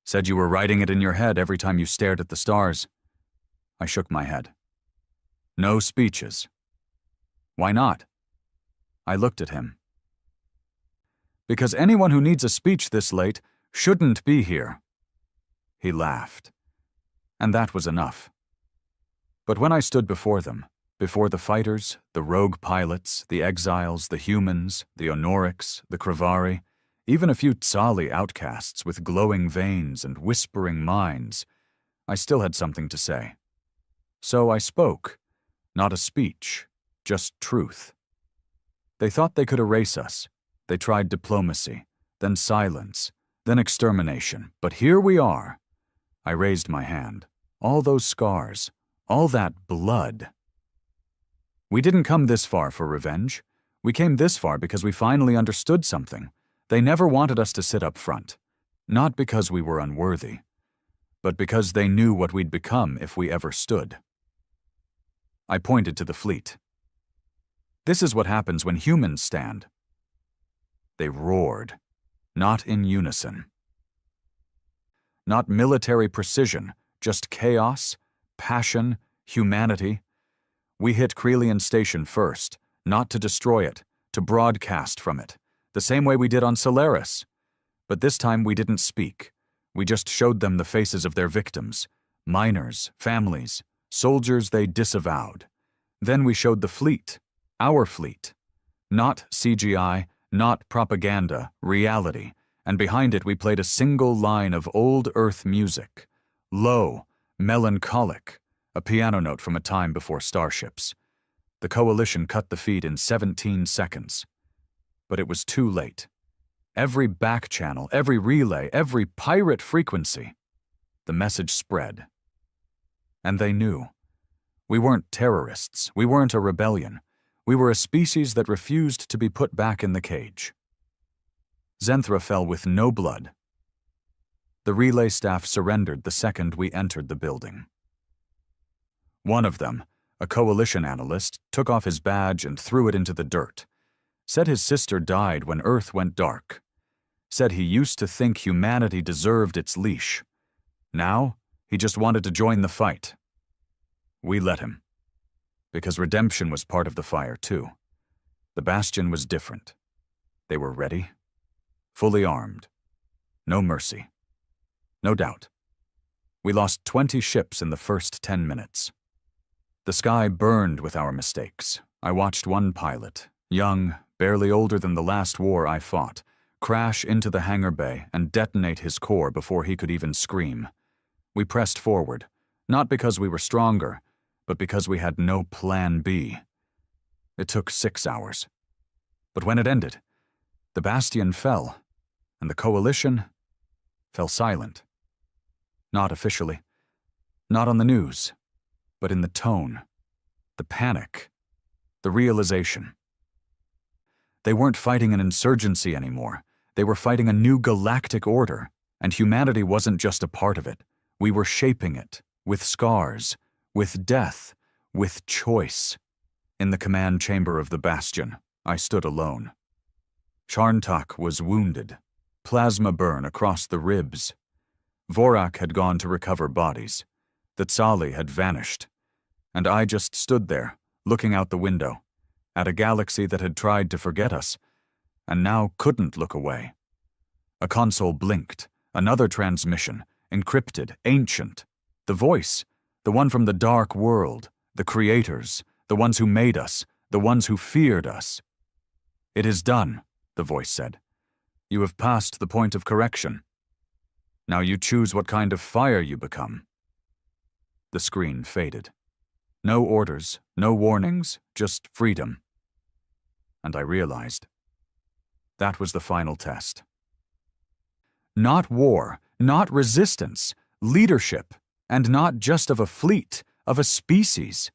Said you were writing it in your head every time you stared at the stars." I shook my head. "No speeches." "Why not?" I looked at him. "Because anyone who needs a speech this late shouldn't be here." He laughed. And that was enough. But when I stood before them, before the fighters, the rogue pilots, the exiles, the humans, the Honorics, the Kravari, even a few Tsali outcasts with glowing veins and whispering minds, I still had something to say. So I spoke, not a speech, just truth. They thought they could erase us. They tried diplomacy, then silence, then extermination. But here we are. I raised my hand. All those scars, all that blood. We didn't come this far for revenge. We came this far because we finally understood something. They never wanted us to sit up front. Not because we were unworthy, but because they knew what we'd become if we ever stood. I pointed to the fleet. This is what happens when humans stand. They roared, not in unison. Not military precision, just chaos, passion, humanity. We hit Krelian Station first, not to destroy it, to broadcast from it, the same way we did on Solaris. But this time we didn't speak. We just showed them the faces of their victims, miners, families, soldiers they disavowed. Then we showed the fleet, our fleet. Not CGI, not propaganda, reality. And behind it we played a single line of old Earth music. Low, melancholic, a piano note from a time before starships. The Coalition cut the feed in 17 seconds. But it was too late. Every back channel, every relay, every pirate frequency. The message spread. And they knew. We weren't terrorists. We weren't a rebellion. We were a species that refused to be put back in the cage. Zenthra fell with no blood. The relay staff surrendered the second we entered the building. One of them, a Coalition analyst, took off his badge and threw it into the dirt. Said his sister died when Earth went dark. Said he used to think humanity deserved its leash. Now, he just wanted to join the fight. We let him. Because redemption was part of the fire, too. The Bastion was different. They were ready fully armed. No mercy. No doubt. We lost 20 ships in the first 10 minutes. The sky burned with our mistakes. I watched one pilot, young, barely older than the last war I fought, crash into the hangar bay and detonate his core before he could even scream. We pressed forward, not because we were stronger, but because we had no plan B. It took 6 hours. But when it ended, the Bastion fell, and the Coalition fell silent. Not officially, not on the news, but in the tone, the panic, the realization. They weren't fighting an insurgency anymore. They were fighting a new galactic order, and humanity wasn't just a part of it. We were shaping it, with scars, with death, with choice. In the command chamber of the Bastion, I stood alone. Sharntak was wounded, plasma burn across the ribs. Vorak had gone to recover bodies. The Tsali had vanished. And I just stood there, looking out the window, at a galaxy that had tried to forget us, and now couldn't look away. A console blinked, another transmission, encrypted, ancient. The voice, the one from the dark world, the creators, the ones who made us, the ones who feared us. "It is done," the voice said. "You have passed the point of correction. Now you choose what kind of fire you become." The screen faded. No orders, no warnings, just freedom. And I realized that was the final test. Not war, not resistance, leadership, and not just of a fleet, of a species.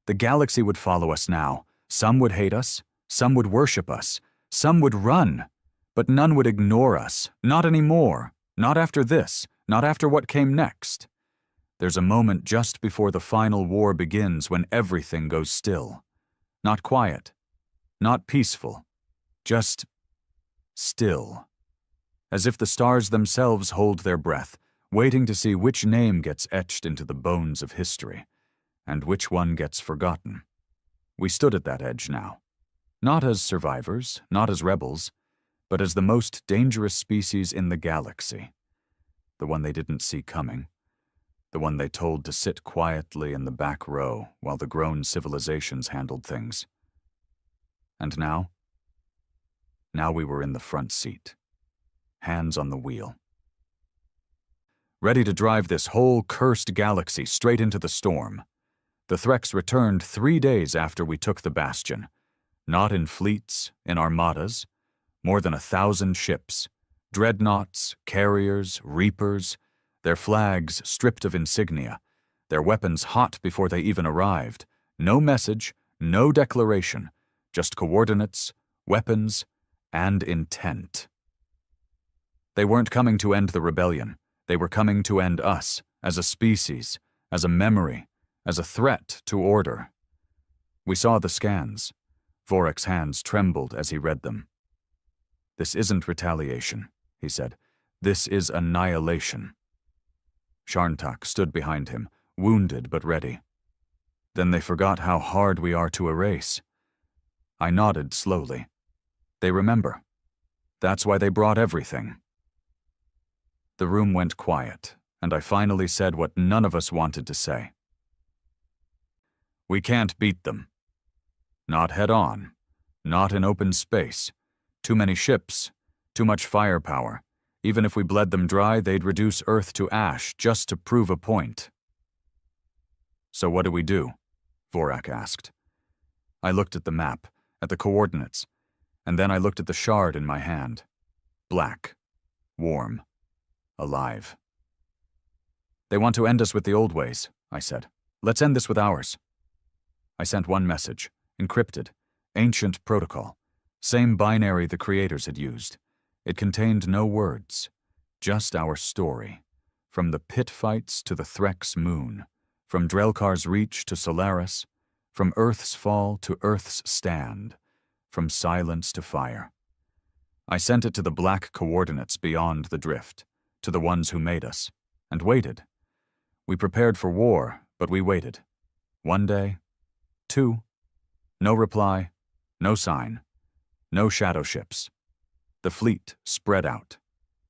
The galaxy would follow us now. Some would hate us, some would worship us, some would run, but none would ignore us, not anymore, not after this, not after what came next. There's a moment just before the final war begins when everything goes still. Not quiet, not peaceful, just still. As if the stars themselves hold their breath, waiting to see which name gets etched into the bones of history, and which one gets forgotten. We stood at that edge now. Not as survivors, not as rebels, but as the most dangerous species in the galaxy. The one they didn't see coming. The one they told to sit quietly in the back row while the grown civilizations handled things. And now? Now we were in the front seat. Hands on the wheel. Ready to drive this whole cursed galaxy straight into the storm. The Threx returned 3 days after we took the Bastion. Not in fleets, in armadas. More than 1,000 ships. Dreadnoughts, carriers, reapers. Their flags stripped of insignia, their weapons hot before they even arrived. No message, no declaration, just coordinates, weapons, and intent. They weren't coming to end the rebellion. They were coming to end us, as a species, as a memory, as a threat to order. We saw the scans. Vorak's hands trembled as he read them. "This isn't retaliation," he said. "This is annihilation." Sharntak stood behind him, wounded but ready. "Then they forgot how hard we are to erase." I nodded slowly. "They remember. That's why they brought everything." The room went quiet, and I finally said what none of us wanted to say. "We can't beat them. Not head-on. Not in open space. Too many ships. Too much firepower. Even if we bled them dry, they'd reduce Earth to ash just to prove a point." "So what do we do?" Vorak asked. I looked at the map, at the coordinates, and then I looked at the shard in my hand. Black. Warm. Alive. "They want to end us with the old ways," I said. "Let's end this with ours." I sent one message, encrypted, ancient protocol, same binary the creators had used. It contained no words, just our story, from the pit fights to the Threx moon, from Drelkar's reach to Solaris, from Earth's fall to Earth's stand, from silence to fire. I sent it to the black coordinates beyond the drift, to the ones who made us, and waited. We prepared for war, but we waited. 1 day, 2, no reply, no sign, no shadow ships. The fleet spread out.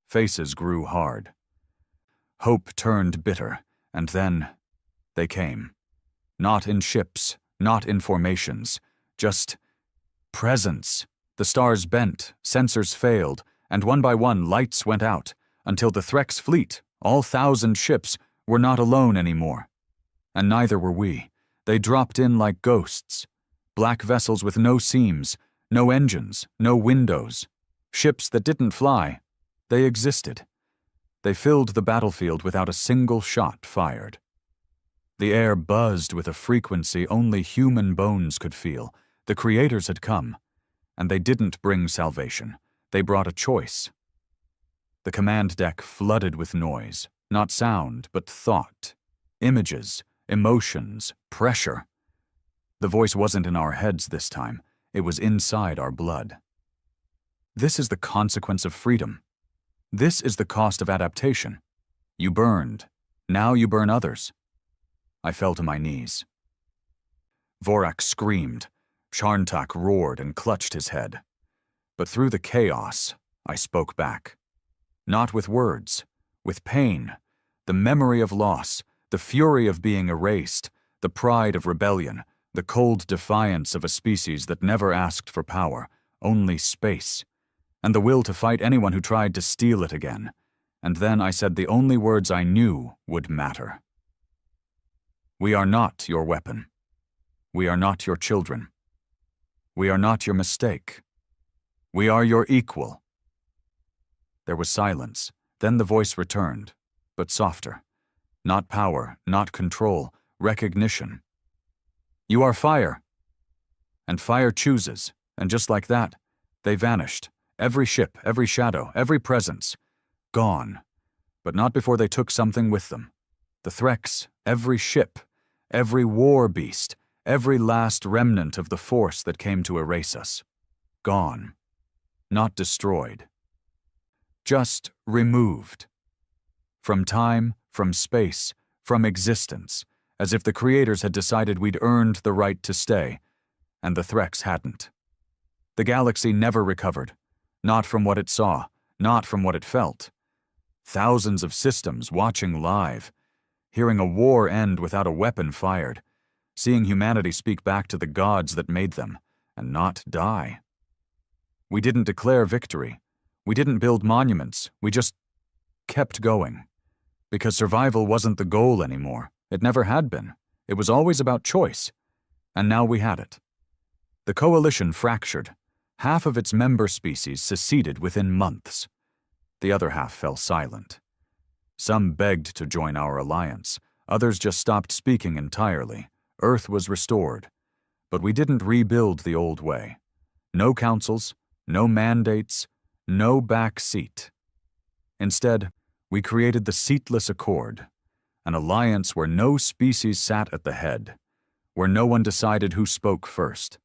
Faces grew hard. Hope turned bitter, and then they came. Not in ships, not in formations, just presence. The stars bent, sensors failed, and one by one lights went out, until the Threx fleet, all 1,000 ships, were not alone anymore. And neither were we. They dropped in like ghosts. Black vessels with no seams, no engines, no windows. Ships that didn't fly. They existed. They filled the battlefield without a single shot fired. The air buzzed with a frequency only human bones could feel. The creators had come, and they didn't bring salvation. They brought a choice. The command deck flooded with noise, not sound, but thought, images, emotions, pressure. The voice wasn't in our heads this time. It was inside our blood. This is the consequence of freedom. This is the cost of adaptation. You burned. Now you burn others. I fell to my knees. Vorak screamed. Sharntak roared and clutched his head. But through the chaos, I spoke back. Not with words, with pain, the memory of loss, the fury of being erased, the pride of rebellion, the cold defiance of a species that never asked for power, only space, and the will to fight anyone who tried to steal it again. And then I said the only words I knew would matter. We are not your weapon. We are not your children. We are not your mistake. We are your equal. There was silence. Then the voice returned, but softer. Not power, not control, recognition. You are fire. And fire chooses, and just like that, they vanished. Every ship, every shadow, every presence. Gone. But not before they took something with them. The Threx, every ship, every war beast, every last remnant of the force that came to erase us. Gone. Not destroyed. Just removed. From time, from space, from existence, as if the creators had decided we'd earned the right to stay, and the Threx hadn't. The galaxy never recovered. Not from what it saw, not from what it felt. Thousands of systems watching live, hearing a war end without a weapon fired, seeing humanity speak back to the gods that made them, and not die. We didn't declare victory. We didn't build monuments. We just kept going. Because survival wasn't the goal anymore. It never had been. It was always about choice. And now we had it. The coalition fractured. Half of its member species seceded within months. The other half fell silent. Some begged to join our alliance. Others just stopped speaking entirely. Earth was restored. But we didn't rebuild the old way. No councils, no mandates, no back seat. Instead, we created the Seatless Accord, an alliance where no species sat at the head, where no one decided who spoke first,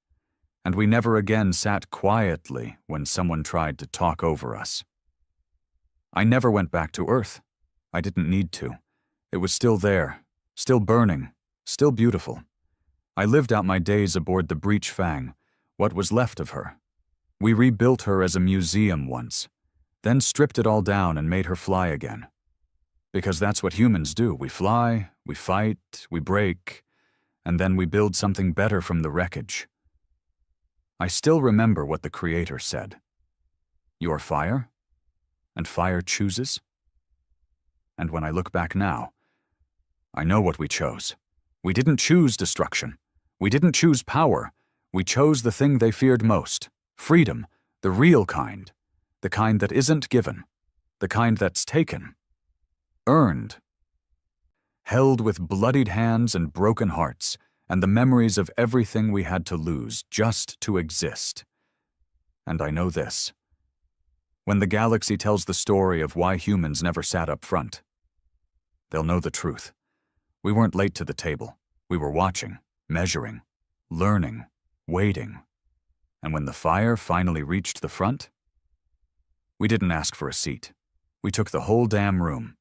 and we never again sat quietly when someone tried to talk over us. I never went back to Earth. I didn't need to. It was still there, still burning, still beautiful. I lived out my days aboard the Breach Fang, what was left of her. We rebuilt her as a museum once, then stripped it all down and made her fly again. Because that's what humans do. We fly, we fight, we break, and then we build something better from the wreckage. I still remember what the Creator said. You are fire, and fire chooses. And when I look back now, I know what we chose. We didn't choose destruction. We didn't choose power. We chose the thing they feared most. Freedom, the real kind. The kind that isn't given. The kind that's taken. Earned. Held with bloodied hands and broken hearts, and the memories of everything we had to lose just to exist. And I know this. When the galaxy tells the story of why humans never sat up front, they'll know the truth. We weren't late to the table. We were watching, measuring, learning, waiting. And when the fire finally reached the front, we didn't ask for a seat. We took the whole damn room.